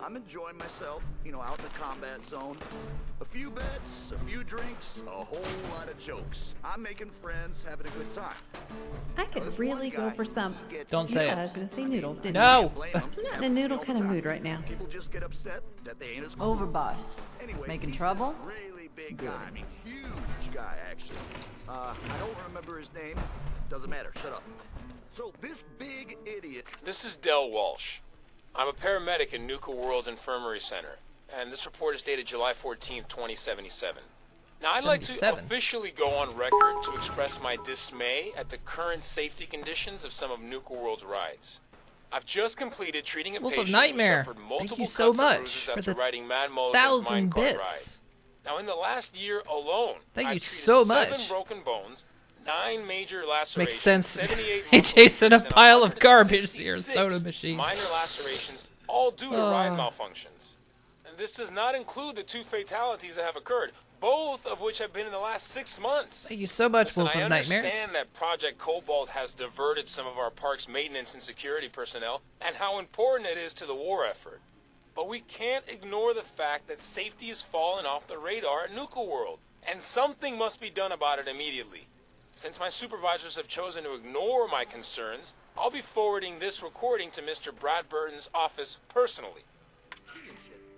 I'm enjoying myself, you know, out in the combat zone. A few bets, a few drinks, a whole lot of jokes. I'm making friends, having a good time. I could really go for some. Don't You say thought it. I was going to say noodles, didn't No. you? I'm not in a noodle kind of mood right now. People just get upset that they ain't as cool. Overboss. Anyway, Making he's trouble? a really big guy. I mean, huge guy, actually. I don't remember his name. Doesn't matter. Shut up. So this big idiot. This is Del Walsh. I'm a paramedic in Nuka World's Infirmary Center, and this report is dated July 14th, 2077. Now, I'd like to 77. officially go on record to express my dismay at the current safety conditions of some of Nuka World's rides. I've just completed treating a Wolf of patient Nightmare. who suffered multiple Thank you so cuts and much bruises for after the riding Mad Mulligan's 1,000 minecart ride. bits. Now, in the last year alone, Thank I've you treated so 7 much. broken bones, 9 major lacerations, Makes sense. 78 Hey, muscle Jason, a injuries, and pile of garbage here. 166 Soda machine. minor lacerations, all due to ride Oh. malfunctions. And this does not include the 2 fatalities that have occurred, both of which have been in the last 6 months. Thank you so much, Listen, Wolf I of Nightmares. understand that Project Cobalt has diverted some of our park's maintenance and security personnel, and how important it is to the war effort. But we can't ignore the fact that safety has fallen off the radar at Nuka World, and something must be done about it immediately. Since my supervisors have chosen to ignore my concerns, I'll be forwarding this recording to Mr. Brad Burton's office personally.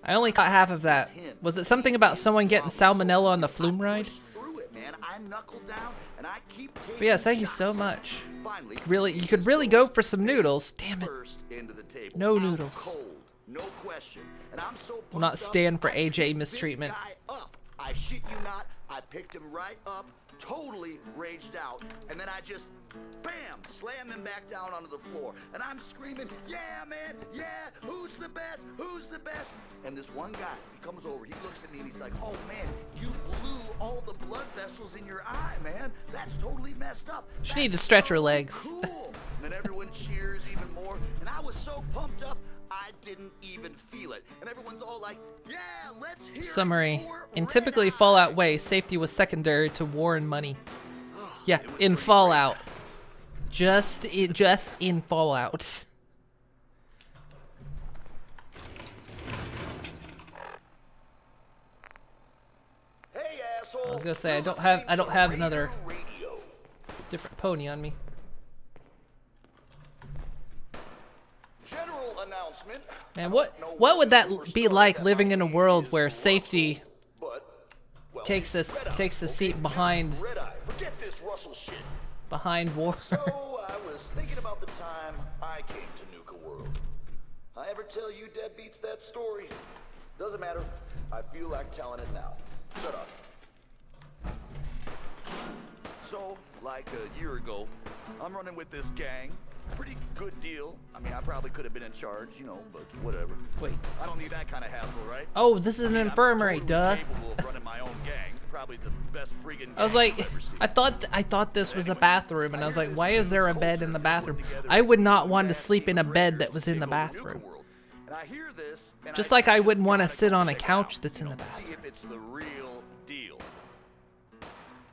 I only caught half of that. Was it something about someone getting salmonella on the flume ride? Through it, man. I knuckle down and I keep taking But yes, thank you so much. Really, you could really go for some noodles. Damn it. first into the table. No Out noodles. Cold, no question. And I'm so Will not pumped up, stand for I AJ picked mistreatment. This guy up. I shit you not. I picked him right up, totally raged out, and then I just, bam, slam him back down onto the floor. And I'm screaming, yeah, man, yeah, who's the best? Who's the best? And this one guy, he comes over, he looks at me and he's like, oh man, you blew all the blood vessels in your eye, man. That's totally messed up. She needs to stretch her legs. Cool. And then everyone cheers even more. And I was so pumped up, I didn't even feel it. And everyone's all like, yeah, let's hear Summary. it for In typically Fallout way, safety was secondary to war and money. Yeah, in Fallout. Just in Fallout. Hey, asshole. I was gonna say I don't have another different pony on me. General announcement. Man, what would that be like living in a world where safety takes a seat behind Forget this Russell shit. behind war? So I was thinking about the time I came to Nuka World. I ever tell you deadbeats that story? Doesn't matter. I feel like telling it now. Shut up. So, like a year ago, I'm running with this gang. Pretty good deal. I mean, I probably could have been in charge, you know, but whatever. Wait. I don't need that kind of hassle, right? Oh, this is an infirmary, duh. Capable of running my own gang. Probably the best friggin' I was gang like, I've ever seen. I thought this was a bathroom, and I was like, why is there a bed in the bathroom? I would not want to sleep in a bed that was in the bathroom. And I hear this, and Just like I wouldn't want to sit on a couch that's in the bathroom. see if it's the real deal.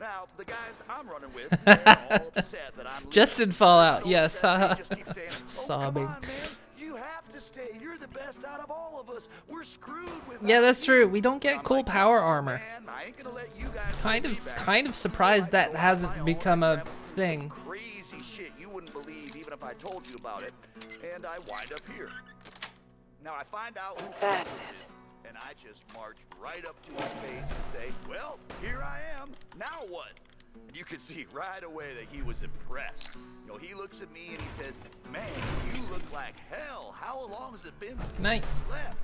Now, the guys I'm running with, they're all upset that I'm Just in leaving. Fallout, So yes. upset, they just keep saying, Sobbing. you have to stay. You're the best out of all of us. We're screwed with Yeah, that's true. We don't get cool power armor. I ain't gonna let you guys Kind of surprised that hasn't become a thing. crazy shit you wouldn't believe even if I told you about it. And I wind up here. Now I find out who That's it is, and I just march right up to his face and say, well, here I am. Now what? And you could see right away that he was impressed. You know, he looks at me and he says, man, you look like hell. How long has it been since Nice. you slept?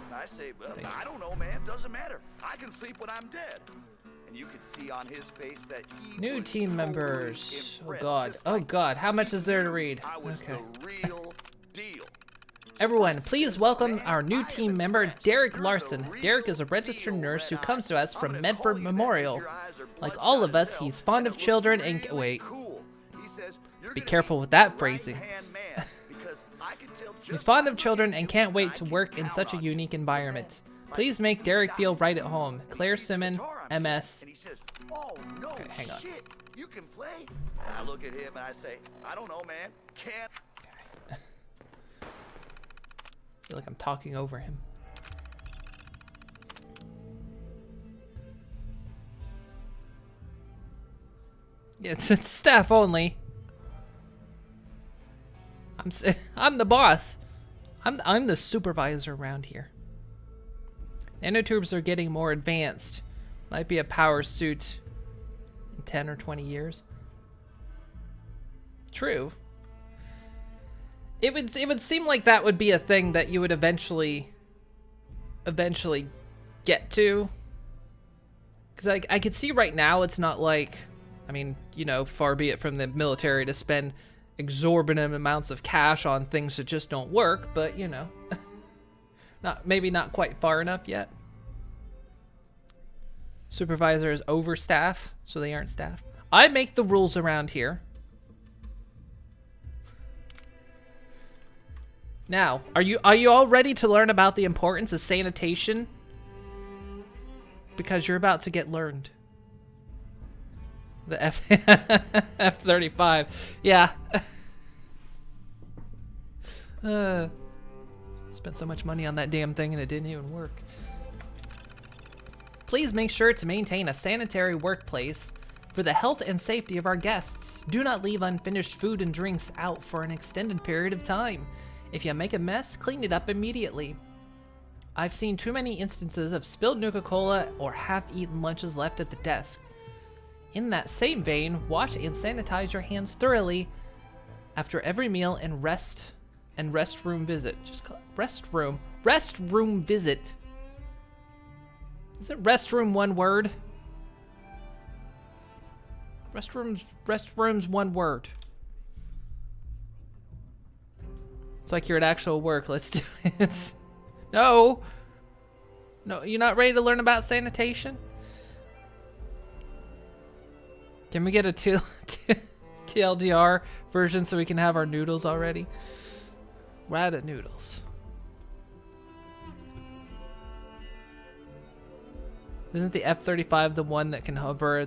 And I say, well, I don't know, man. Doesn't matter. I can sleep when I'm dead. And and you could see on his face that he New was team totally members. Oh impressed, god. just Oh like god. How much is there to read? I was Okay. the real deal. Everyone, please welcome our new team member, Derek Larson. Derek is a registered nurse who comes to us from Medford Memorial. Like all of us, he's fond of children and wait. Let's be careful with that phrasing. He's fond of children and can't wait to work in such a unique environment. Please make Derek feel right at home. Claire Simon, MS. Oh, no Okay, hang on. shit. You can play? I look at him and I say, I don't know, man. Can't. I feel like I'm talking over him. Yeah, it's staff only. I'm the boss. I'm the supervisor around here. Nanotubes are getting more advanced. Might be a power suit in 10 or 20 years. True. It would seem like that would be a thing that you would eventually get to. Because I could see right now it's not like, I mean, you know, far be it from the military to spend exorbitant amounts of cash on things that just don't work, but you know, maybe not quite far enough yet. Supervisor is overstaff, so they aren't staff. I make the rules around here. Now, are you all ready to learn about the importance of sanitation? Because you're about to get learned. The F-35. Yeah. Spent so much money on that damn thing and it didn't even work. Please make sure to maintain a sanitary workplace for the health and safety of our guests. Do not leave unfinished food and drinks out for an extended period of time. If you make a mess, clean it up immediately. I've seen too many instances of spilled Nuka-Cola or half-eaten lunches left at the desk. In that same vein, wash and sanitize your hands thoroughly after every meal and restroom visit. Just call it restroom visit. Isn't restroom one word? Restrooms one word. It's like you're at actual work. Let's do it. No, you're not ready to learn about sanitation? Can we get a TLDR version so we can have our noodles already? Rata noodles. Isn't the F-35 the one that can hover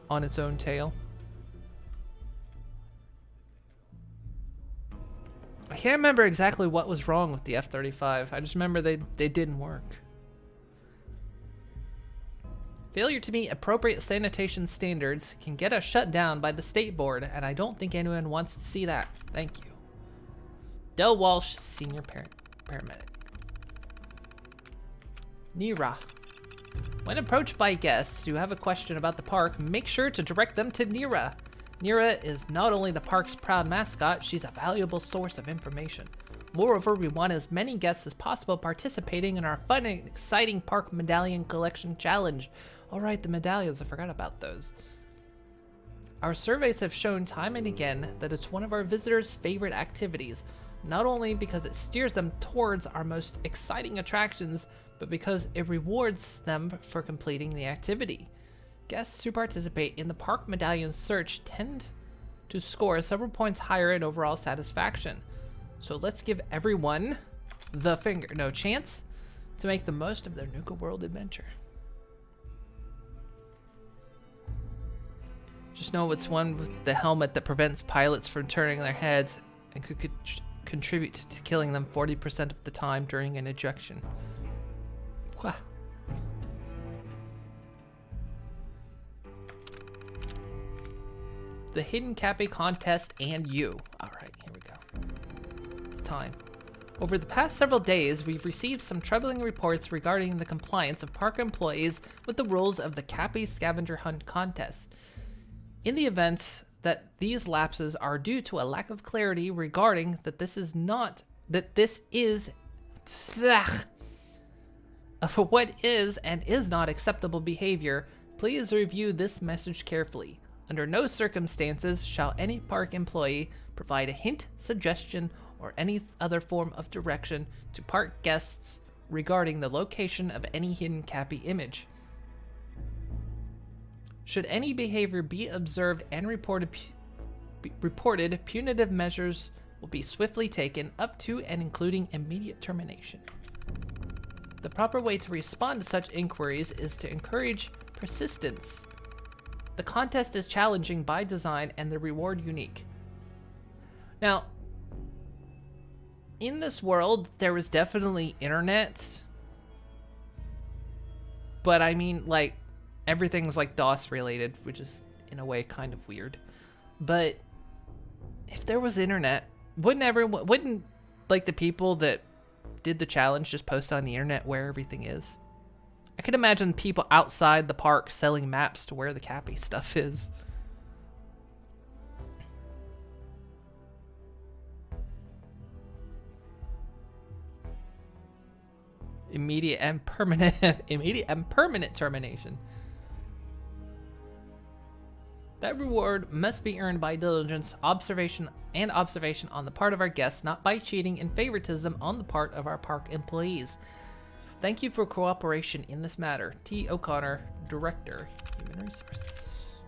on its own tail? I can't remember exactly what was wrong with the F-35. I just remember they didn't work. Failure to meet appropriate sanitation standards can get us shut down by the state board, and I don't think anyone wants to see that. Thank you. Del Walsh, Senior Paramedic. Nira. When approached by guests who have a question about the park, make sure to direct them to Nira. Nira is not only the park's proud mascot, she's a valuable source of information. Moreover, we want as many guests as possible participating in our fun and exciting park medallion collection challenge. Alright, the medallions, I forgot about those. Our surveys have shown time and again that it's one of our visitors' favorite activities, not only because it steers them towards our most exciting attractions, but because it rewards them for completing the activity. Guests who participate in the Park Medallion search tend to score several points higher in overall satisfaction. So let's give everyone the chance to make the most of their Nuka World adventure. Just know it's one with the helmet that prevents pilots from turning their heads and could contribute to killing them 40% of the time during an ejection. Wah. The Hidden Cappy Contest and you. Alright, here we go. It's time. Over the past several days, we've received some troubling reports regarding the compliance of park employees with the rules of the Cappy Scavenger Hunt Contest. In the event that these lapses are due to a lack of clarity regarding that this is of what is and is not acceptable behavior, Please review this message carefully. Under no circumstances shall any park employee provide a hint, suggestion, or any other form of direction to park guests regarding the location of any hidden Cappy image. Should any behavior be observed and reported, punitive measures will be swiftly taken up to and including immediate termination. The proper way to respond to such inquiries is to encourage persistence. The contest is challenging by design and the reward unique. Now, in this world, there was definitely internet, but I mean, like, everything was like DOS related, which is in a way kind of weird. But if there was internet, wouldn't like the people that did the challenge just post on the internet where everything is? I could imagine people outside the park selling maps to where the Cappy stuff is. Immediate and permanent termination. That reward must be earned by diligence, observation on the part of our guests, not by cheating and favoritism on the part of our park employees. Thank you for cooperation in this matter. T. O'Connor, Director, Human Resources.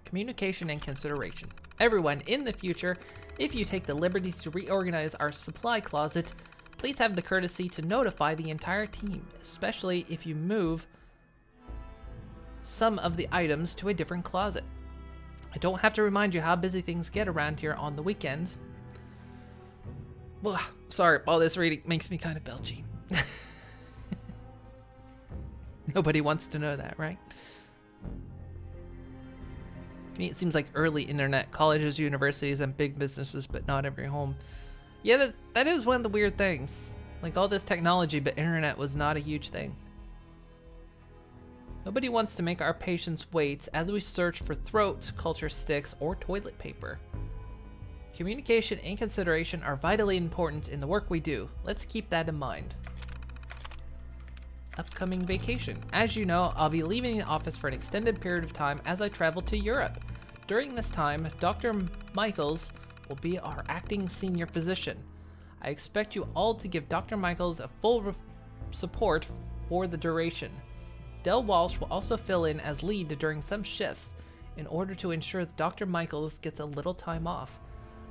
Communication and consideration. Everyone, in the future, if you take the liberty to reorganize our supply closet, please have the courtesy to notify the entire team, especially if you move some of the items to a different closet. I don't have to remind you how busy things get around here on the weekend. Well, sorry, all this reading makes me kind of belchy. Nobody wants to know that, right? To me, it seems like early internet, colleges, universities, and big businesses, but not every home. Yeah, that is one of the weird things. Like all this technology, but internet was not a huge thing. Nobody wants to make our patients wait as we search for throat culture sticks or toilet paper. Communication and consideration are vitally important in the work we do. Let's keep that in mind. Upcoming vacation. As you know, I'll be leaving the office for an extended period of time as I travel to Europe. During this time, Dr. Michaels will be our acting senior physician. I expect you all to give Dr. Michaels a full support for the duration. Del Walsh will also fill in as lead during some shifts in order to ensure that Dr. Michaels gets a little time off.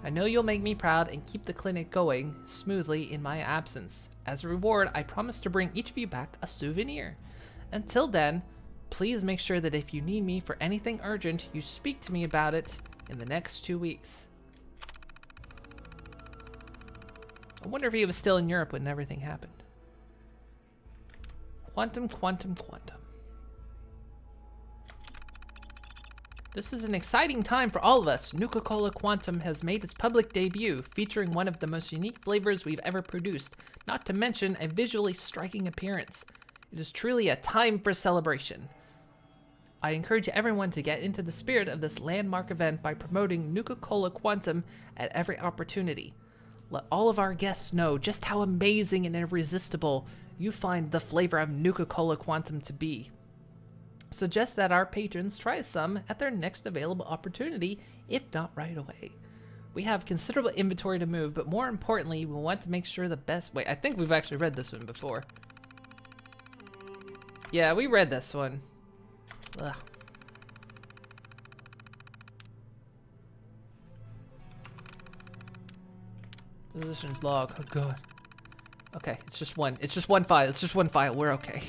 I know you'll make me proud and keep the clinic going smoothly in my absence. As a reward, I promise to bring each of you back a souvenir. Until then, please make sure that if you need me for anything urgent, you speak to me about it in the next 2 weeks. I wonder if he was still in Europe when everything happened. Quantum. This is an exciting time for all of us. Nuka-Cola Quantum has made its public debut, featuring one of the most unique flavors we've ever produced, not to mention a visually striking appearance. It is truly a time for celebration. I encourage everyone to get into the spirit of this landmark event by promoting Nuka-Cola Quantum at every opportunity. Let all of our guests know just how amazing and irresistible you find the flavor of Nuka-Cola Quantum to be. Suggest that our patrons try some at their next available opportunity, if not right away. We have considerable inventory to move, but more importantly, we want to make sure the best way. I think we've actually read this one before. Yeah, we read this one. Ugh. Positions log. Oh god. Okay, it's just one. It's just one file. It's just one file. We're okay.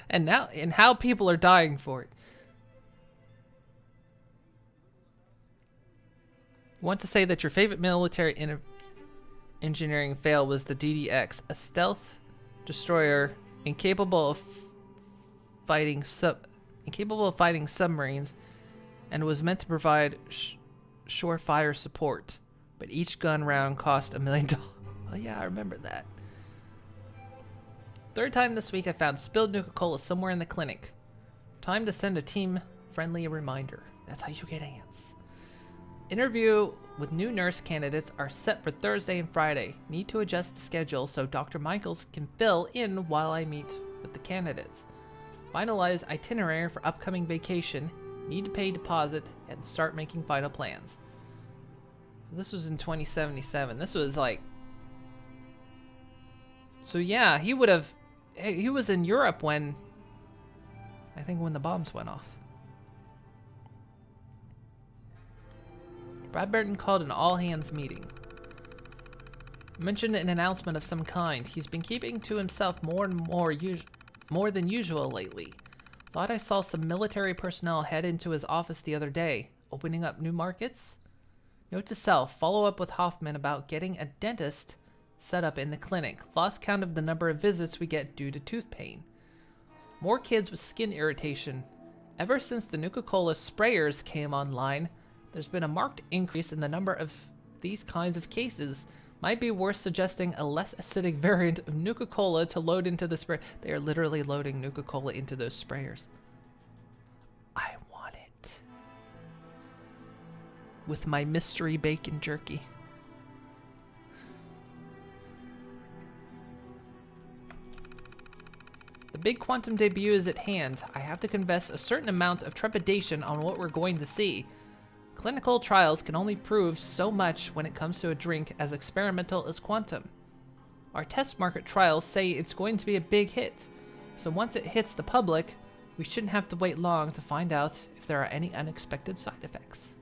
and how people are dying for it. You want to say that your favorite military engineering fail was the DDX, a stealth destroyer incapable of fighting submarines, and was meant to provide shore fire support, but each gun round cost $1 million. Oh yeah, I remember that. Third time this week I found spilled Nuka-Cola somewhere in the clinic. Time to send a team-friendly reminder. That's how you get ants. Interview with new nurse candidates are set for Thursday and Friday. Need to adjust the schedule so Dr. Michaels can fill in while I meet with the candidates. Finalize itinerary for upcoming vacation. Need to pay deposit and start making final plans. So this was in 2077. This was like... So yeah, he was in Europe when... I think when the bombs went off. Brad Burton called an all-hands meeting. Mentioned an announcement of some kind. He's been keeping to himself more than usual lately. Thought I saw some military personnel head into his office the other day. Opening up new markets? Note to self, follow up with Hoffman about getting a dentist set up in the clinic. Lost count of the number of visits we get due to tooth pain. More kids with skin irritation. Ever since the Nuka-Cola sprayers came online, there's been a marked increase in the number of these kinds of cases. Might be worth suggesting a less acidic variant of Nuka-Cola to load into the spray. They are literally loading Nuka-Cola into those sprayers. I want it. With my mystery bacon jerky. The big Quantum debut is at hand. I have to confess a certain amount of trepidation on what we're going to see. Clinical trials can only prove so much when it comes to a drink as experimental as Quantum. Our test market trials say it's going to be a big hit, so once it hits the public, we shouldn't have to wait long to find out if there are any unexpected side effects.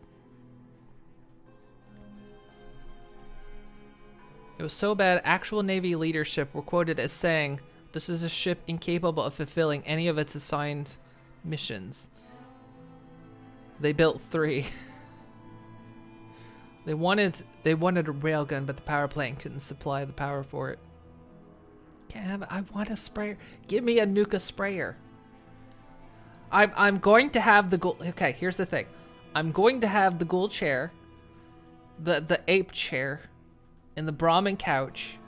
It was so bad, actual Navy leadership were quoted as saying, "This is a ship incapable of fulfilling any of its assigned missions." They built 3. They wanted a railgun, but the power plant couldn't supply the power for it. Can't have it. I want a sprayer. Give me a Nuka sprayer. I'm going to have the gold. Okay, here's the thing. I'm going to have the gold chair, the ape chair, and the Brahmin couch,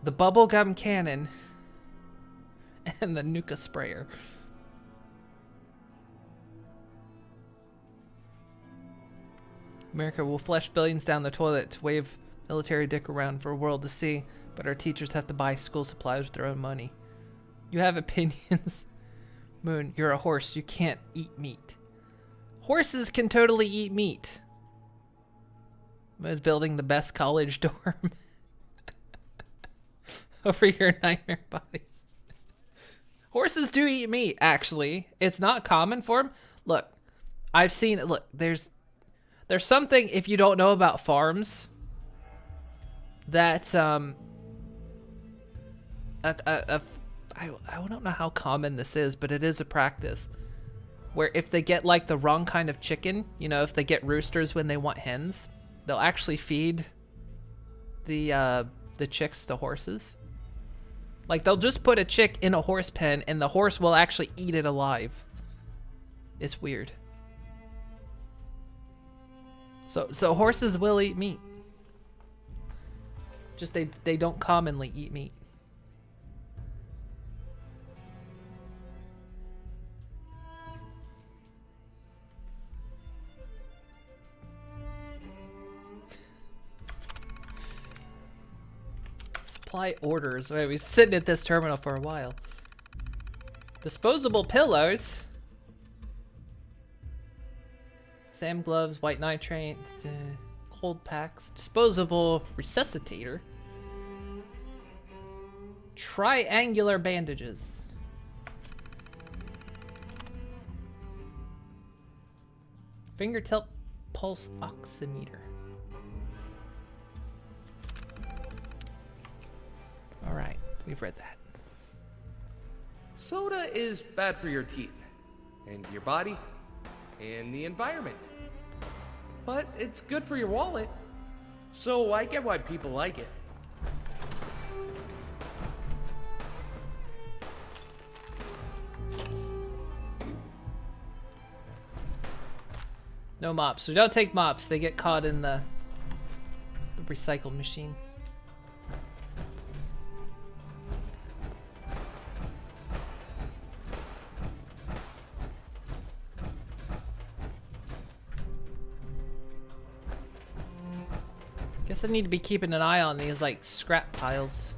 the bubblegum cannon, and the Nuka sprayer. America will flush billions down the toilet to wave military dick around for a world to see, but our teachers have to buy school supplies with their own money. You have opinions. Moon, you're a horse. You can't eat meat. Horses can totally eat meat. Moon's building the best college dorm. Over your nightmare body. Horses do eat meat, actually. It's not common for them. Look, I've seen it. Look, there's something, if you don't know about farms, that I don't know how common this is, but it is a practice where if they get like the wrong kind of chicken, you know, if they get roosters when they want hens, they'll actually feed the chicks to horses. Like they'll just put a chick in a horse pen and the horse will actually eat it alive. It's weird. So horses will eat meat. Just they don't commonly eat meat. Supply orders. Wait, we've been sitting at this terminal for a while. Disposable pillows. Sam gloves, white nitrate, cold packs, disposable resuscitator, triangular bandages, fingertip pulse oximeter. All right, we've read that. Soda is bad for your teeth, and your body, and the environment. But it's good for your wallet, so I get why people like it. No mops. We don't take mops. They get caught in the recycle machine. Guess I need to be keeping an eye on these, like, scrap piles.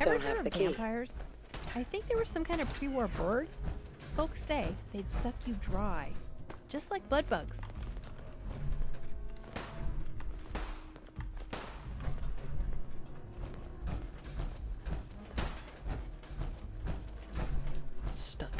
Ever Don't heard have of the key. vampires? I think they were some kind of pre-war bird. Folks say they'd suck you dry, just like blood bugs. Stuck.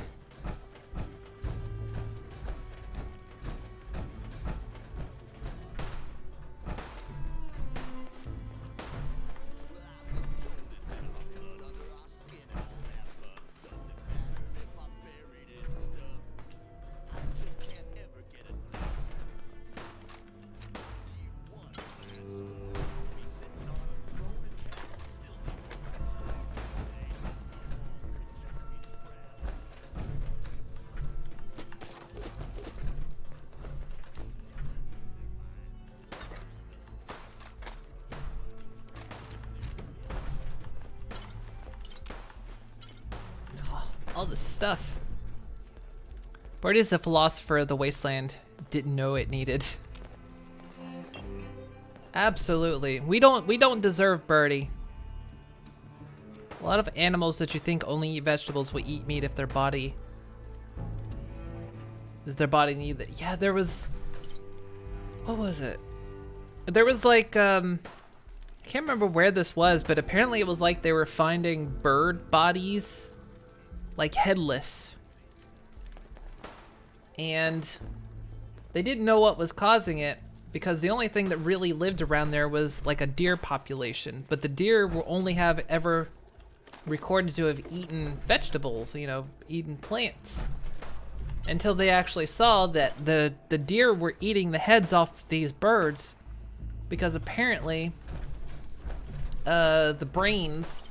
All this stuff. Birdie is a philosopher of the wasteland. Didn't know it needed. Absolutely. We don't deserve Birdie. A lot of animals that you think only eat vegetables will eat meat if their body need that. Yeah, there was, what was it? There was like I can't remember where this was, but apparently it was like they were finding bird bodies, like headless, and they didn't know what was causing it because the only thing that really lived around there was like a deer population, but the deer will only have ever recorded to have eaten vegetables, you know, eaten plants, until they actually saw that the deer were eating the heads off these birds because apparently the brains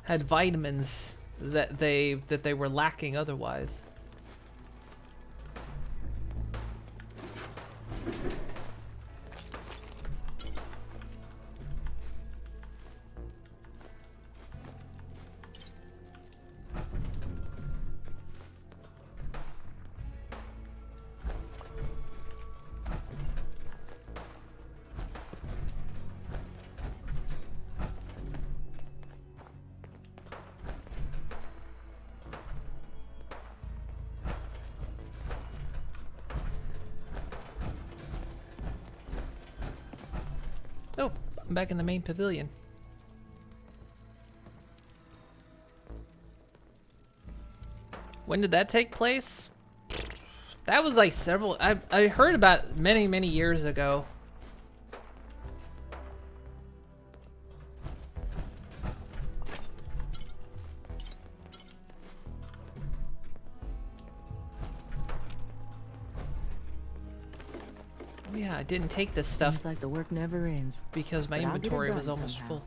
had vitamins that they were lacking otherwise. Oh, I'm back in the main pavilion. When did that take place? That was like several, I heard about it many years ago. Yeah, I didn't take this stuff. Seems like the work never ends. Because my But I'll get it inventory done was almost somehow. full.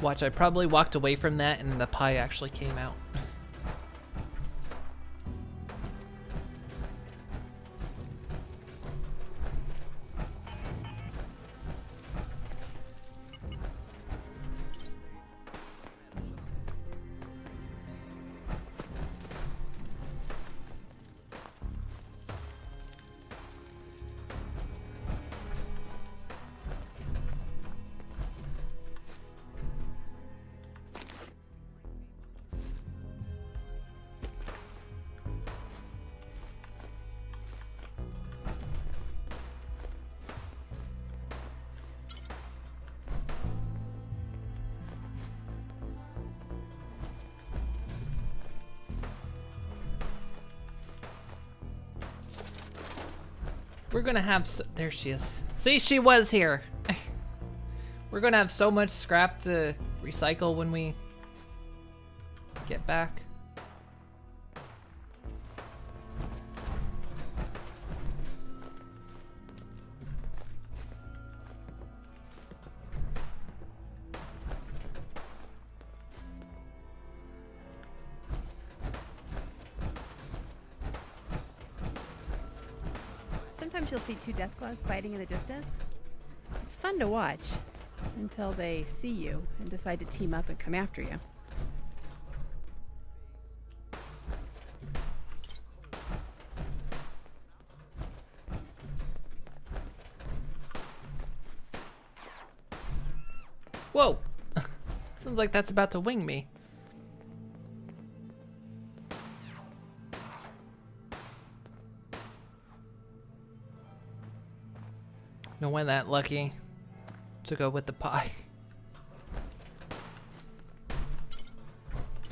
Watch, I probably walked away from that and the pie actually came out. We're gonna have there she is. See, she was here. We're gonna have so much scrap to recycle when we get back. Sometimes you'll see two Deathclaws fighting in the distance. It's fun to watch until they see you and decide to team up and come after you. Whoa! Sounds like that's about to wing me. No one that lucky to go with the pie.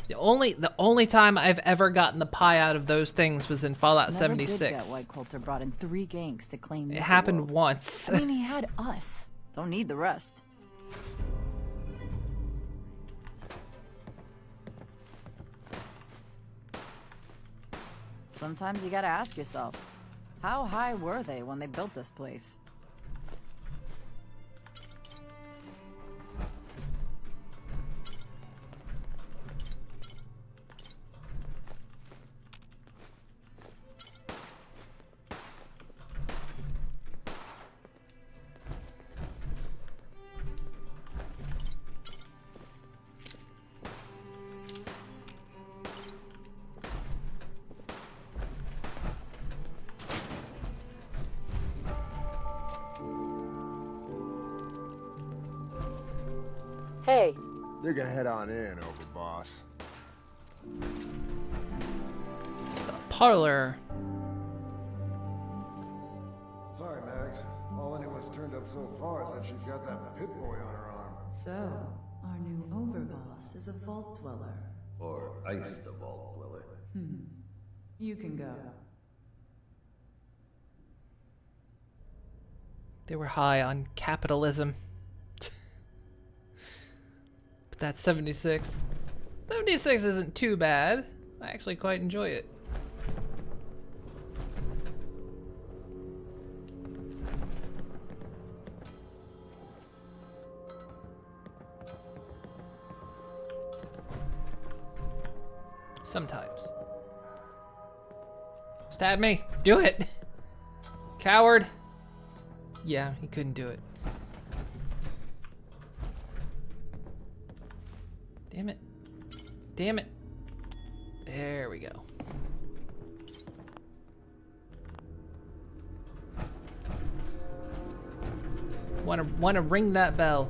The only time I've ever gotten the pie out of those things was in Fallout 76. Never did get why Coulter brought in 3 gangs to claim It happened once. I mean, he had us. Don't need the rest. Sometimes you gotta ask yourself, how high were they when they built this place? Hey. You can head on in, Overboss. Parlor. Sorry, Max. All anyone's turned up so far is that she's got that pit boy on her arm. So, our new Overboss is a vault dweller. Or iced the vault dweller. You can go. They were high on capitalism. But that's 76. 76 isn't too bad. I actually quite enjoy it. Sometimes. Stab me. Do it. Coward. Yeah, he couldn't do it. Damn it. Damn it. There we go. Wanna ring that bell.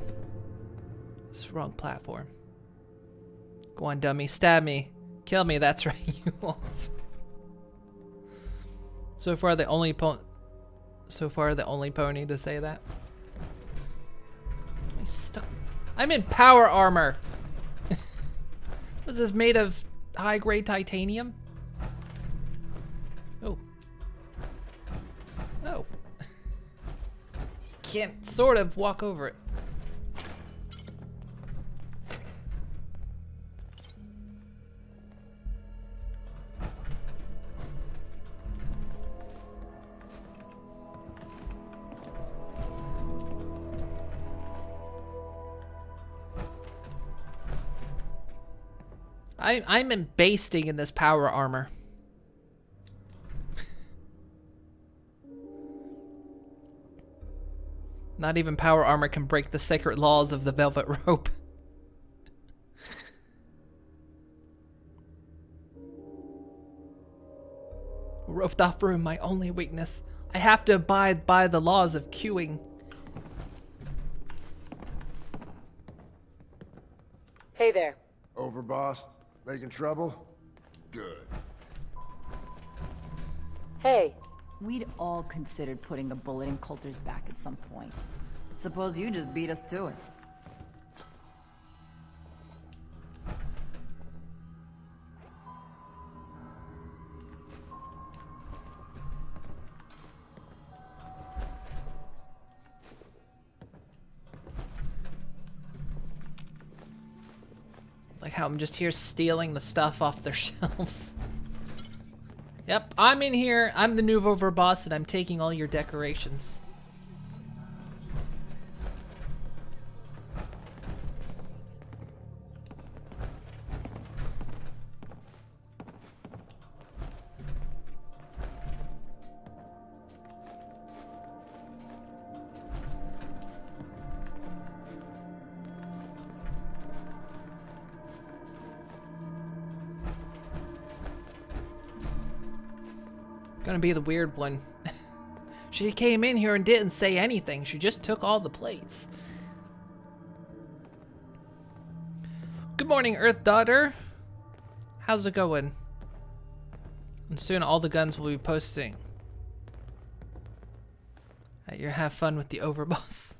It's the wrong platform. Go on, dummy. Stab me. Kill me. That's right. You won't. So far, the only pony to say that. I'm stuck. I'm in power armor. Was this made of high-grade titanium? Oh. Oh. Can't sort of walk over it. I'm embasting in this power armor. Not even power armor can break the sacred laws of the velvet rope. Roped off room, my only weakness. I have to abide by the laws of queuing. Hey there. Overboss? Making trouble? Good. Hey. We'd all considered putting a bullet in Coulter's back at some point. Suppose you just beat us to it. Like how I'm just here stealing the stuff off their shelves. Yep, I'm in here. I'm the new overboss, and I'm taking all your decorations. Gonna be the weird one. She came in here and didn't say anything. She just took all the plates. Good morning, Earth Daughter. How's it going? And soon all the guns will be posting. You have fun with the overboss.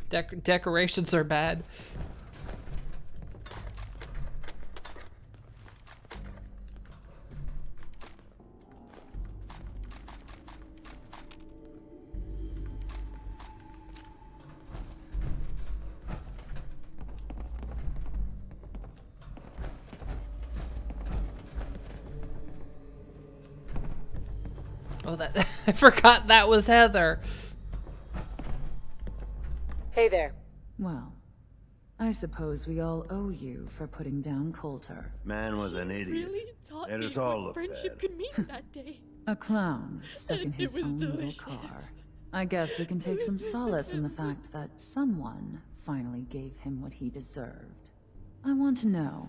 Decorations are bad. Oh, that I forgot that was Heather. Hey there. Well, I suppose we all owe you for putting down Coulter. Man was an idiot. Really taught Made me us all what look friendship bad. could mean that day. A clown stuck in And his it was own delicious. little car. I guess we can take some solace in the fact that someone finally gave him what he deserved. I want to know,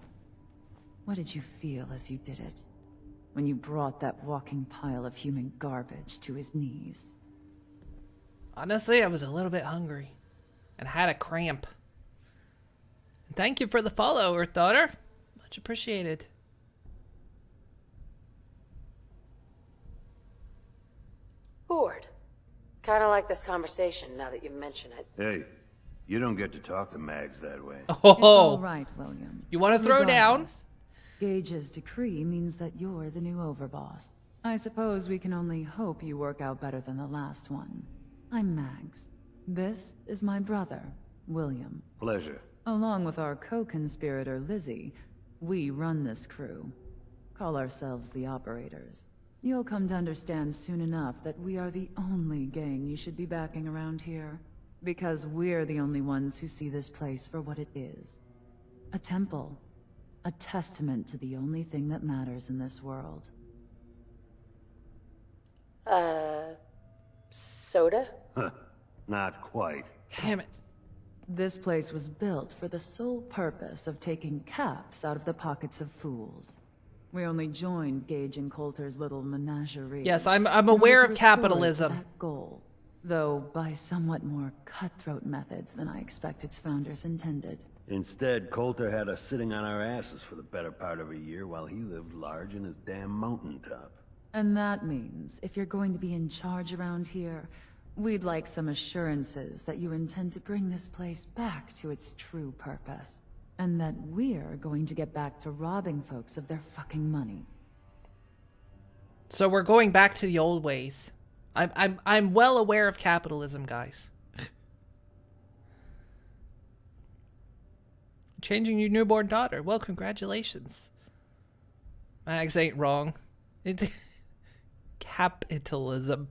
what did you feel as you did it? When you brought that walking pile of human garbage to his knees? Honestly, I was a little bit hungry and had a cramp. And thank you for the follow, Earth Daughter. Much appreciated. Horde. Kinda like this conversation now that you mention it. Hey, you don't get to talk to Mags that way. Oh, It's all right, William. You want to throw down? Regardless, Gage's decree means that you're the new overboss. I suppose we can only hope you work out better than the last one. I'm Mags. This is my brother, William. Pleasure. Along with our co-conspirator, Lizzie, we run this crew. Call ourselves the Operators. You'll come to understand soon enough that we are the only gang you should be backing around here. Because we're the only ones who see this place for what it is. A temple. A testament to the only thing that matters in this world. Soda? Huh. Not quite. Damn it. This place was built for the sole purpose of taking caps out of the pockets of fools. We only joined Gage and Coulter's little menagerie. Yes, I'm in order aware to of restore it to capitalism. that goal, though by somewhat more cutthroat methods than I expect its founders intended. Instead, Coulter had us sitting on our asses for the better part of a year while he lived large in his damn mountaintop. And that means, if you're going to be in charge around here, we'd like some assurances that you intend to bring this place back to its true purpose. And that we're going to get back to robbing folks of their fucking money. So we're going back to the old ways. I'm well aware of capitalism, guys. Changing your newborn daughter. Well, congratulations. Mags ain't wrong. It's capitalism.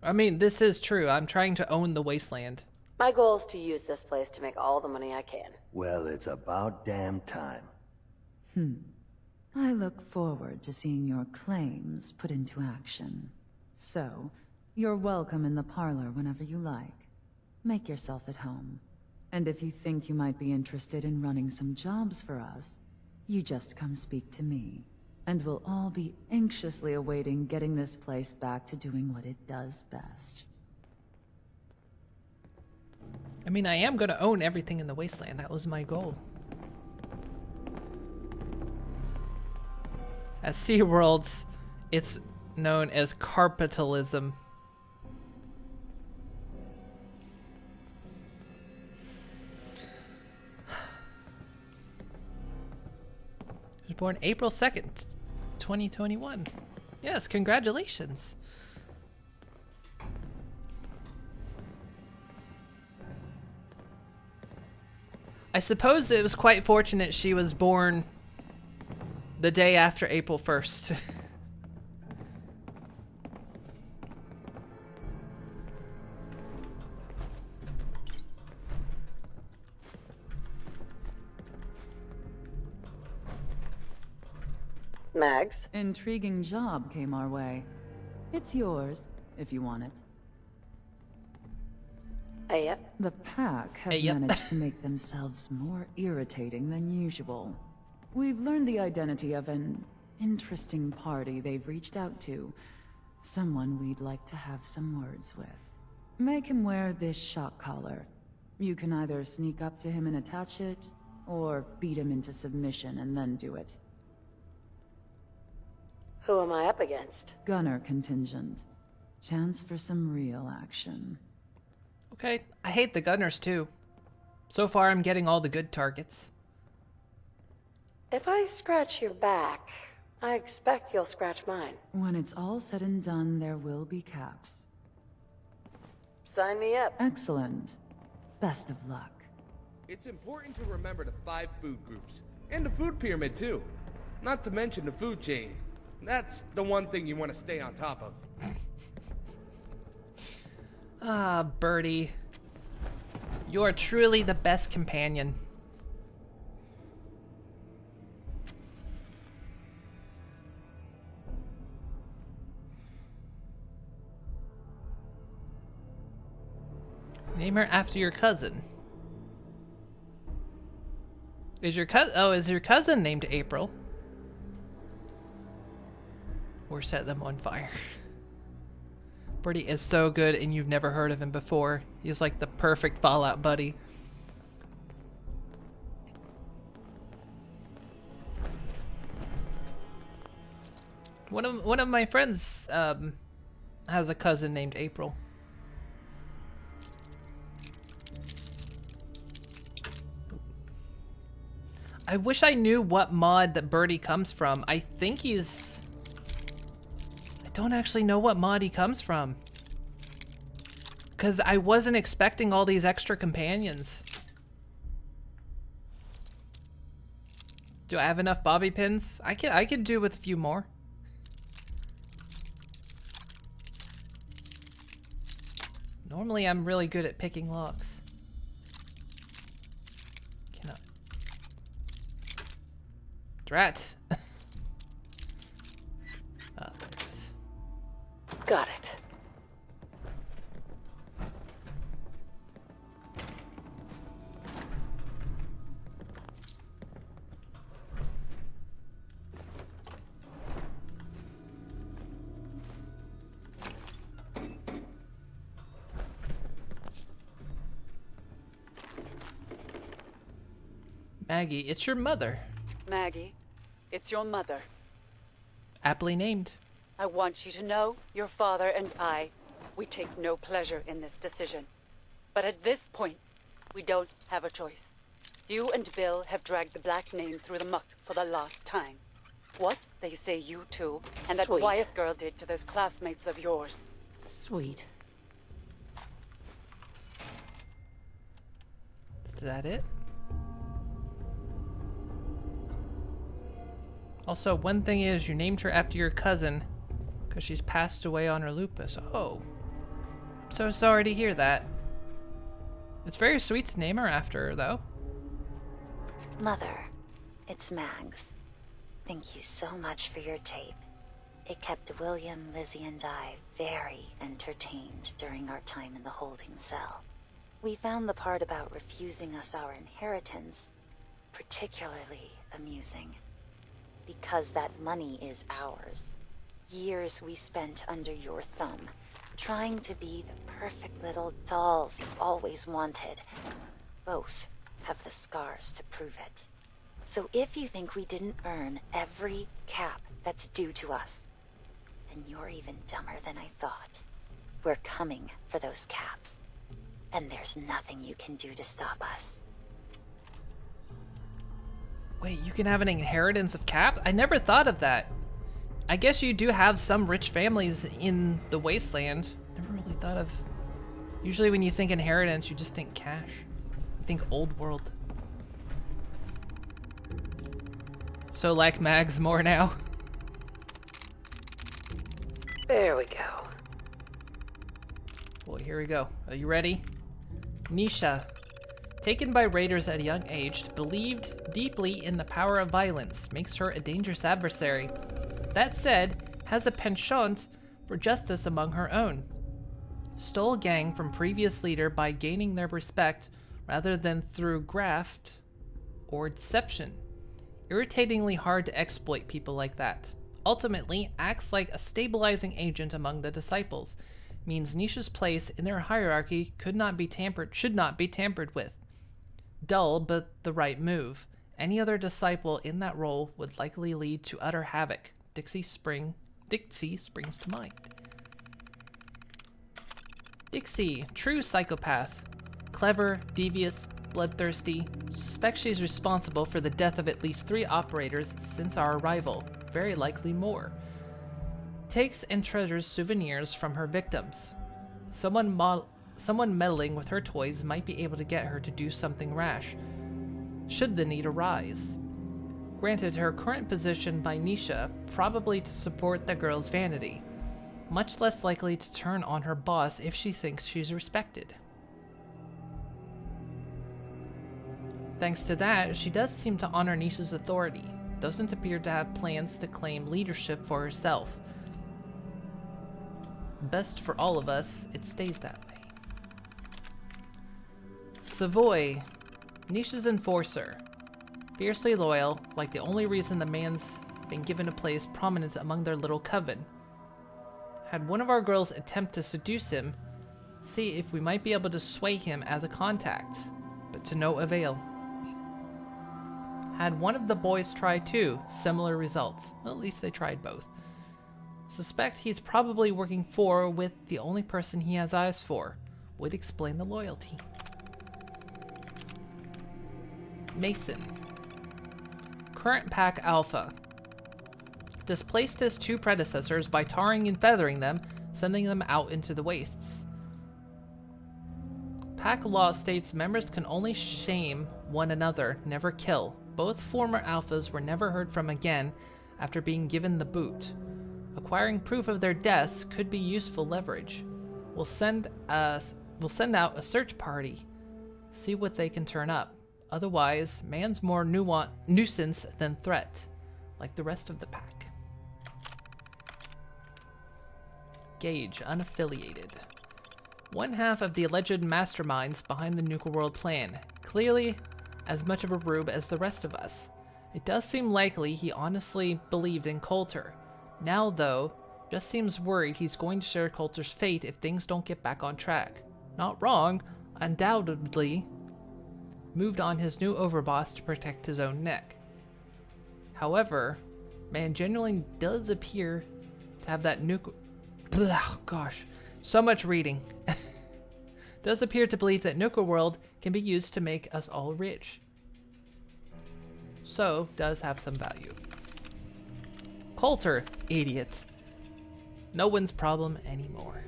I mean, this is true. I'm trying to own the wasteland. My goal is to use this place to make all the money I can. Well, it's about damn time. I look forward to seeing your claims put into action. So, you're welcome in the parlor whenever you like. Make yourself at home. And if you think you might be interested in running some jobs for us, you just come speak to me. And we'll all be anxiously awaiting getting this place back to doing what it does best. I mean, I am going to own everything in the wasteland. That was my goal. At SeaWorlds, it's known as carpitalism. Born April 2nd, 2021. Yes, congratulations. I suppose it was quite fortunate she was born the day after April 1st. Mags? Intriguing job came our way. It's yours, if you want it. Yep. The pack have Yep. managed to make themselves more irritating than usual. We've learned the identity of an interesting party they've reached out to. Someone we'd like to have some words with. Make him wear this shock collar. You can either sneak up to him and attach it, or beat him into submission and then do it. Who am I up against? Gunner contingent. Chance for some real action. Okay, I hate the gunners too. So far I'm getting all the good targets. If I scratch your back, I expect you'll scratch mine. When it's all said and done, there will be caps. Sign me up. Excellent. Best of luck. It's important to remember the 5 food groups, and the food pyramid too. Not to mention the food chain. That's the one thing you want to stay on top of. Ah, Birdie. You're truly the best companion. Name her after your cousin. Is your cousin named April? Or set them on fire. Birdie is so good and you've never heard of him before. He's like the perfect Fallout buddy. One of my friends has a cousin named April. I wish I knew what mod that Birdie comes from. I think he's... I don't actually know what mod he comes from. Because I wasn't expecting all these extra companions. Do I have enough bobby pins? I could do with a few more. Normally I'm really good at picking locks. Cannot. Drat. Oh, there it is. Got it. Maggie, it's your mother. Maggie, it's your mother. Aptly named. I want you to know your father and we take no pleasure in this decision. But at this point, we don't have a choice. You and Bill have dragged the Black name through the muck for the last time. What they say you two and that Sweet. Wyatt girl did to those classmates of yours. Sweet. Is that it? Also, one thing is, you named her after your cousin because she's passed away on her lupus. Oh. I'm so sorry to hear that. It's very sweet to name her after her, though. Mother, it's Mags. Thank you so much for your tape. It kept William, Lizzie, and I very entertained during our time in the holding cell. We found the part about refusing us our inheritance particularly amusing. Because that money is ours. Years we spent under your thumb, trying to be the perfect little dolls you always wanted. Both have the scars to prove it. So if you think we didn't earn every cap that's due to us, then you're even dumber than I thought. We're coming for those caps. And there's nothing you can do to stop us. Wait, you can have an inheritance of caps? I never thought of that. I guess you do have some rich families in the Wasteland. Never really thought of... Usually when you think inheritance, you just think cash. You think old world. So like Mags more now. There we go. Well, here we go. Are you ready? Nisha. Taken by raiders at a young age, believed deeply in the power of violence, makes her a dangerous adversary. That said, has a penchant for justice among her own. Stole gang from previous leader by gaining their respect rather than through graft or deception. Irritatingly hard to exploit people like that. Ultimately, acts like a stabilizing agent among the disciples. Means Nisha's place in their hierarchy should not be tampered with. Dull, but the right move. Any other disciple in that role would likely lead to utter havoc. Dixie springs to mind. Dixie, true psychopath. Clever, devious, bloodthirsty. Suspect she's responsible for the death of at least 3 operators since our arrival. Very likely more. Takes and treasures souvenirs from her victims. Someone meddling with her toys might be able to get her to do something rash, should the need arise. Granted her current position by Nisha, probably to support the girl's vanity. Much less likely to turn on her boss if she thinks she's respected. Thanks to that, she does seem to honor Nisha's authority. Doesn't appear to have plans to claim leadership for herself. Best for all of us, it stays that way. Savoy, Nisha's enforcer. Fiercely loyal, like the only reason the man's been given a place prominent among their little coven. Had one of our girls attempt to seduce him, see if we might be able to sway him as a contact, but to no avail. Had one of the boys try too, similar results. Well, at least they tried both. Suspect he's probably working with the only person he has eyes for. Would explain the loyalty. Mason. Current pack alpha. Displaced his 2 predecessors by tarring and feathering them, sending them out into the wastes. Pack law states members can only shame one another, never kill. Both former alphas were never heard from again after being given the boot. Acquiring proof of their deaths could be useful leverage. We'll send out a search party, see what they can turn up. Otherwise, man's more nuisance than threat, like the rest of the pack. Gage, unaffiliated. One half of the alleged masterminds behind the Nuka World plan. Clearly as much of a rube as the rest of us. It does seem likely he honestly believed in Coulter. Now, though, just seems worried he's going to share Coulter's fate if things don't get back on track. Not wrong, undoubtedly moved on his new overboss to protect his own neck. However, man genuinely does appear to have that gosh, so much reading. Does appear to believe that Nuka World can be used to make us all rich. So, does have some value. Coulter, idiots. No one's problem anymore.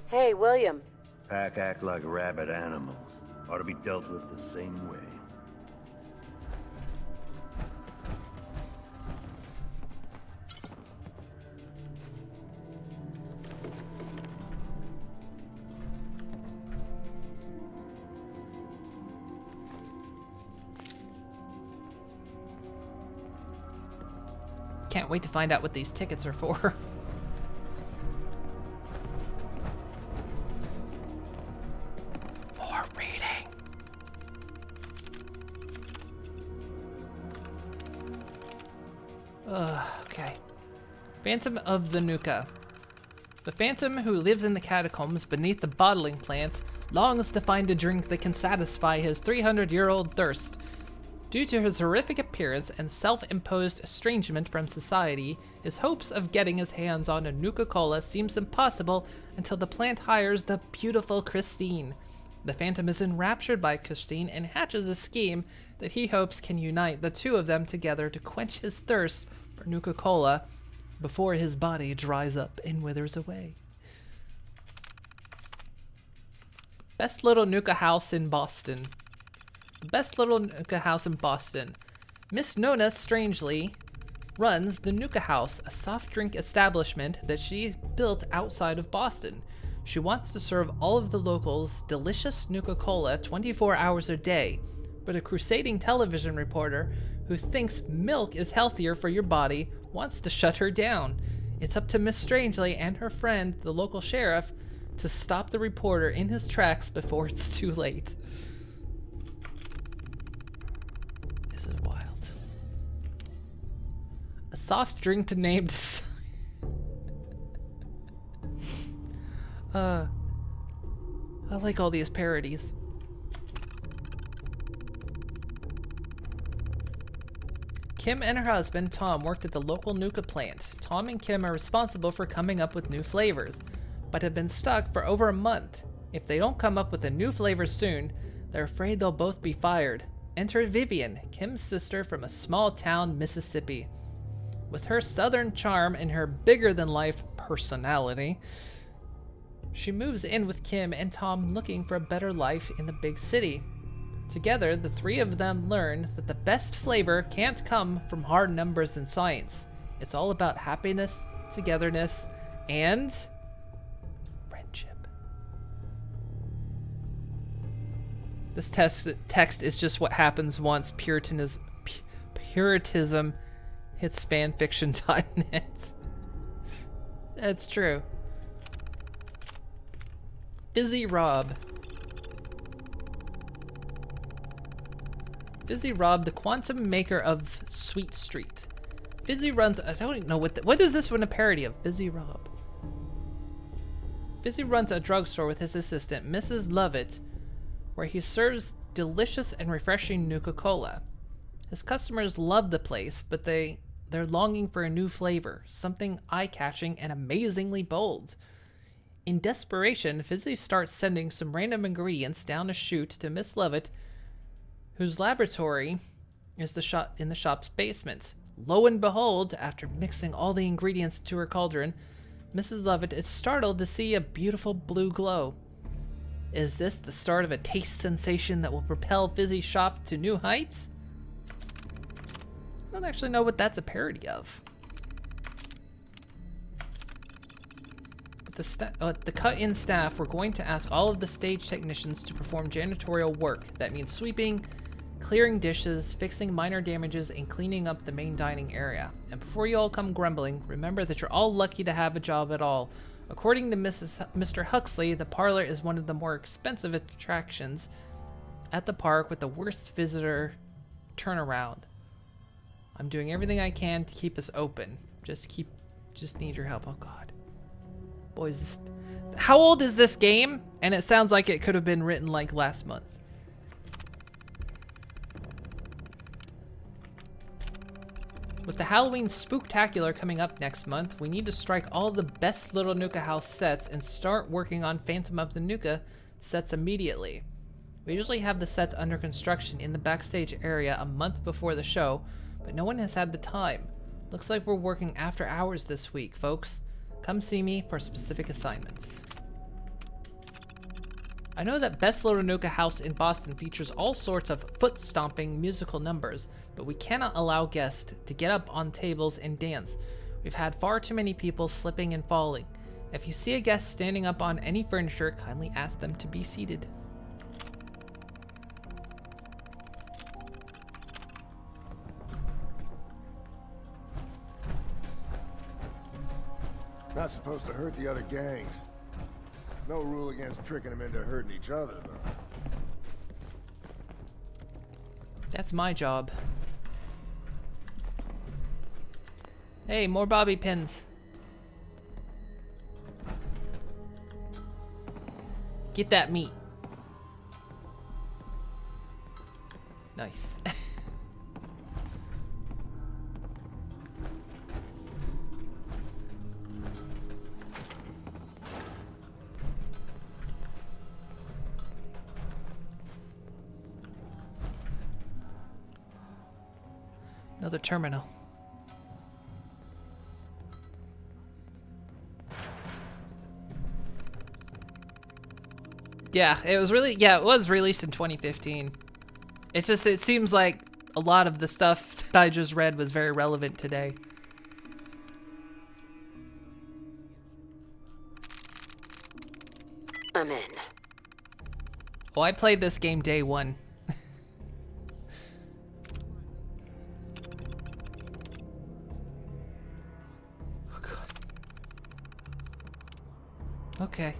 Hey, William. Pack act like rabid animals. Ought to be dealt with the same way. Can't wait to find out what these tickets are for. More reading. Okay. Phantom of the Nuka. The Phantom who lives in the catacombs beneath the bottling plants longs to find a drink that can satisfy his 300-year-old thirst. Due to his horrific appearance and self-imposed estrangement from society, his hopes of getting his hands on a Nuka-Cola seems impossible until the plant hires the beautiful Christine. The Phantom is enraptured by Christine and hatches a scheme that he hopes can unite the two of them together to quench his thirst for Nuka-Cola before his body dries up and withers away. Best little Nuka house in Boston. The best little Nuka house in Boston. Miss Nona, strangely, runs the Nuka House, a soft drink establishment that she built outside of Boston. She wants to serve all of the locals delicious Nuka-Cola 24 hours a day, but a crusading television reporter who thinks milk is healthier for your body wants to shut her down. It's up to Miss Strangely and her friend, the local sheriff, to stop the reporter in his tracks before it's too late. This is wild. A soft drink named... I like all these parodies. Kim and her husband, Tom, worked at the local Nuka plant. Tom and Kim are responsible for coming up with new flavors, but have been stuck for over a month. If they don't come up with a new flavor soon, they're afraid they'll both be fired. Enter Vivian, Kim's sister from a small town, Mississippi. With her southern charm and her bigger-than-life personality, she moves in with Kim and Tom looking for a better life in the big city. Together, the three of them learn that the best flavor can't come from hard numbers and science. It's all about happiness, togetherness, and friendship. This text is just what happens once Puritanism hits fanfiction.net. That's true. Fizzy Rob. Fizzy Rob, the quantum maker of Sweet Street. Fizzy runs... I don't even know what is this one a parody of? Fizzy Rob. Fizzy runs a drugstore with his assistant, Mrs. Lovett, where he serves delicious and refreshing Nuka-Cola. His customers love the place, but they're longing for a new flavor, something eye-catching and amazingly bold. In desperation, Fizzy starts sending some random ingredients down a chute to Miss Lovett, whose laboratory is in the shop's basement. Lo and behold, after mixing all the ingredients into her cauldron, Mrs. Lovett is startled to see a beautiful blue glow. Is this the start of a taste sensation that will propel Fizzy's shop to new heights? I don't actually know what that's a parody of. The cut-in staff, we're going to ask all of the stage technicians to perform janitorial work. That means sweeping, clearing dishes, fixing minor damages, and cleaning up the main dining area. And before you all come grumbling, remember that you're all lucky to have a job at all. According to Mr. Huxley, the parlor is one of the more expensive attractions at the park with the worst visitor turnaround. I'm doing everything I can to keep us open. Just need your help. Oh God. Boys, how old is this game? And it sounds like it could have been written like last month. With the Halloween Spooktacular coming up next month, we need to strike all the best Little Nuka House sets and start working on Phantom of the Nuka sets immediately. We usually have the sets under construction in the backstage area a month before the show, but no one has had the time. Looks like we're working after hours this week, folks. Come see me for specific assignments. I know that Best Little Nuka House in Boston features all sorts of foot-stomping musical numbers, but we cannot allow guests to get up on tables and dance. We've had far too many people slipping and falling. If you see a guest standing up on any furniture, kindly ask them to be seated. Not supposed to hurt the other gangs. No rule against tricking them into hurting each other, though. That's my job. Hey, more bobby pins. Get that meat. Nice. Another terminal. Yeah, it was released in 2015. It seems like a lot of the stuff that I just read was very relevant today. I'm in. Well, I played this game day one. Oh, God. Okay.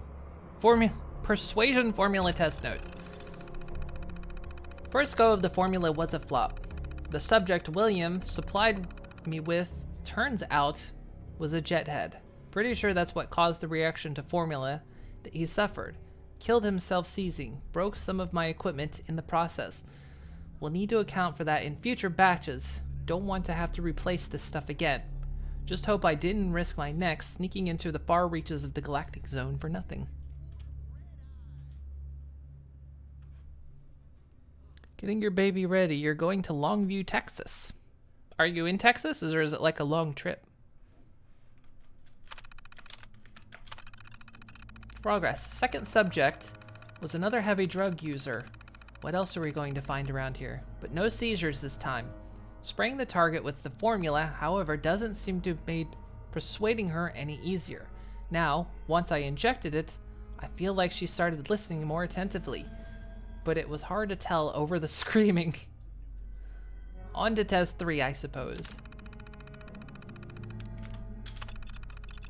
Persuasion formula test notes. First go of the formula was a flop. The subject William supplied me with, turns out, was a jethead. Pretty sure that's what caused the reaction to formula that he suffered. Killed himself seizing, broke some of my equipment in the process. We'll need to account for that in future batches. Don't want to have to replace this stuff again. Just hope I didn't risk my neck sneaking into the far reaches of the galactic zone for nothing. Getting your baby ready. You're going to Longview, Texas. Are you in Texas, or is it like a long trip? Progress. Second subject was another heavy drug user. What else are we going to find around here? But no seizures this time. Spraying the target with the formula, however, doesn't seem to have made persuading her any easier. Now, once I injected it, I feel like she started listening more attentively. But it was hard to tell over the screaming. On to test 3, I suppose.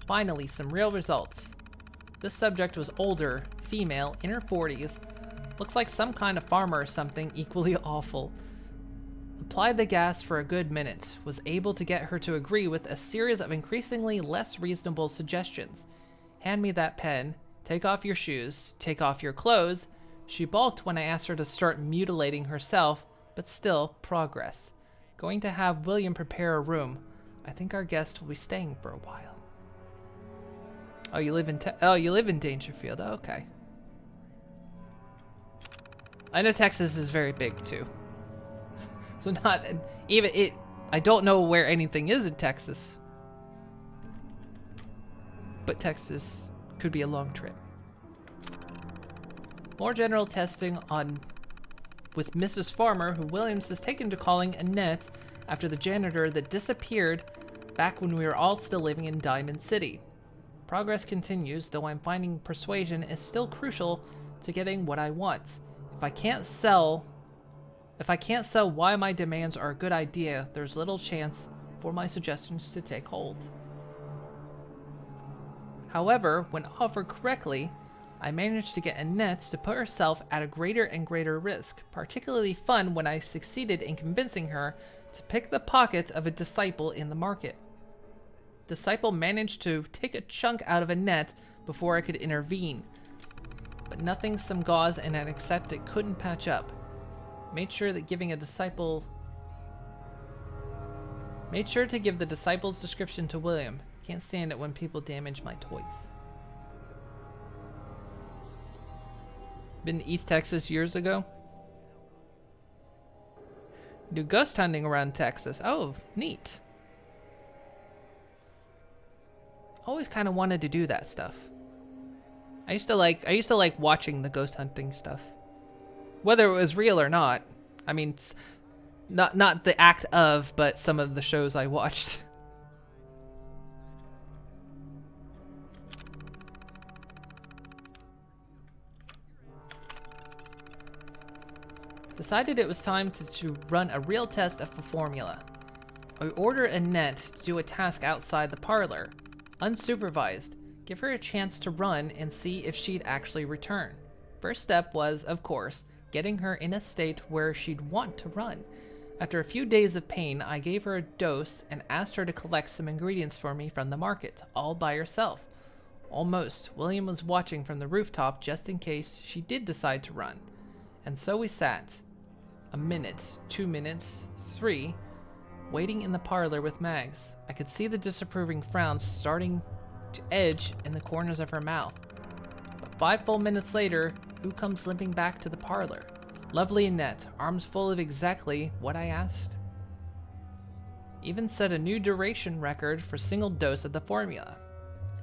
Finally, some real results. This subject was older, female, in her 40s. Looks like some kind of farmer or something equally awful. Applied the gas for a good minute. Was able to get her to agree with a series of increasingly less reasonable suggestions. Hand me that pen. Take off your shoes. Take off your clothes. She balked when I asked her to start mutilating herself, but still, progress. Going to have William prepare a room. I think our guest will be staying for a while. Oh, you live in Dangerfield. Oh, okay. I know Texas is very big too. So not even it. I don't know where anything is in Texas, but Texas could be a long trip. More general testing with Mrs. Farmer, who Williams has taken to calling Annette after the janitor that disappeared back when we were all still living in Diamond City. Progress continues, though I'm finding persuasion is still crucial to getting what I want. If I can't sell why my demands are a good idea, there's little chance for my suggestions to take hold. However, when offered correctly, I managed to get Annette to put herself at a greater and greater risk, particularly fun when I succeeded in convincing her to pick the pocket of a disciple in the market. Disciple managed to take a chunk out of Annette before I could intervene, but nothing some gauze and an accepted couldn't patch up. Made sure to give the disciple's description to William. Can't stand it when people damage my toys. Been to East Texas years ago. Do ghost hunting around Texas. Oh, neat. Always kind of wanted to do that stuff. I used to like watching the ghost hunting stuff. Whether it was real or not. I mean, not the act of, but some of the shows I watched. Decided it was time to run a real test of the formula. I ordered Annette to do a task outside the parlor. Unsupervised. Give her a chance to run and see if she'd actually return. First step was, of course, getting her in a state where she'd want to run. After a few days of pain, I gave her a dose and asked her to collect some ingredients for me from the market, all by herself. Almost. William was watching from the rooftop just in case she did decide to run. And so we sat. A minute, 2 minutes, 3, waiting in the parlor with Mags. I could see the disapproving frowns starting to edge in the corners of her mouth. But 5 full minutes later, who comes limping back to the parlor? Lovely Annette, arms full of exactly what I asked. even set a new duration record for single dose of the formula.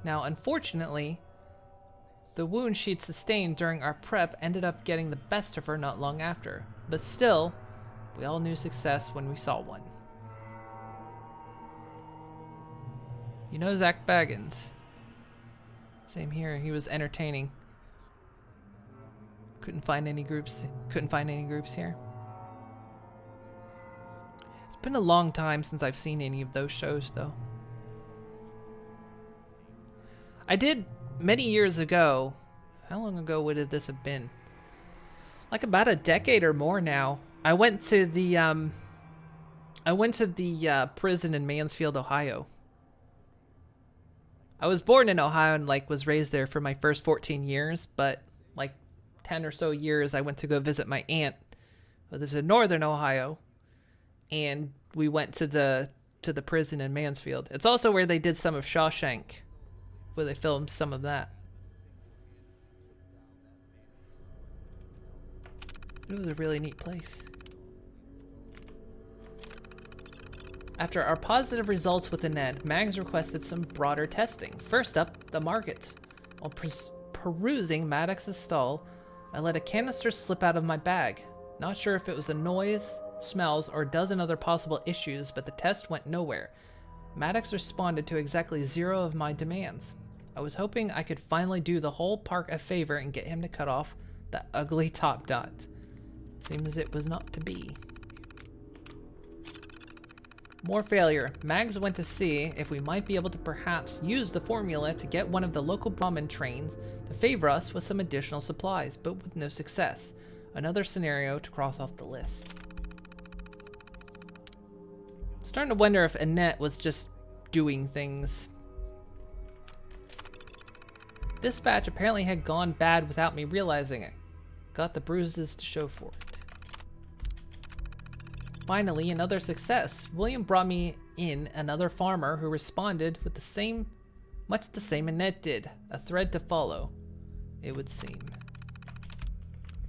Now, unfortunately, the wound she'd sustained during our prep ended up getting the best of her not long after, but still, we all knew success when we saw one. You know Zach Baggins. Same here, he was entertaining. Couldn't find any groups here. It's been a long time since I've seen any of those shows, though. I did many years ago. How long ago would this have been? Like about a decade or more now. I went to the prison in Mansfield, Ohio. I was born in Ohio and like was raised there for my first 14 years, but like 10 or so years I went to go visit my aunt who lives in northern Ohio, and we went to the prison in Mansfield. It's also where they did some of Shawshank, where they filmed some of that. It was a really neat place. After our positive results with Annette, Mags requested some broader testing. First up, the market. While perusing Maddox's stall, I let a canister slip out of my bag. Not sure if it was the noise, smells, or a dozen other possible issues, but the test went nowhere. Maddox responded to exactly 0 of my demands. I was hoping I could finally do the whole park a favor and get him to cut off the ugly top dot. Seems it was not to be. More failure. Mags went to see if we might be able to perhaps use the formula to get one of the local Brahmin trains to favor us with some additional supplies, but with no success. Another scenario to cross off the list. Starting to wonder if Annette was just doing things. Dispatch apparently had gone bad without me realizing it. Got the bruises to show for it. Finally, another success. William brought me in another farmer who responded with much the same Annette did. A thread to follow, it would seem.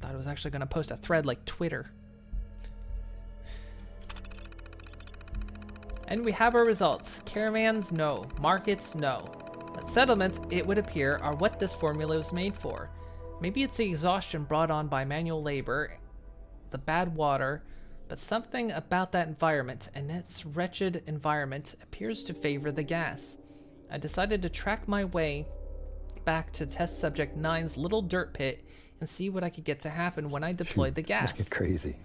Thought I was actually going to post a thread like Twitter. And we have our results. Caravans, no. Markets, no. But settlements, it would appear, are what this formula was made for. Maybe it's the exhaustion brought on by manual labor, the bad water, but something about that environment, and its wretched environment, appears to favor the gas. I decided to track my way back to test subject 9's little dirt pit and see what I could get to happen when I deployed the gas. Let's get crazy.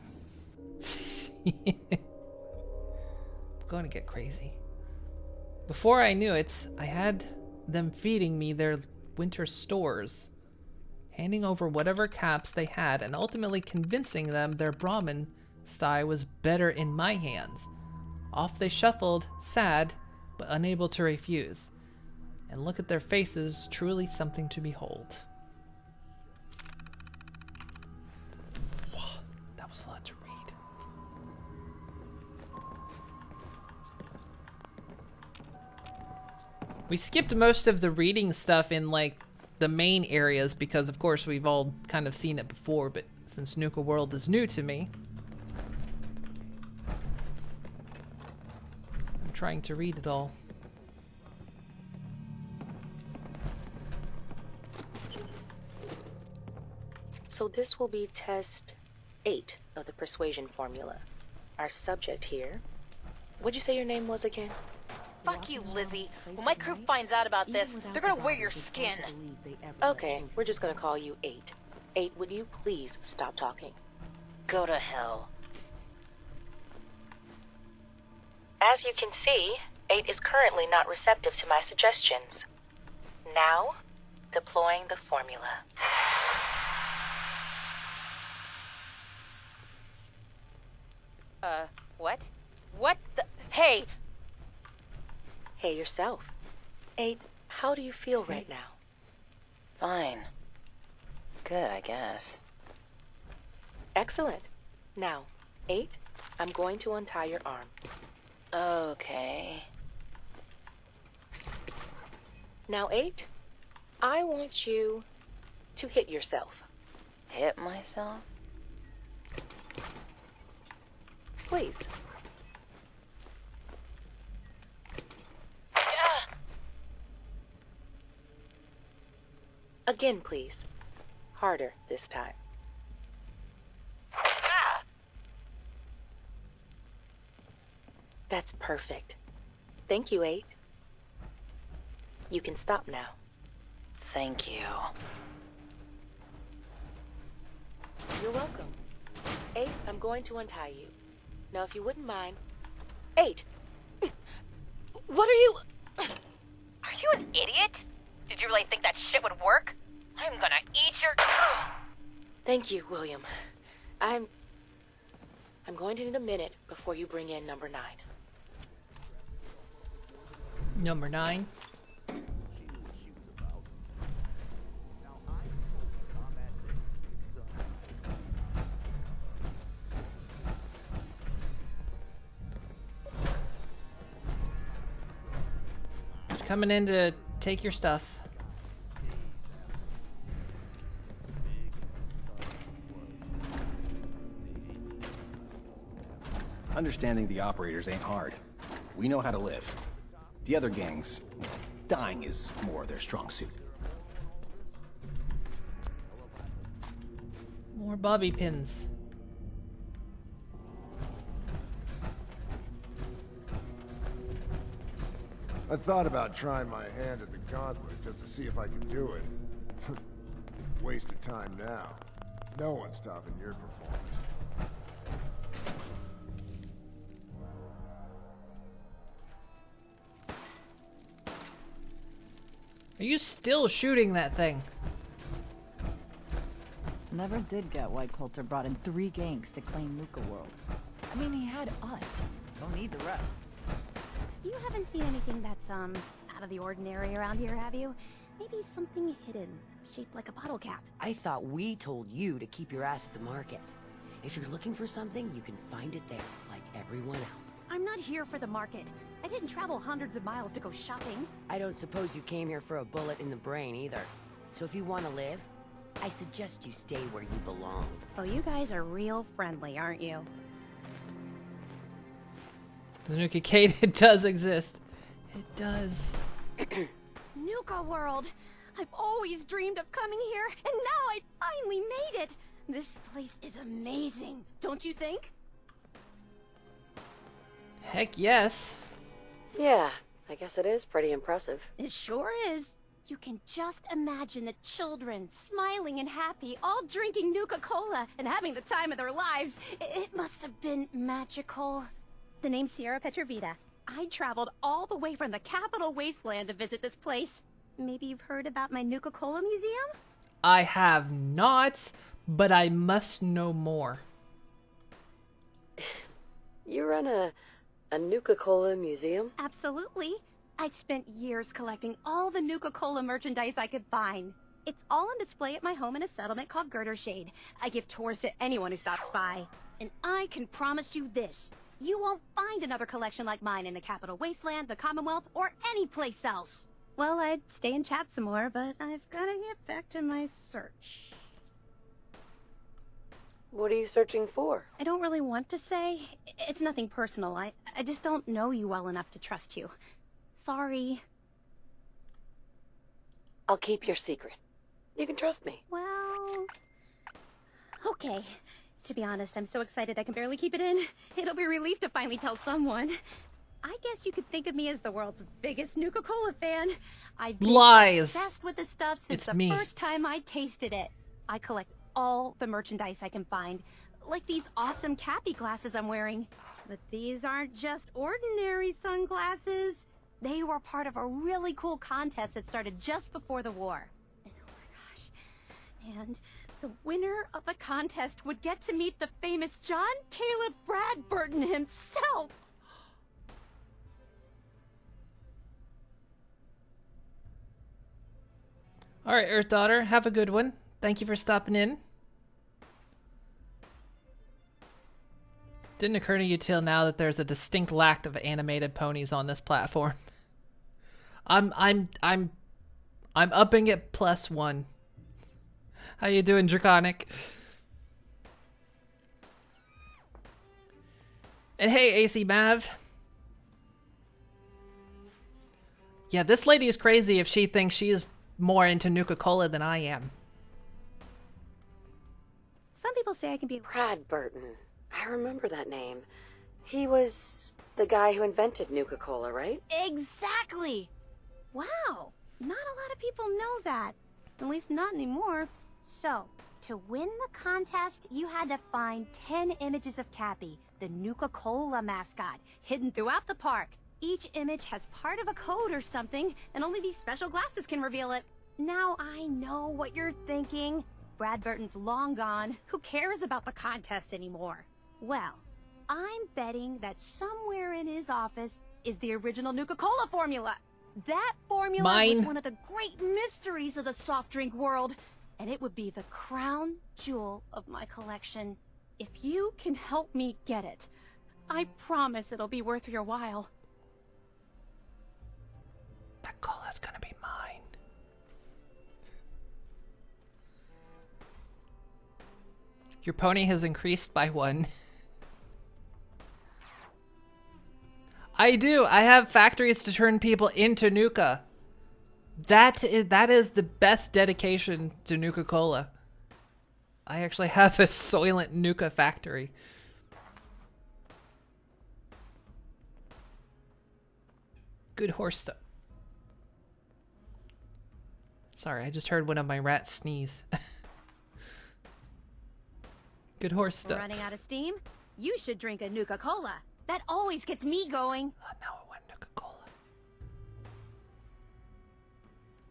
I'm going to get crazy. Before I knew it, I had them feeding me their winter stores, handing over whatever caps they had, and ultimately convincing them their Brahmin sty was better in my hands. Off they shuffled, sad, but unable to refuse. And look at their faces, truly something to behold. That was a lot to read. We skipped most of the reading stuff in like the main areas because of course we've all kind of seen it before, but since Nuka World is new to me, I'm trying to read it all. So this will be test 8 of the persuasion formula. Our subject here... What'd you say your name was again? Fuck you, Lizzie. When my crew finds out about this, they're gonna wear your skin. Okay, we're just gonna call you 8. 8, would you please stop talking? Go to hell. As you can see, 8 is currently not receptive to my suggestions. Now, deploying the formula. What? What the... Hey! Hey yourself. 8, how do you feel right now? Fine. Good, I guess. Excellent. Now, 8, I'm going to untie your arm. Okay. Now, 8, I want you to hit yourself. Hit myself? Please. Again, please. Harder this time. That's perfect. Thank you, 8. You can stop now. Thank you. You're welcome. 8, I'm going to untie you. Now, if you wouldn't mind... 8! What are you... Are you an idiot? Did you really think that shit would work? I'm gonna eat your... Thank you, William. I'm going to need a minute before you bring in number 9. Number 9. Just coming in to take your stuff. Understanding the operators ain't hard. We know how to live. The other gangs, dying is more their strong suit. More bobby pins. I thought about trying my hand at the gauntlet just to see if I could do it. Waste of time now. No one's stopping your performance. Are you still shooting that thing? Never did get why Coulter brought in 3 gangs to claim Nuka World. I mean, he had us. Don't need the rest. You haven't seen anything that's, out of the ordinary around here, have you? Maybe something hidden, shaped like a bottle cap. I thought we told you to keep your ass at the market. If you're looking for something, you can find it there, like everyone else. I'm not here for the market. I didn't travel hundreds of miles to go shopping. I don't suppose you came here for a bullet in the brain either. So if you want to live, I suggest you stay where you belong. Oh, you guys are real friendly, aren't you? The Nuka Cade, it does exist. It does. Nuka World! I've always dreamed of coming here, and now I finally made it! This place is amazing, don't you think? Heck yes. Yeah, I guess it is pretty impressive. It sure is. You can just imagine the children, smiling and happy, all drinking Nuka-Cola and having the time of their lives. It must have been magical. The name's Sierra Petrovita. I traveled all the way from the capital wasteland to visit this place. Maybe you've heard about my Nuka-Cola museum? I have not, but I must know more. You run a Nuka-Cola museum? Absolutely. I've spent years collecting all the Nuka-Cola merchandise I could find. It's all on display at my home in a settlement called Girdershade. I give tours to anyone who stops by. And I can promise you this. You won't find another collection like mine in the Capital Wasteland, the Commonwealth, or any place else. Well, I'd stay and chat some more, but I've gotta get back to my search. What are you searching for? I don't really want to say. It's nothing personal. I just don't know you well enough to trust you. Sorry. I'll keep your secret. You can trust me. Well... okay. To be honest, I'm so excited I can barely keep it in. It'll be a relief to finally tell someone. I guess you could think of me as the world's biggest Nuka-Cola fan. I've been obsessed with this stuff since the first time I tasted it. I collect all the merchandise I can find, like these awesome Cappy glasses I'm wearing. But these aren't just ordinary sunglasses. They were part of a really cool contest that started just before the war. And oh my gosh. And the winner of the contest would get to meet the famous John Caleb Bradburton himself. All right, Earth Daughter, have a good one. Thank you for stopping in. Didn't occur to you till now that there's a distinct lack of animated ponies on this platform. I'm upping it +1. How you doing, Draconic? And hey, AC Mav. Yeah, this lady is crazy if she thinks she is more into Nuka-Cola than I am. Some people say I can be... Brad Burton. I remember that name. He was the guy who invented Nuka-Cola, right? Exactly! Wow, not a lot of people know that. At least not anymore. So, to win the contest, you had to find 10 images of Cappy, the Nuka-Cola mascot, hidden throughout the park. Each image has part of a code or something, and only these special glasses can reveal it. Now I know what you're thinking. Brad Burton's long gone. Who cares about the contest anymore? Well, I'm betting that somewhere in his office is the original Nuka-Cola formula. That formula was one of the great mysteries of the soft drink world, and it would be the crown jewel of my collection. If you can help me get it, I promise it'll be worth your while. That cola's gonna be mine. Your pony has increased by 1. I do. I have factories to turn people into Nuka. That is the best dedication to Nuka-Cola. I actually have a Soylent Nuka factory. Good horse stuff. Sorry, I just heard one of my rats sneeze. Good horse stuff. Running out of steam? You should drink a Nuka-Cola. That always gets me going. Now I want Nuka-Cola.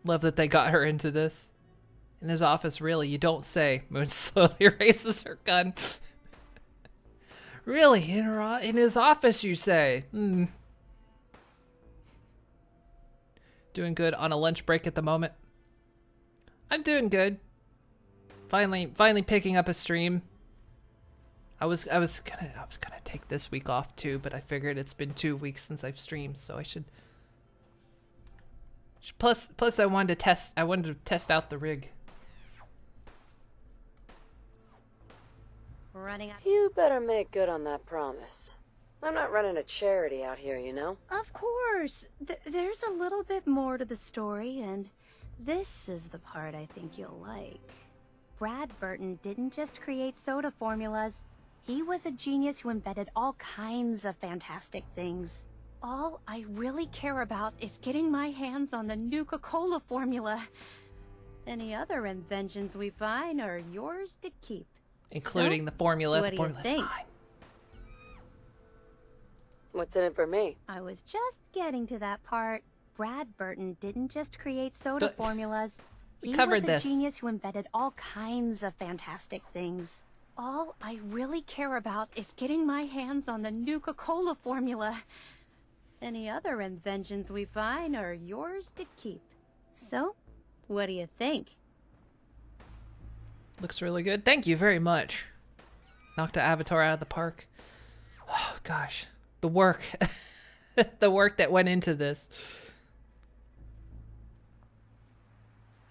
Love that they got her into this. In his office, really, you don't say. Moon slowly erases her gun. Really, in his office, you say. Doing good on a lunch break at the moment. I'm doing good. Finally picking up a stream. I was gonna take this week off too, but I figured it's been 2 weeks since I've streamed, so I should. Plus I wanted to test out the rig. Running out. You better make good on that promise. I'm not running a charity out here, you know? Of course. There's a little bit more to the story, and this is the part I think you'll like. Brad Burton didn't just create soda formulas. He was a genius who invented all kinds of fantastic things. All I really care about is getting my hands on the Nuka-Cola formula. Any other inventions we find are yours to keep. Including So, the formula. What The do you formula's think? mine. What's in it for me? I was just getting to that part. Brad Burton didn't just create soda formulas. We He covered was a this. genius who invented all kinds of fantastic things. All I really care about is getting my hands on the Nuka-Cola formula. Any other inventions we find are yours to keep. So, what do you think? Looks really good. Thank you very much. Knocked the Avatar out of the park. Oh gosh, the work, the work that went into this.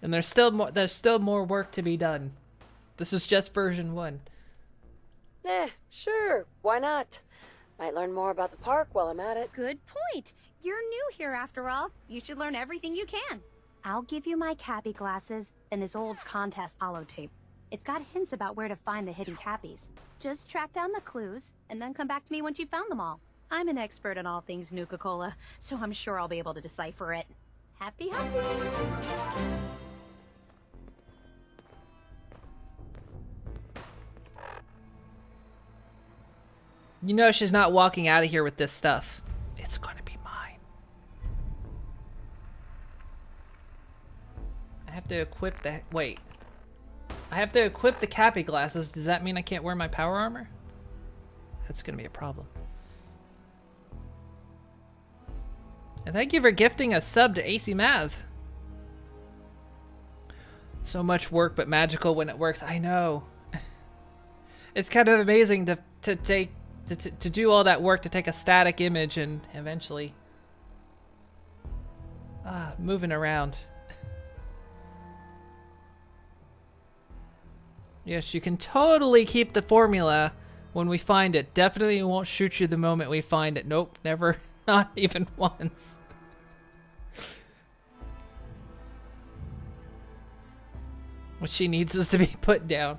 And there's still more work to be done. This is just version 1. Sure. Why not? Might learn more about the park while I'm at it. Good point. You're new here after all. You should learn everything you can. I'll give you my Cappy glasses and this old contest holotape. It's got hints about where to find the hidden Cappies. Just track down the clues and then come back to me once you've found them all. I'm an expert in all things Nuka-Cola, so I'm sure I'll be able to decipher it. Happy hunting! You know she's not walking out of here with this stuff. It's gonna be mine. I have to equip the... Wait. I have to equip the Cappy glasses. Does that mean I can't wear my power armor? That's gonna be a problem. And thank you for gifting a sub to AC Mav. So much work, but magical when it works. I know. It's kind of amazing to do all that work to take a static image and eventually moving around. Yes, you can totally keep the formula when we find it. Definitely won't shoot you the moment we find it. Nope, never. Not even once. What she needs is to be put down.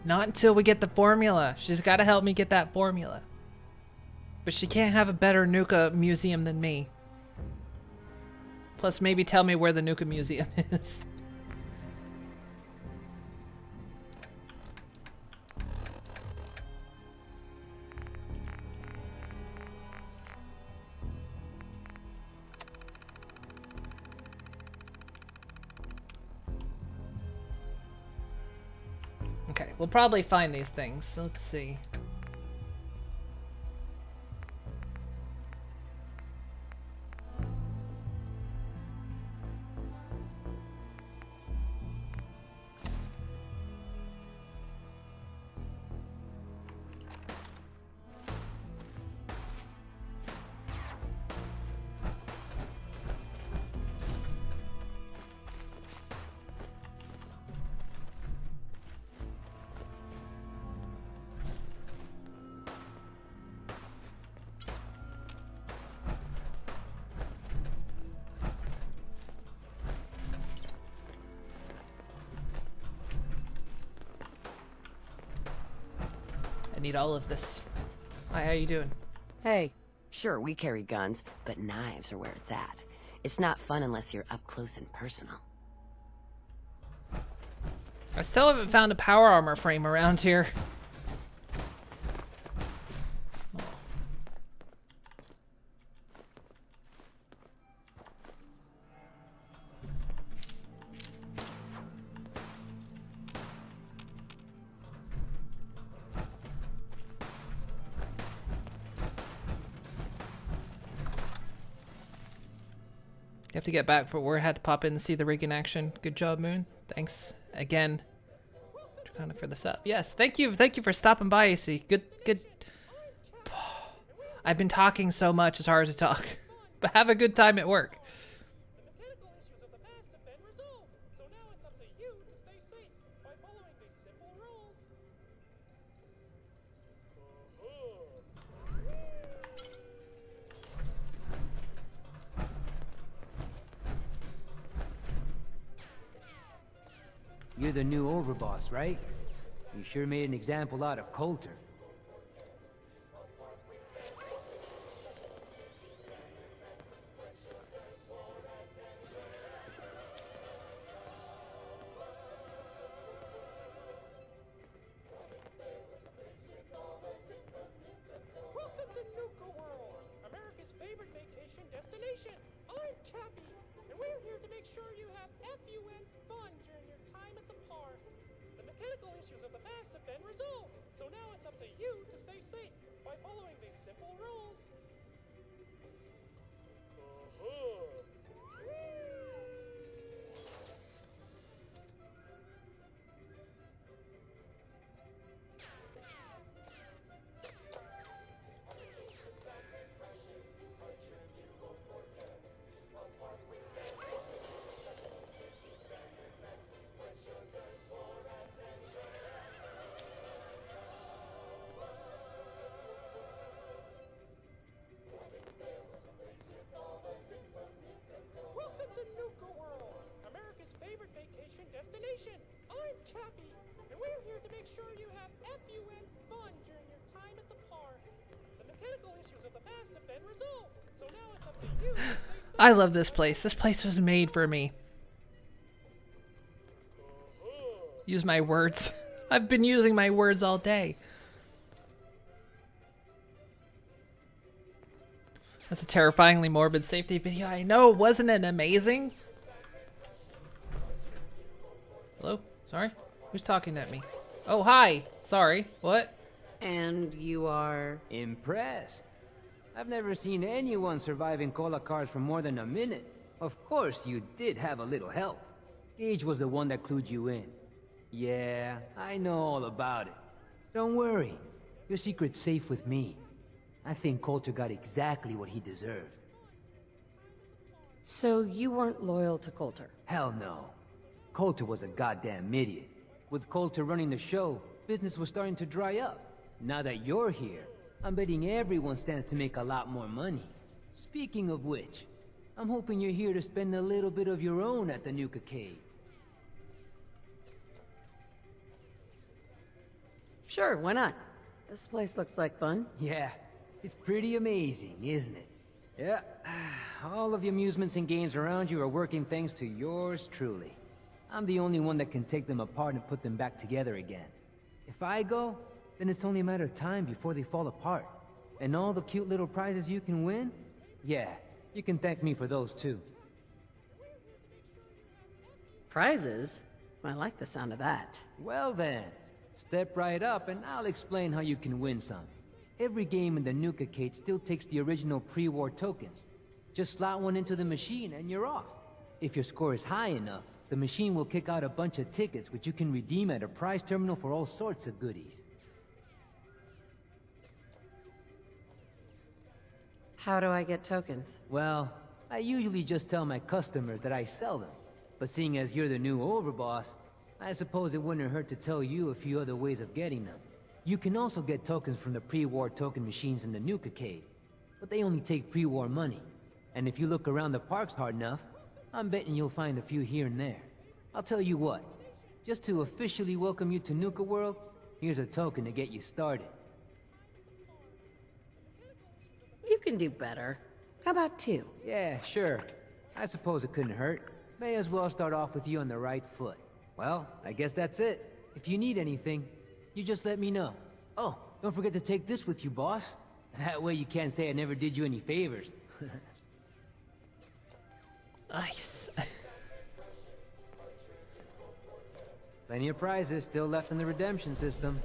Not until we get the formula. She's got to help me get that formula. But she can't have a better Nuka museum than me. Plus, maybe tell me where the Nuka museum is. Okay, we'll probably find these things. So let's see. I need all of this. Hi, how you doing? Hey, sure, we carry guns, but knives are where it's at. It's not fun unless you're up close and personal. I still haven't found a power armor frame around here. You have to get back for work. Had to pop in and see the rig in action. Good job, Moon. Thanks again, kind of for the sub. Yes, thank you for stopping by, AC. Good. I've been talking so much, it's hard to talk. But have a good time at work. You're the new overboss, right? You sure made an example out of Coulter. Welcome to Nuka World, America's favorite vacation destination. I'm Cappy, and we're here to make sure you have FUN fun during your time at the park. The mechanical issues of the past have been resolved, so now it's up to you to stay safe by following these simple rules. Welcome to Nuka World, America's favorite vacation destination. I'm Cappy, and we're here to make sure you have FUN fun during your time at the park. The mechanical issues of the past have been resolved, so now it's up to you to stay safe. I love this place. This place was made for me. Use my words. I've been using my words all day. That's a terrifyingly morbid safety video. I know, wasn't it amazing? Hello? Sorry? Who's talking at me? Oh, hi. Sorry. What? And you are... Impressed. I've never seen anyone survive in cola cars for more than a minute. Of course, you did have a little help. Gage was the one that clued you in. Yeah, I know all about it. Don't worry. Your secret's safe with me. I think Coulter got exactly what he deserved. So you weren't loyal to Coulter? Hell no. Coulter was a goddamn idiot. With Coulter running the show, business was starting to dry up. Now that you're here, I'm betting everyone stands to make a lot more money. Speaking of which, I'm hoping you're here to spend a little bit of your own at the Nuka Cave. Sure, why not? This place looks like fun. Yeah, it's pretty amazing, isn't it? Yeah, all of the amusements and games around you are working thanks to yours truly. I'm the only one that can take them apart and put them back together again. If I go, then it's only a matter of time before they fall apart. And all the cute little prizes you can win? Yeah, you can thank me for those too. Prizes? I like the sound of that. Well then, step right up and I'll explain how you can win some. Every game in the Nuka-Cade still takes the original pre-war tokens. Just slot one into the machine and you're off. If your score is high enough, the machine will kick out a bunch of tickets which you can redeem at a prize terminal for all sorts of goodies. How do I get tokens? Well, I usually just tell my customers that I sell them. But seeing as you're the new overboss, I suppose it wouldn't hurt to tell you a few other ways of getting them. You can also get tokens from the pre-war token machines in the Nuka-Cade, but they only take pre-war money. And if you look around the parks hard enough, I'm betting you'll find a few here and there. I'll tell you what, just to officially welcome you to Nuka World, here's a token to get you started. You can do better. How about 2? Yeah, sure. I suppose it couldn't hurt. May as well start off with you on the right foot. Well, I guess that's it. If you need anything, you just let me know. Oh, don't forget to take this with you, boss. That way you can't say I never did you any favors. Nice. Plenty of prizes still left in the redemption system.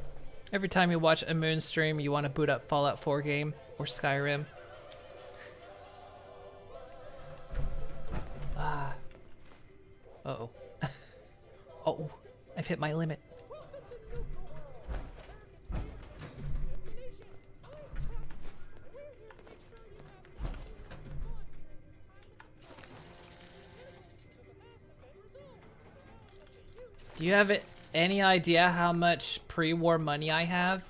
Every time you watch a Moon stream, you want to boot up Fallout 4 game or Skyrim. Uh-oh. Oh, I've hit my limit. Do you have any idea how much pre-war money I have?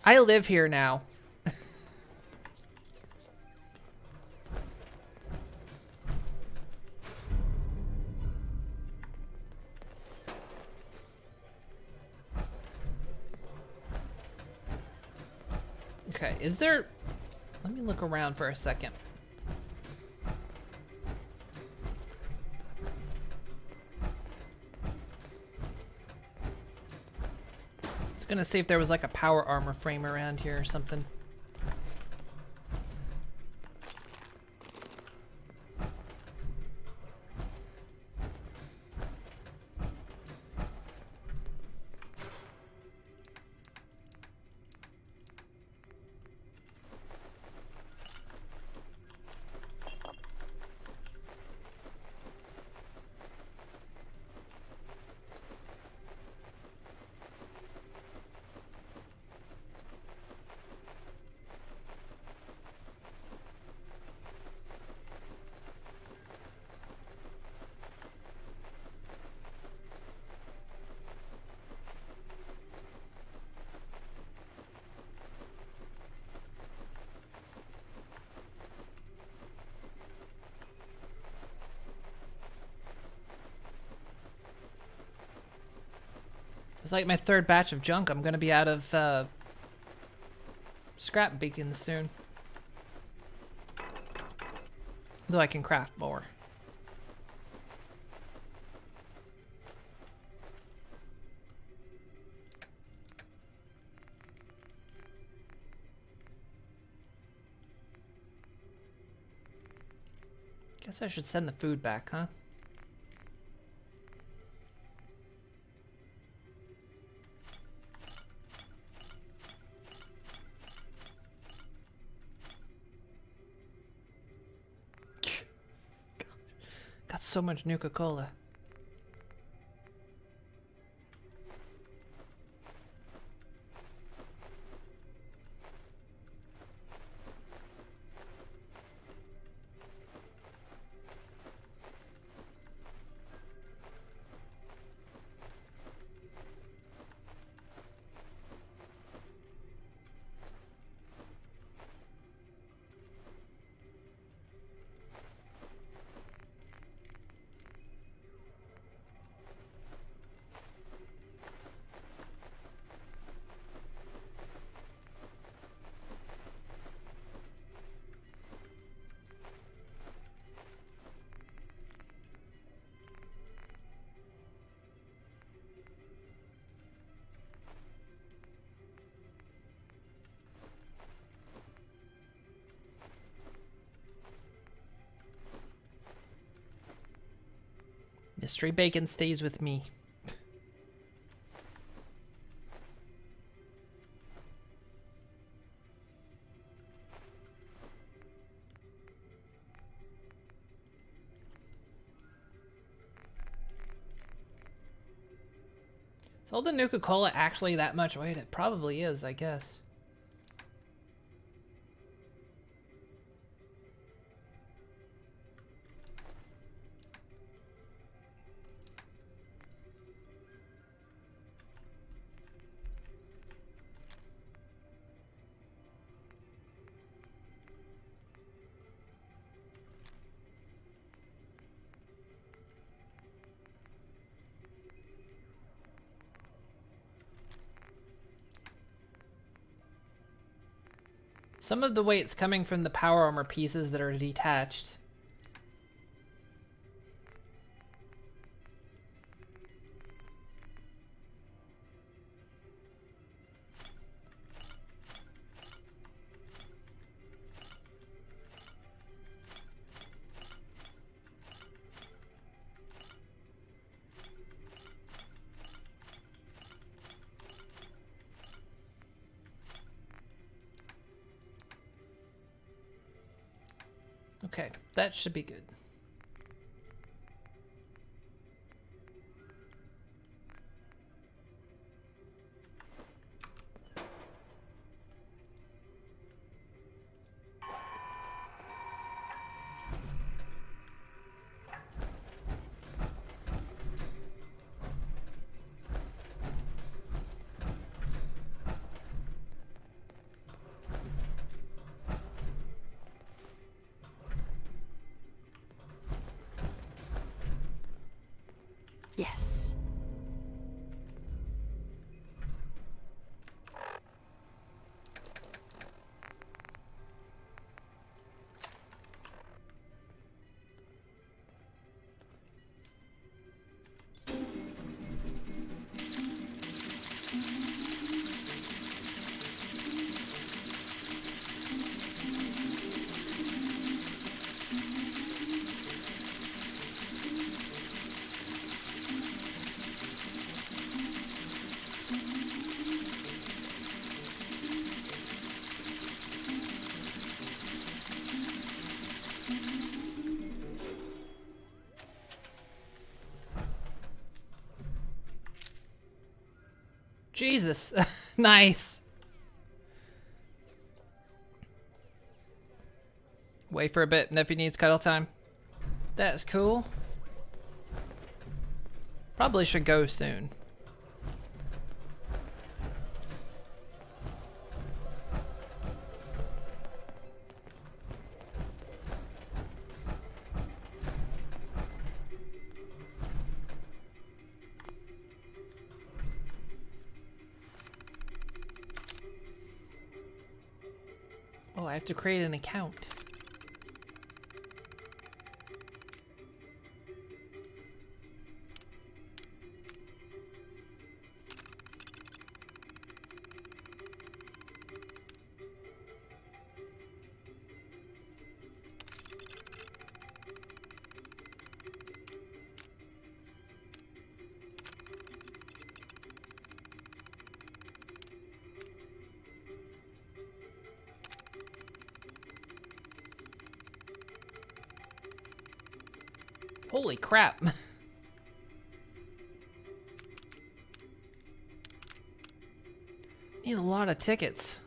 I live here now. Okay, is there... Let me look around for a second. I was gonna see if there was like a power armor frame around here or something. It's like my third batch of junk. I'm gonna be out of scrap beacons soon. Though I can craft more. Guess I should send the food back, huh? Got so much Nuka-Cola. Mystery bacon stays with me. Is all the Nuka-Cola actually that much weight? It probably is, I guess. Some of the weight's coming from the power armor pieces that are detached. Okay, that should be good. Yes. Jesus. Nice. Wait for a bit. Nephew needs cuddle time. That's cool. Probably should go soon. Oh, I have to create an account. Holy crap. Need a lot of tickets.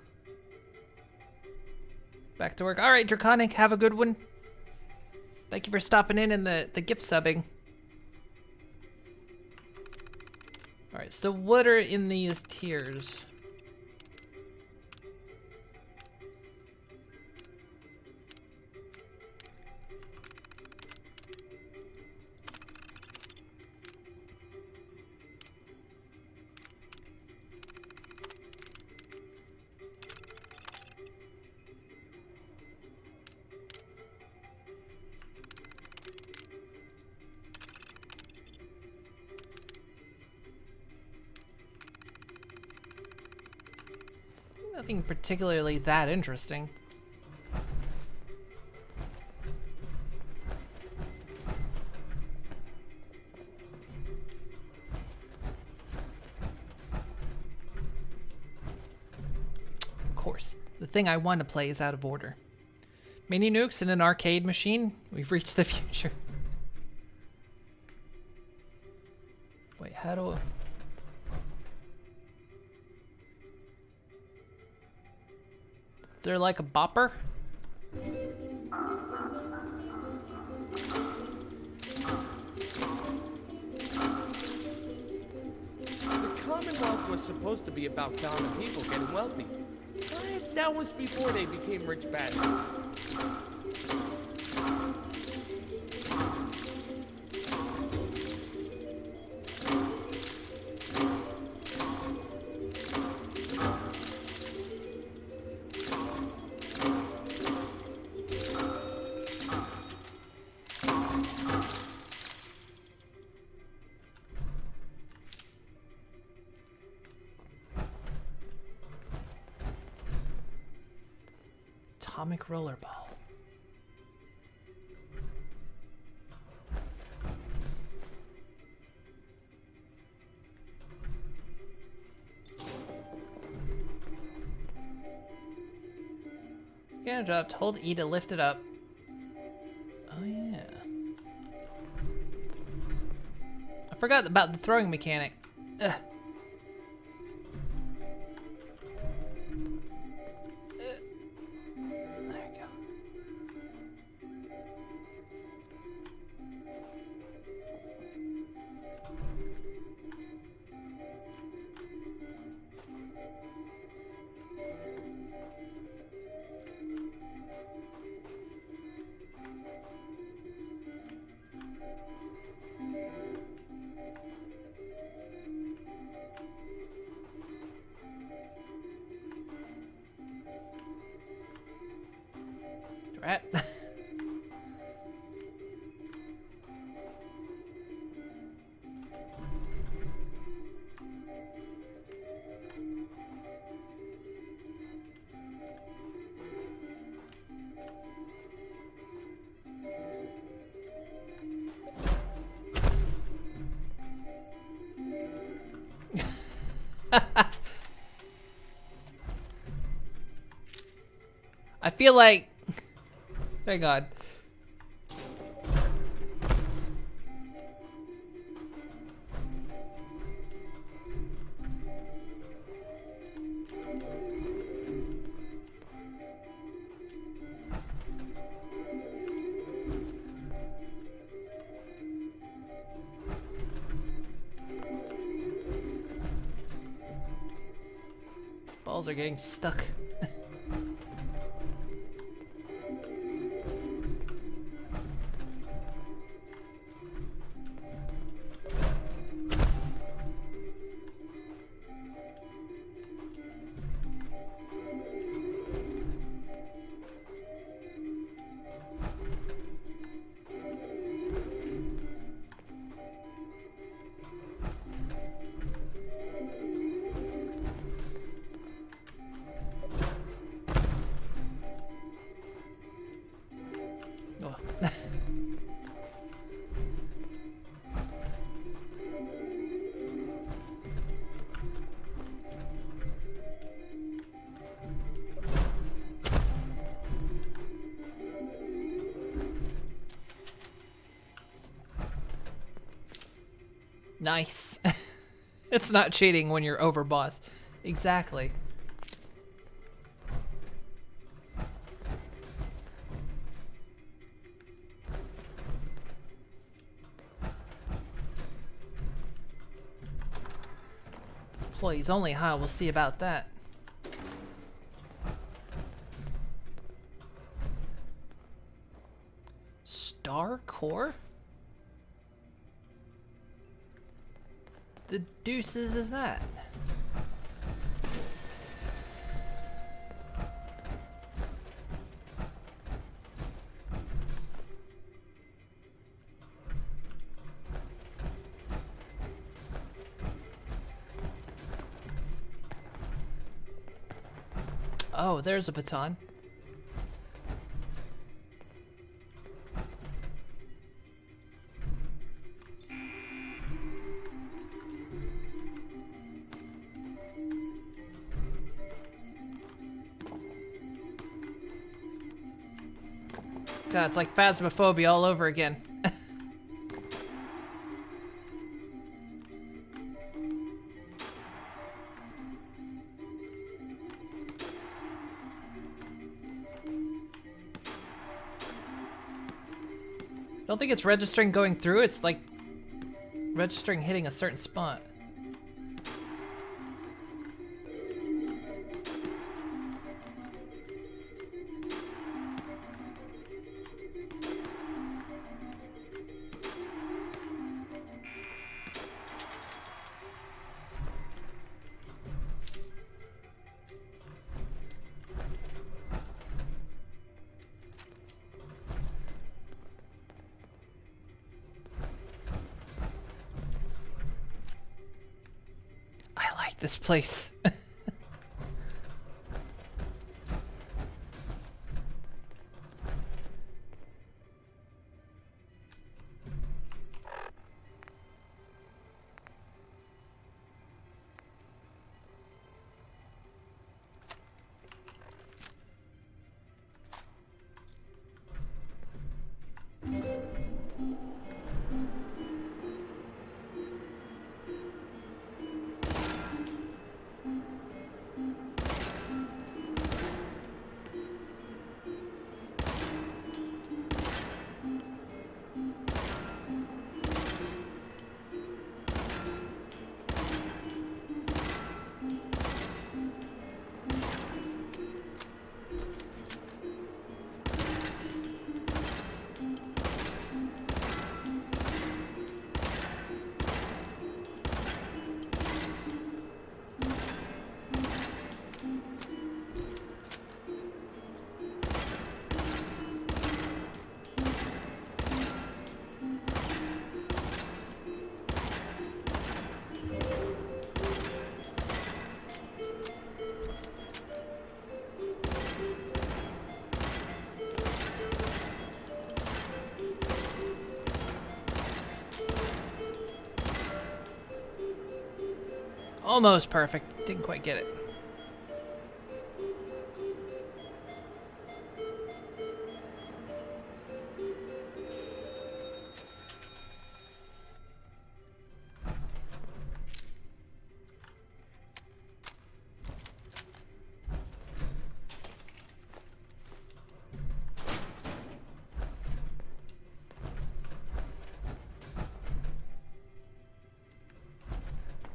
Back to work. All right, Draconic, have a good one. Thank you for stopping in the gift subbing. All right, so what are in these tiers? Nothing particularly that interesting. The thing I want to play is out of order. Mini nukes in an arcade machine? We've reached the future. Wait, how do I... They're like a bopper? The Commonwealth was supposed to be about common people getting wealthy. But that was before they became rich bastards. Atomic rollerball. Get dropped. Hold E to lift it up. Oh yeah. I forgot about the throwing mechanic. Ugh. Rat. I feel like... Thank God. Balls are getting stuck. Nice. It's not cheating when you're over boss. Exactly. Employees only, huh? We'll see about that. Star Core? The deuces is that? Oh, there's a baton. God, it's like Phasmophobia all over again. I don't think it's registering going through, it's like registering hitting a certain spot. This place. Almost perfect. Didn't quite get it.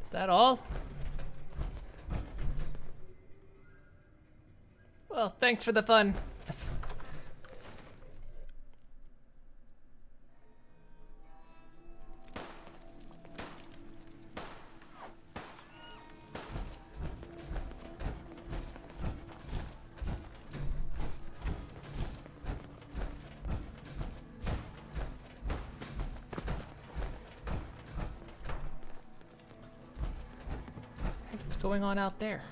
Is that all? Well, thanks for the fun. What's going on out there?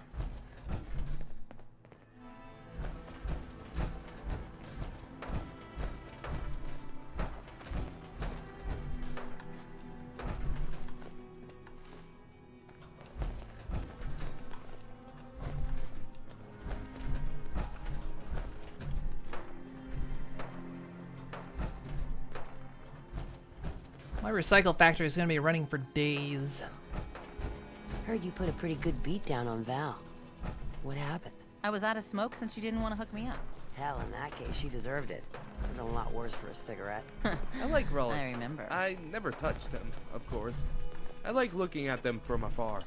My recycle factory is going to be running for days. Heard you put a pretty good beat down on Val. What happened? I was out of smoke since she didn't want to hook me up. Hell, in that case, she deserved it. But a lot worse for a cigarette. I like relics. I remember. I never touched them, of course. I like looking at them from afar.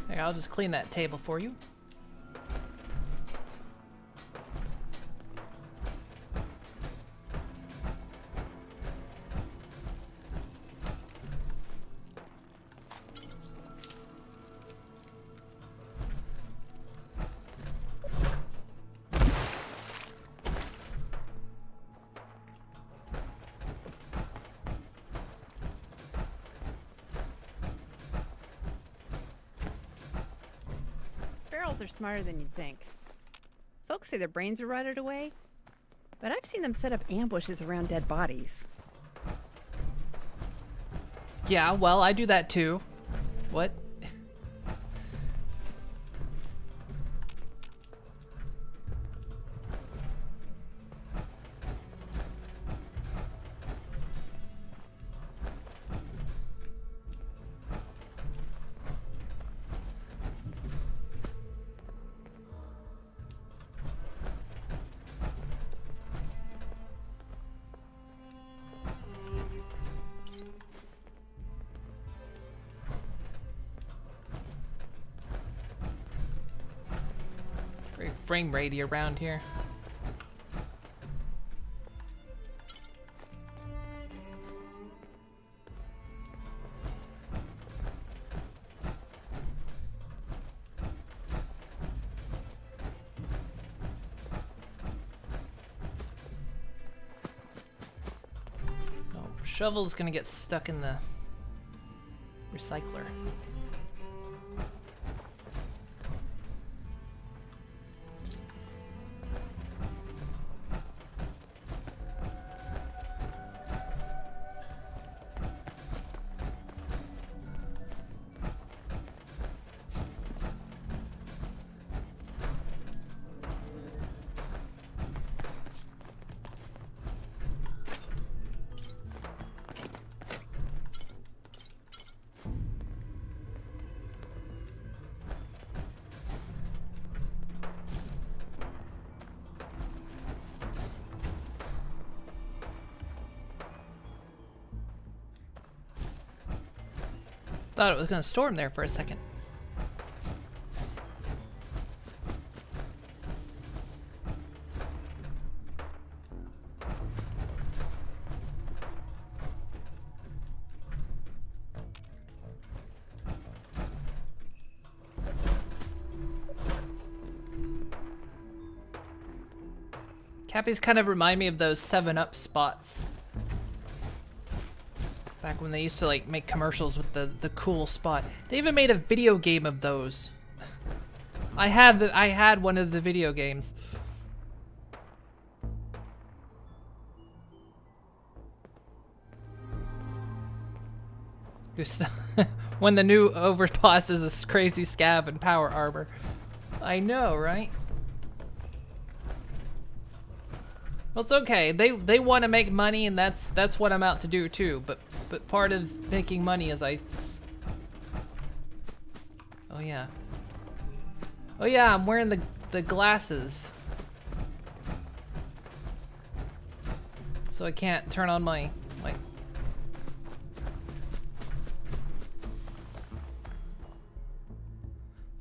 Here, I'll just clean that table for you. are smarter than you'd think. Folks say their brains are rotted away, but I've seen them set up ambushes around dead bodies. Yeah, well, I do that too. What? Very frame ratey around here. Oh, shovel's gonna get stuck in the recycler. Thought it was gonna storm there for a second. Cappies kind of remind me of those 7-Up spots. Back when they used to like make commercials with the cool spot. They even made a video game of those. I had one of the video games. When the new overboss is a crazy scav in power armor. I know, right? Well, it's okay. They want to make money, and that's what I'm out to do too. But part of making money is Oh yeah. Oh yeah, I'm wearing the glasses, so I can't turn on my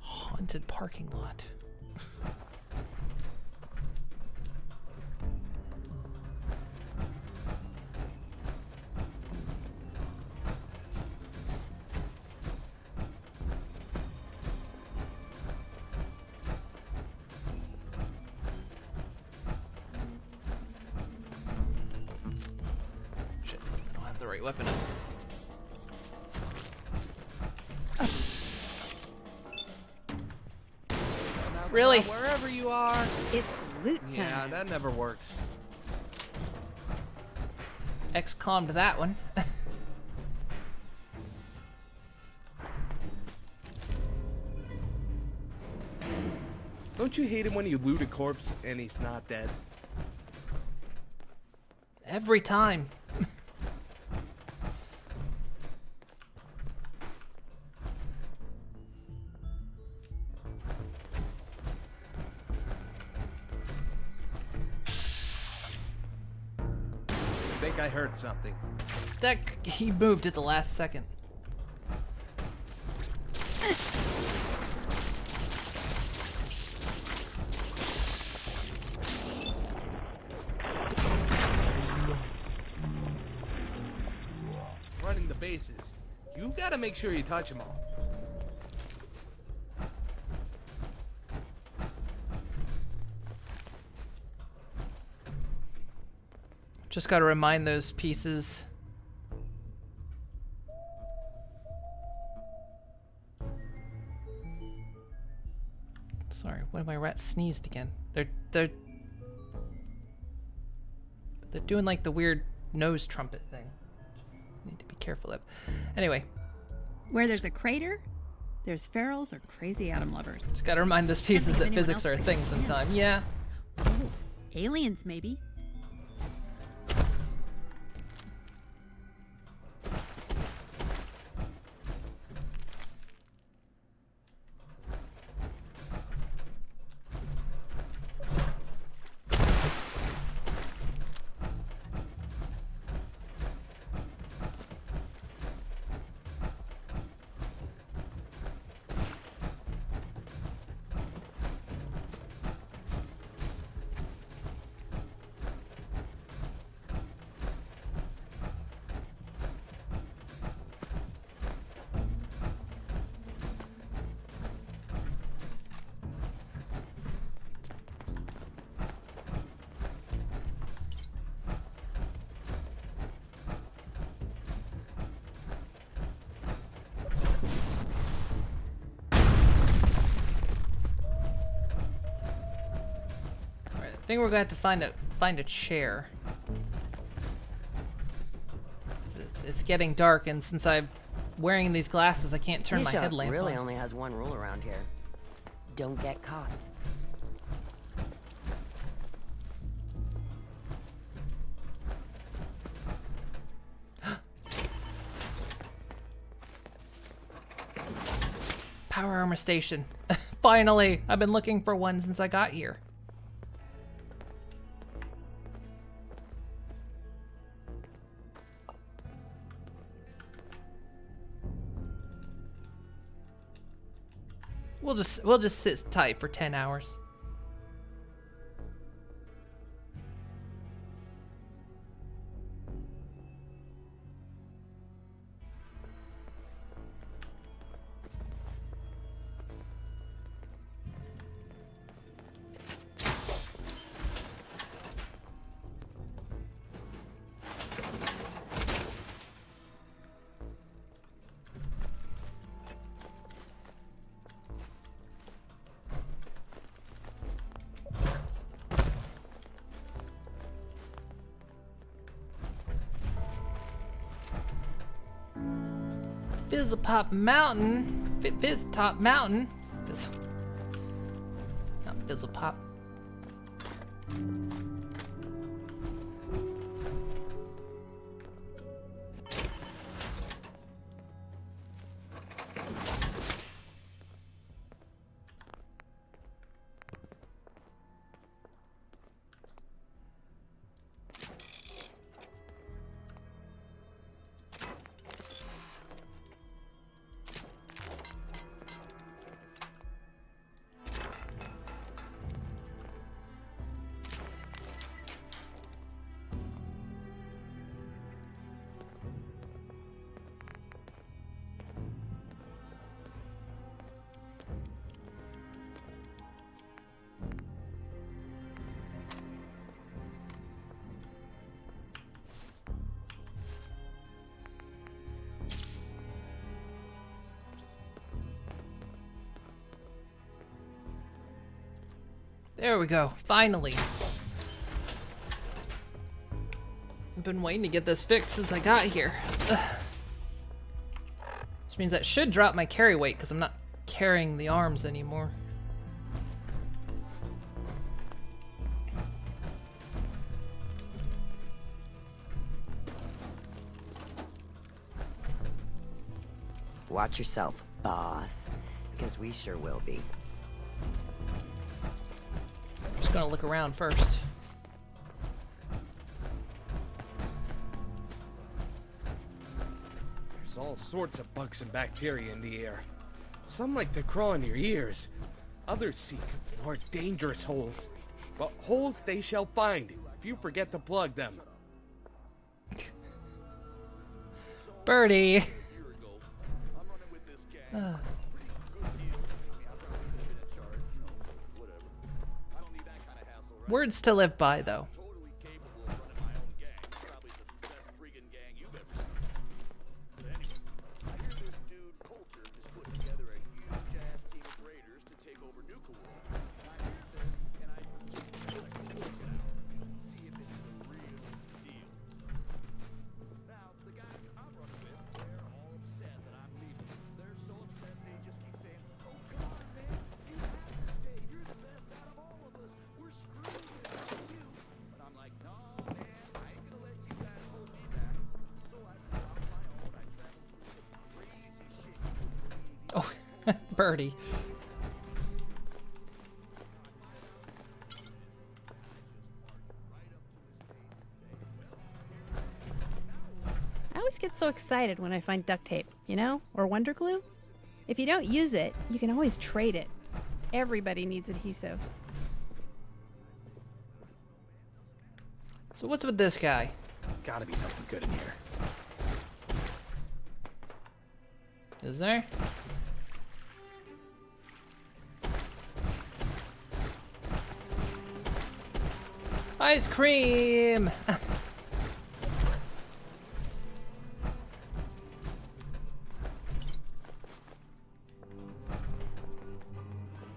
haunted parking lot. The right weapon up. Really? Wherever you are. It's loot time. Yeah, that never works. XCOM'd that one. Don't you hate it when you loot a corpse and he's not dead? Every time. I think I heard something. He moved at the last second. Running the bases. You gotta make sure you touch them all. Just gotta remind those pieces. One of my rats sneezed again. They're doing like the weird nose trumpet thing. Need to be careful of. Anyway. Where there's a crater, there's ferals or crazy atom lovers. Just gotta remind those pieces that physics are a thing sometime. Yeah. Oh, aliens maybe. I think we're gonna have to find a chair. It's getting dark, and since I'm wearing these glasses, I can't turn my Misha headlamp really on. only has one rule around here. Don't get caught. Power armor station. Finally! I've been looking for one since I got here. We'll just sit tight for 10 hours. Fizzlepop Mountain. Fizztop Mountain. Not Fizzlepop. There we go, finally. I've been waiting to get this fixed since I got here. Ugh. Which means that should drop my carry weight because I'm not carrying the arms anymore. Watch yourself, boss, because we sure will be. Just gonna look around first. There's all sorts of bugs and bacteria in the air. Some like to crawl in your ears. Others seek more dangerous holes. But holes they shall find if you forget to plug them. Birdie. Words to live by, though. birdie. I always get so excited when I find duct tape, you know, or Wonder Glue. If you don't use it, you can always trade it. Everybody needs adhesive. So what's with this guy? Gotta be something good in here. Is there? Ice cream! A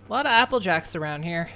lot of Apple Jacks around here.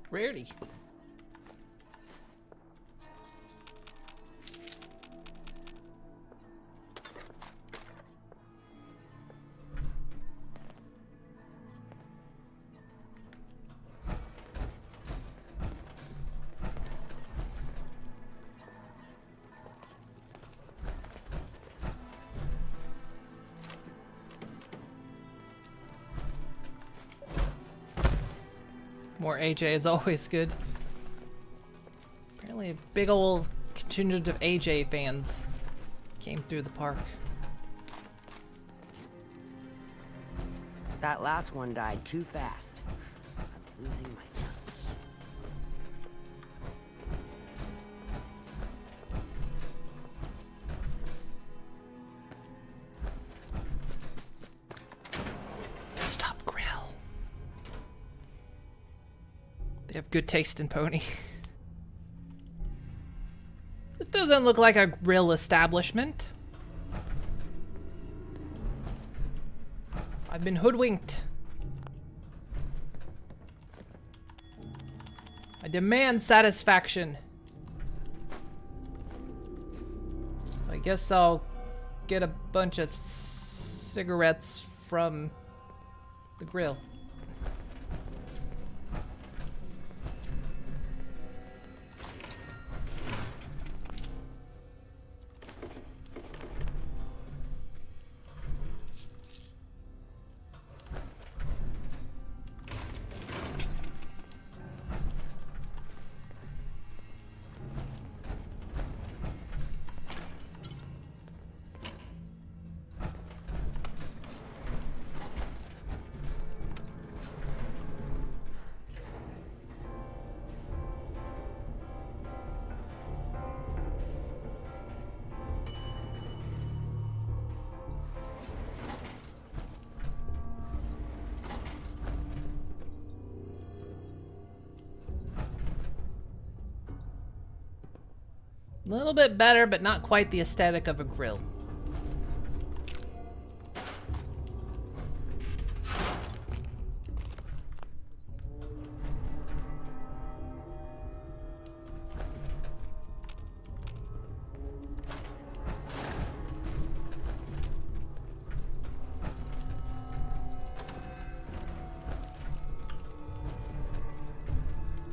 Rarity. More AJ is always good. Apparently a big old contingent of AJ fans came through the park. That last one died too fast. I'm losing my touch. Stop Grill. They have good taste in pony. It doesn't look like a grill establishment. I've been hoodwinked. I demand satisfaction. I guess I'll get a bunch of cigarettes from the grill. A little bit better, but not quite the aesthetic of a grill.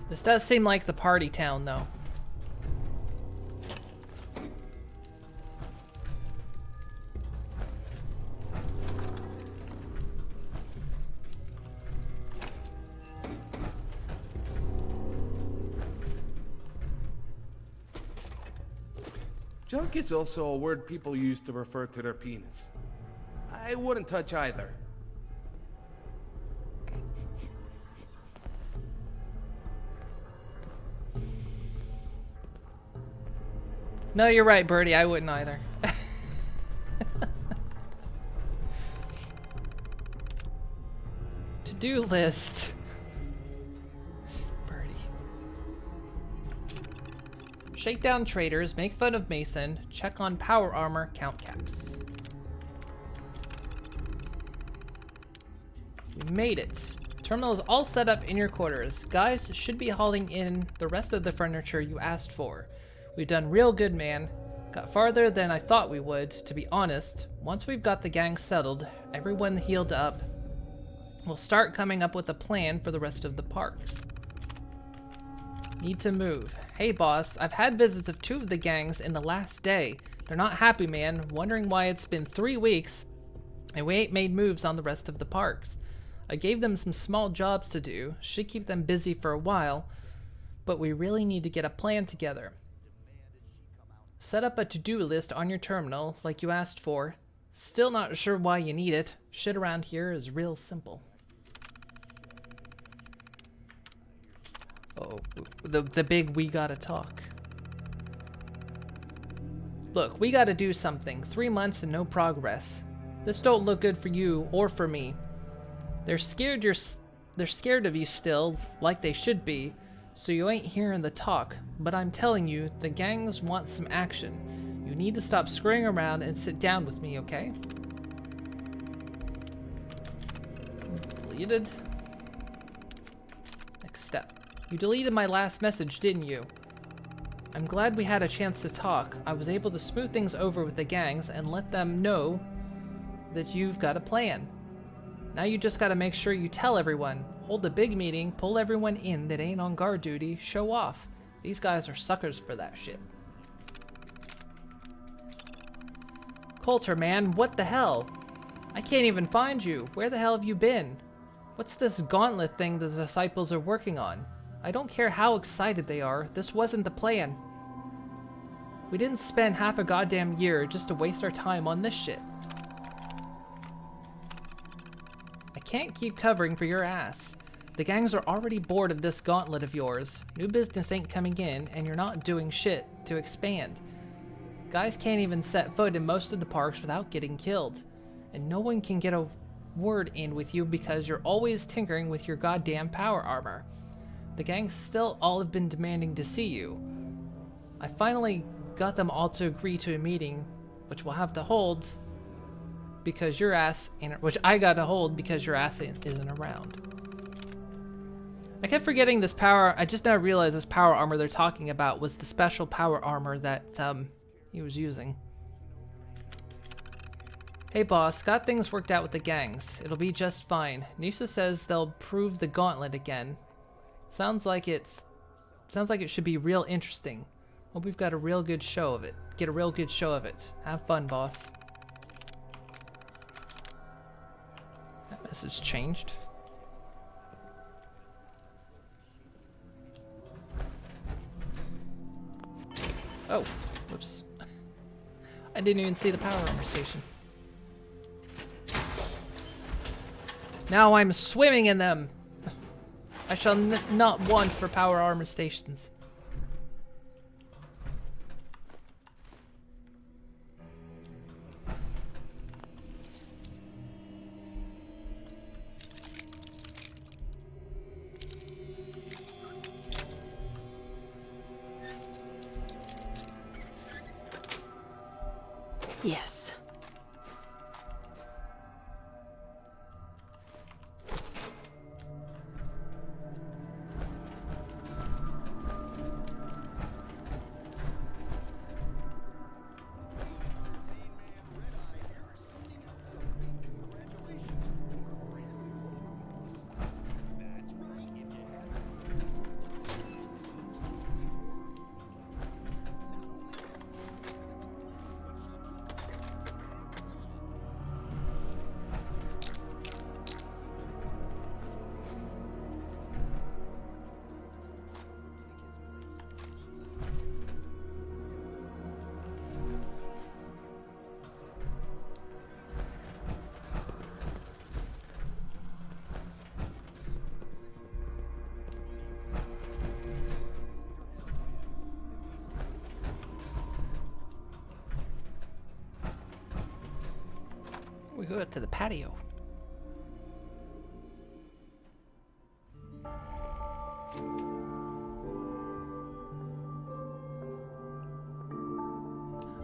This does seem like the party town, though. Junk is also a word people use to refer to their penis. I wouldn't touch either. No, you're right, Birdie. I wouldn't either. To-do list. Birdie. Shake down traitors, make fun of Mason, check on power armor, count caps. We made it. Terminal is all set up in your quarters. Guys should be hauling in the rest of the furniture you asked for. We've done real good, man. Got farther than I thought we would, to be honest. Once we've got the gang settled, everyone healed up, we'll start coming up with a plan for the rest of the parks. Need to move. Hey boss, I've had visits of 2 of the gangs in the last day. They're not happy, man, wondering why it's been 3 weeks and we ain't made moves on the rest of the parks. I gave them some small jobs to do, should keep them busy for a while, but we really need to get a plan together. Set up a to-do list on your terminal, like you asked for. Still not sure why you need it. Shit around here is real simple. Oh, the big we gotta talk. Look, we gotta do something. 3 months and no progress. This don't look good for you or for me. They're scared of you still, like they should be, so you ain't hearing the talk. But I'm telling you, the gangs want some action. You need to stop screwing around and sit down with me, okay? Deleted. Next step. You deleted my last message, didn't you? I'm glad we had a chance to talk. I was able to smooth things over with the gangs and let them know that you've got a plan. Now you just gotta make sure you tell everyone. Hold a big meeting, pull everyone in that ain't on guard duty, show off. These guys are suckers for that shit. Coulter, man, what the hell? I can't even find you. Where the hell have you been? What's this gauntlet thing the disciples are working on? I don't care how excited they are, this wasn't the plan. We didn't spend half a goddamn year just to waste our time on this shit. I can't keep covering for your ass. The gangs are already bored of this gauntlet of yours. New business ain't coming in, and you're not doing shit to expand. Guys can't even set foot in most of the parks without getting killed. And no one can get a word in with you because you're always tinkering with your goddamn power armor. The gangs still all have been demanding to see you. I finally got them all to agree to a meeting, which we'll have to hold because your ass ain't, which I got to hold because your ass isn't around. I kept forgetting this power. I just now realized this power armor they're talking about was the special power armor that he was using. Hey boss, got things worked out with the gangs. It'll be just fine. Nisa says they'll prove the gauntlet again. Sounds like it should be real interesting. Hope we've got a real good show of it. Get a real good show of it. Have fun, boss. That message changed. Oh, whoops. I didn't even see the power armor station. Now I'm swimming in them. I shall not want for power armor stations. Yes. We go out to the patio.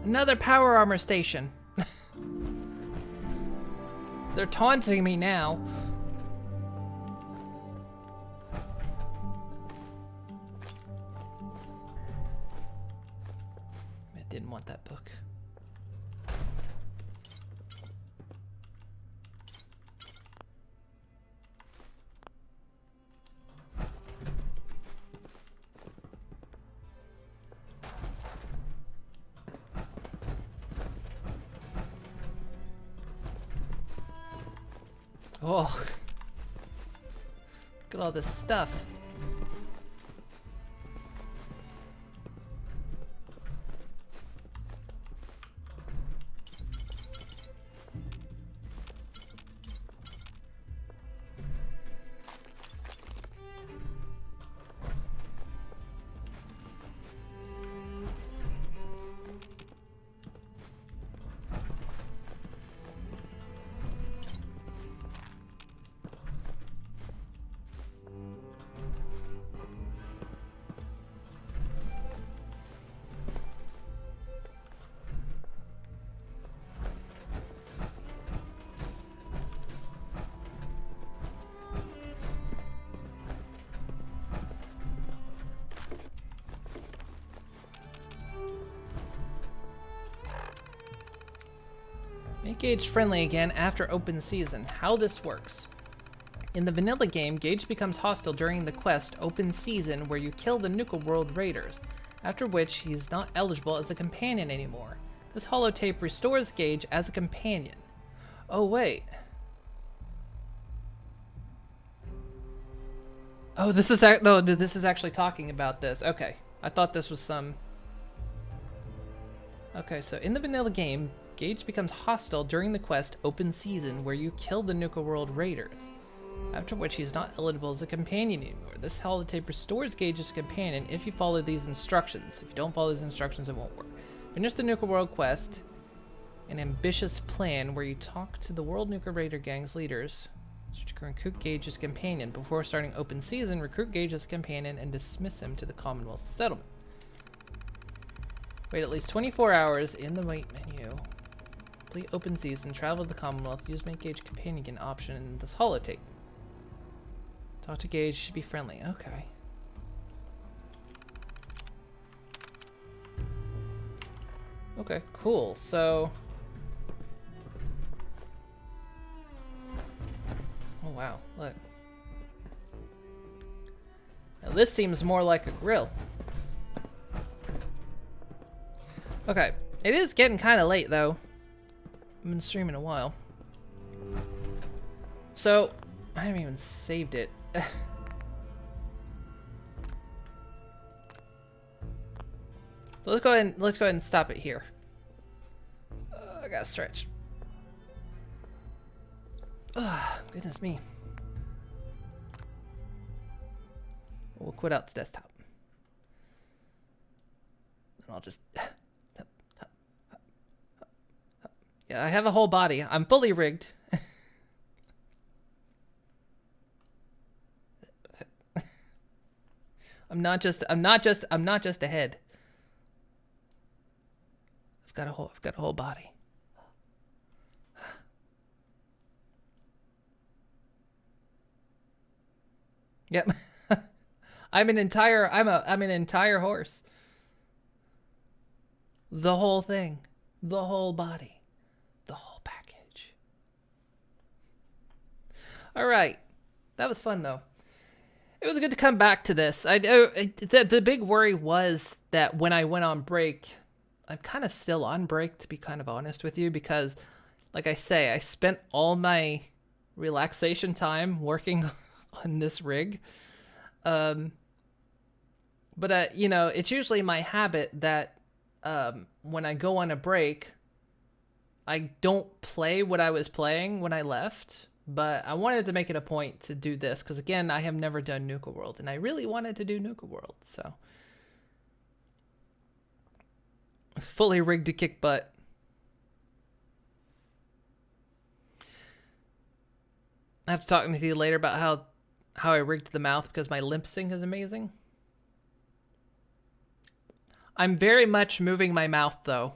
Another power armor station. They're taunting me now. I didn't want that book. Oh, look at all this stuff. Make Gage friendly again after open season. How this works. In the vanilla game, Gage becomes hostile during the quest Open Season, where you kill the Nuka World Raiders, after which he's not eligible as a companion anymore. This holotape restores Gage as a companion. Oh wait. Oh, this is no, this is actually talking about this. Okay. I thought this was some... Okay, so in the vanilla game, Gage becomes hostile during the quest Open Season, where you kill the Nuka World Raiders, after which he's not eligible as a companion anymore. This holotape restores Gage as a companion if you follow these instructions. If you don't follow these instructions, it won't work. Finish the Nuka World quest, an ambitious plan where you talk to the World Nuka Raider gang's leaders to recruit Gage as companion. Before starting Open Season, recruit Gage as companion and dismiss him to the Commonwealth settlement. Wait at least 24 hours in the wait menu. Complete Open Season, travel to the Commonwealth, use Make Gage companion option in this holotape. Talk to Gage, should be friendly. Okay. Okay, cool. So... Oh wow, look. Now this seems more like a grill. Okay, it is getting kind of late though. I've been streaming a while. So, I haven't even saved it. So let's go ahead and stop it here. I gotta stretch. Goodness me. We'll quit out the desktop. And I'll just... Yeah, I have a whole body. I'm fully rigged. I'm not just a head. I've got a whole body. Yep. I'm an entire horse. The whole thing. The whole body. The whole package. All right. That was fun though. It was good to come back to this. The big worry was that when I went on break, I'm kind of still on break, to be kind of honest with you, because like I say, I spent all my relaxation time working on this rig. But you know, it's usually my habit that when I go on a break, I don't play what I was playing when I left. But I wanted to make it a point to do this, because again, I have never done Nuka World, and I really wanted to do Nuka World, so. Fully rigged to kick butt. I have to talk with you later about how I rigged the mouth because my lip sync is amazing. I'm very much moving my mouth though.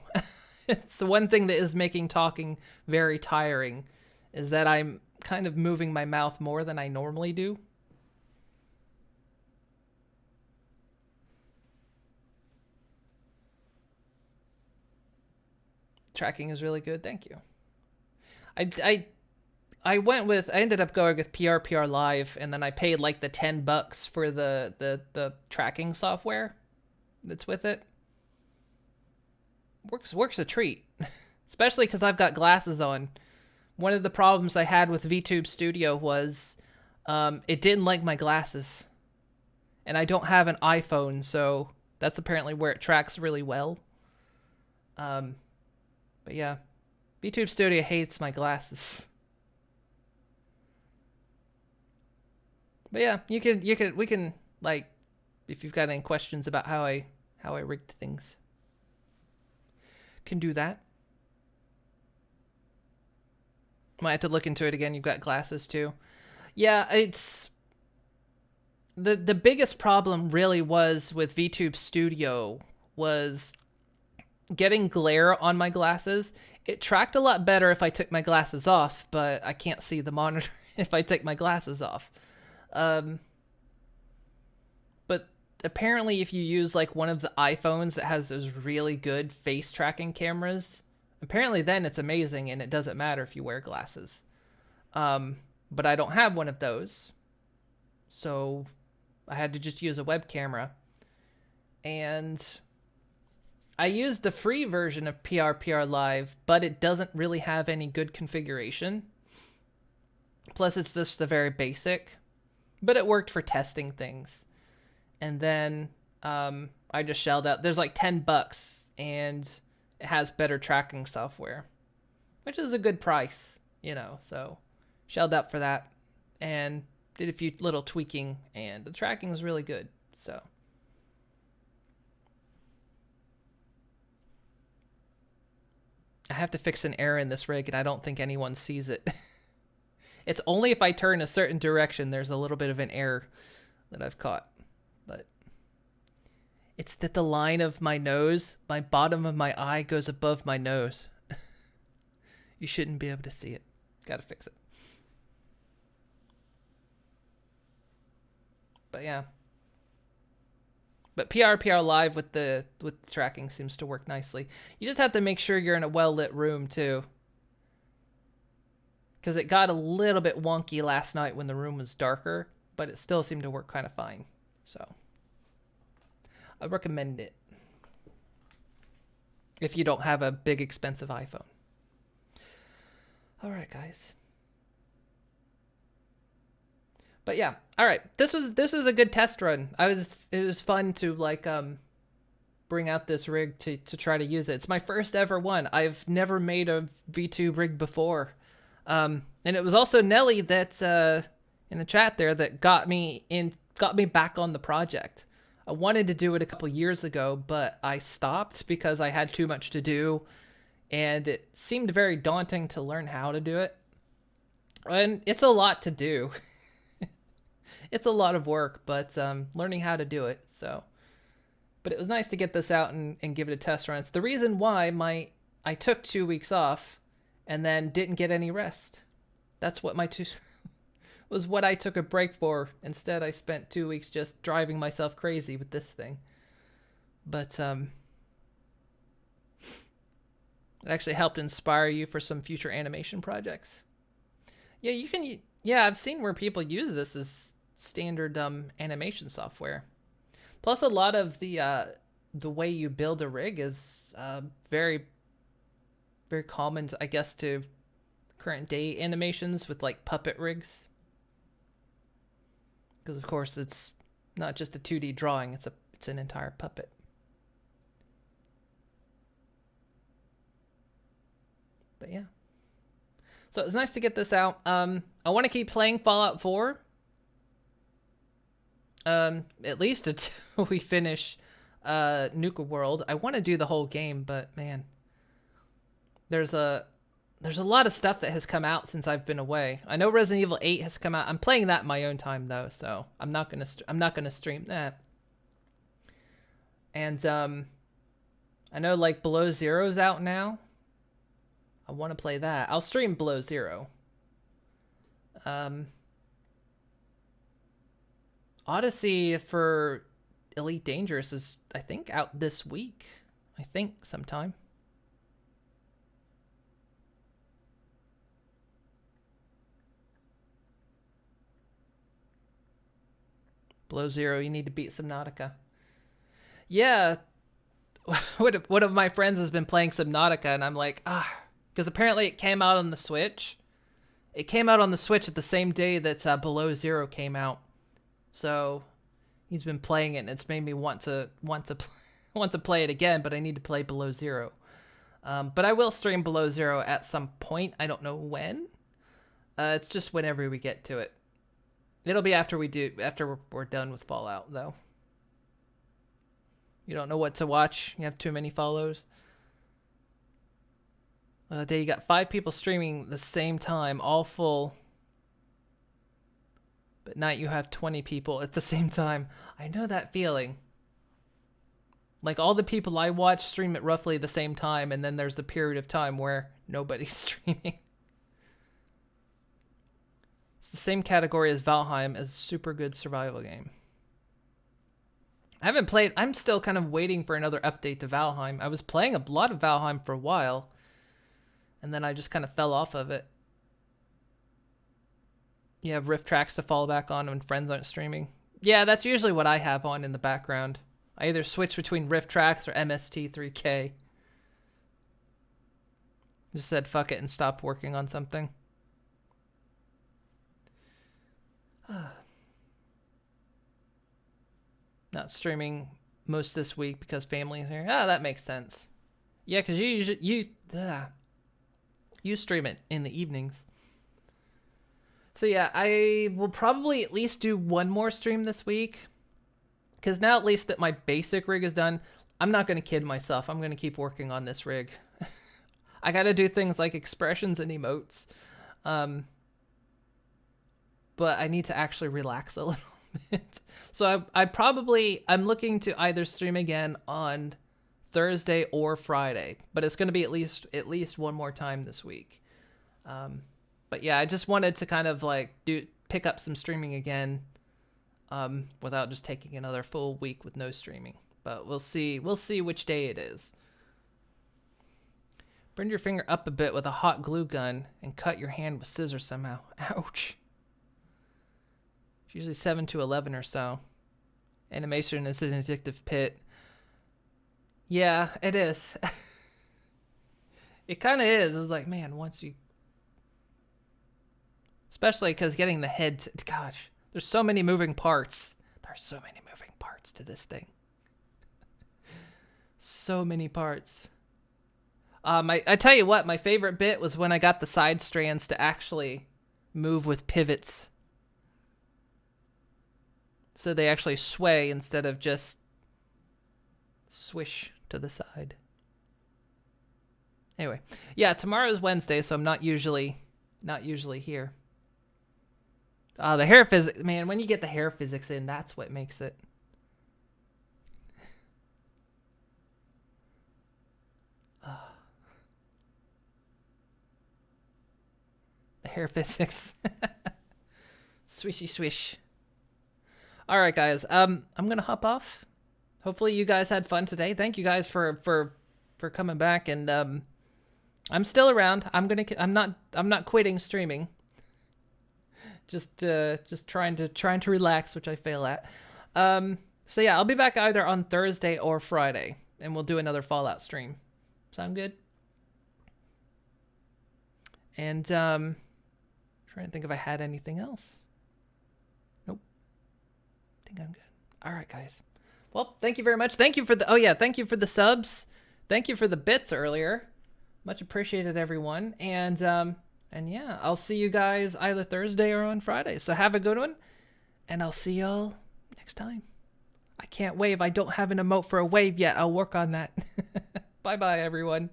It's the one thing that is making talking very tiring, is that I'm kind of moving my mouth more than I normally do. Tracking is really good. Thank you. I ended up going with PRPR Live, and then I paid like the $10 for the tracking software that's with it. Works a treat, especially because I've got glasses on. One of the problems I had with VTube Studio was it didn't like my glasses, and I don't have an iPhone, so that's apparently where it tracks really well. But yeah, VTube Studio hates my glasses. But yeah, we can like, if you've got any questions about how I rigged things, can do that. Might have to look into it again. You've got glasses too. Yeah, it's the biggest problem really was with VTube Studio was getting glare on my glasses. It tracked a lot better if I took my glasses off, but I can't see the monitor if I take my glasses off. But apparently if you use like one of the iPhones that has those really good face tracking cameras, apparently then it's amazing and it doesn't matter if you wear glasses. But I don't have one of those, so I had to just use a web camera. And I used the free version of PRPR Live, but it doesn't really have any good configuration. Plus it's just the very basic, but it worked for testing things. And then I just shelled out. There's like $10 and it has better tracking software, which is a good price, you know, so shelled out for that and did a few little tweaking, and the tracking is really good. So I have to fix an error in this rig, and I don't think anyone sees it. It's only if I turn a certain direction there's a little bit of an error that I've caught. But it's that the line of my nose, my bottom of my eye goes above my nose. You shouldn't be able to see it. Gotta fix it. But yeah. But PRPR Live with the tracking seems to work nicely. You just have to make sure you're in a well-lit room too, because it got a little bit wonky last night when the room was darker, but it still seemed to work kind of fine. So I recommend it if you don't have a big expensive iPhone. All right, guys. But yeah, all right. This was a good test run. It was fun to like bring out this rig to try to use it. It's my first ever one. I've never made a VTube rig before. And it was also Nelly that in the chat there that got me back on the project. I wanted to do it a couple years ago, but I stopped because I had too much to do, and it seemed very daunting to learn how to do it. And it's a lot to do. It's a lot of work, but learning how to do it. So, but it was nice to get this out and give it a test run. It's the reason why I took 2 weeks off and then didn't get any rest. That's what was what I took a break for. Instead, I spent 2 weeks just driving myself crazy with this thing. But it actually helped inspire you for some future animation projects. Yeah, you can. Yeah, I've seen where people use this as standard animation software. Plus, a lot of the way you build a rig is very, very common, I guess, to current day animations with like puppet rigs. Because of course it's not just a 2D drawing; it's an entire puppet. But yeah, so it's nice to get this out. I want to keep playing Fallout 4. At least until we finish Nuka World. I want to do the whole game, but man, there's a there's a lot of stuff that has come out since I've been away. I know Resident Evil 8 has come out. I'm playing that in my own time though, so I'm not gonna stream that. And I know like Below Zero's out now. I want to play that. I'll stream Below Zero. Odyssey for Elite Dangerous is, I think, out this week. I think sometime. Below Zero, you need to beat Subnautica. Yeah, one of my friends has been playing Subnautica, and I'm like, because apparently it came out on the Switch. It came out on the Switch at the same day that Below Zero came out. So he's been playing it, and it's made me want to play it again. But I need to play Below Zero. But I will stream Below Zero at some point. I don't know when. It's just whenever we get to it. It'll be after we're done with Fallout, though. You don't know what to watch. You have too many follows. The other day you got 5 people streaming the same time, all full. But night you have 20 people at the same time. I know that feeling. Like all the people I watch stream at roughly the same time, and then there's the period of time where nobody's streaming. It's the same category as Valheim, as a super good survival game. I haven't played. I'm still kind of waiting for another update to Valheim. I was playing a lot of Valheim for a while, and then I just kind of fell off of it. You have Rift Tracks to fall back on when friends aren't streaming. Yeah, that's usually what I have on in the background. I either switch between Rift Tracks or MST3K. Just said fuck it and stopped working on something. Not streaming most this week because family is here. That makes sense. Yeah, because you stream it in the evenings. So yeah, I will probably at least do one more stream this week. Because now at least that my basic rig is done, I'm not going to kid myself. I'm going to keep working on this rig. I got to do things like expressions and emotes. But I need to actually relax a little bit. So I'm looking to either stream again on Thursday or Friday, but it's going to be at least one more time this week. But yeah, I just wanted to kind of like pick up some streaming again, without just taking another full week with no streaming. But we'll see which day it is. Burn your finger up a bit with a hot glue gun and cut your hand with scissors somehow. Ouch. It's usually 7 to 11 or so. Animation is an addictive pit. Yeah, it is. It kind of is. It's like, man, once you... Especially because getting the head... Gosh, there's so many moving parts. There's so many moving parts to this thing. So many parts. I tell you what, my favorite bit was when I got the side strands to actually move with pivots. So they actually sway instead of just swish to the side. Anyway, yeah, tomorrow's Wednesday, so I'm not usually here. The hair physics, man, when you get the hair physics in, that's what makes it. The hair physics. Swishy swish. All right, guys. I'm gonna hop off. Hopefully, you guys had fun today. Thank you guys for coming back, and I'm still around. I'm not quitting streaming. Just trying to relax, which I fail at. So yeah, I'll be back either on Thursday or Friday, and we'll do another Fallout stream. Sound good? And trying to think if I had anything else. Nope. I think I'm good. All right, guys. Well, thank you very much. Thank you for thank you for the subs. Thank you for the bits earlier. Much appreciated, everyone. And yeah, I'll see you guys either Thursday or on Friday. So have a good one, and I'll see y'all next time. I can't wave. I don't have an emote for a wave yet. I'll work on that. Bye-bye, everyone.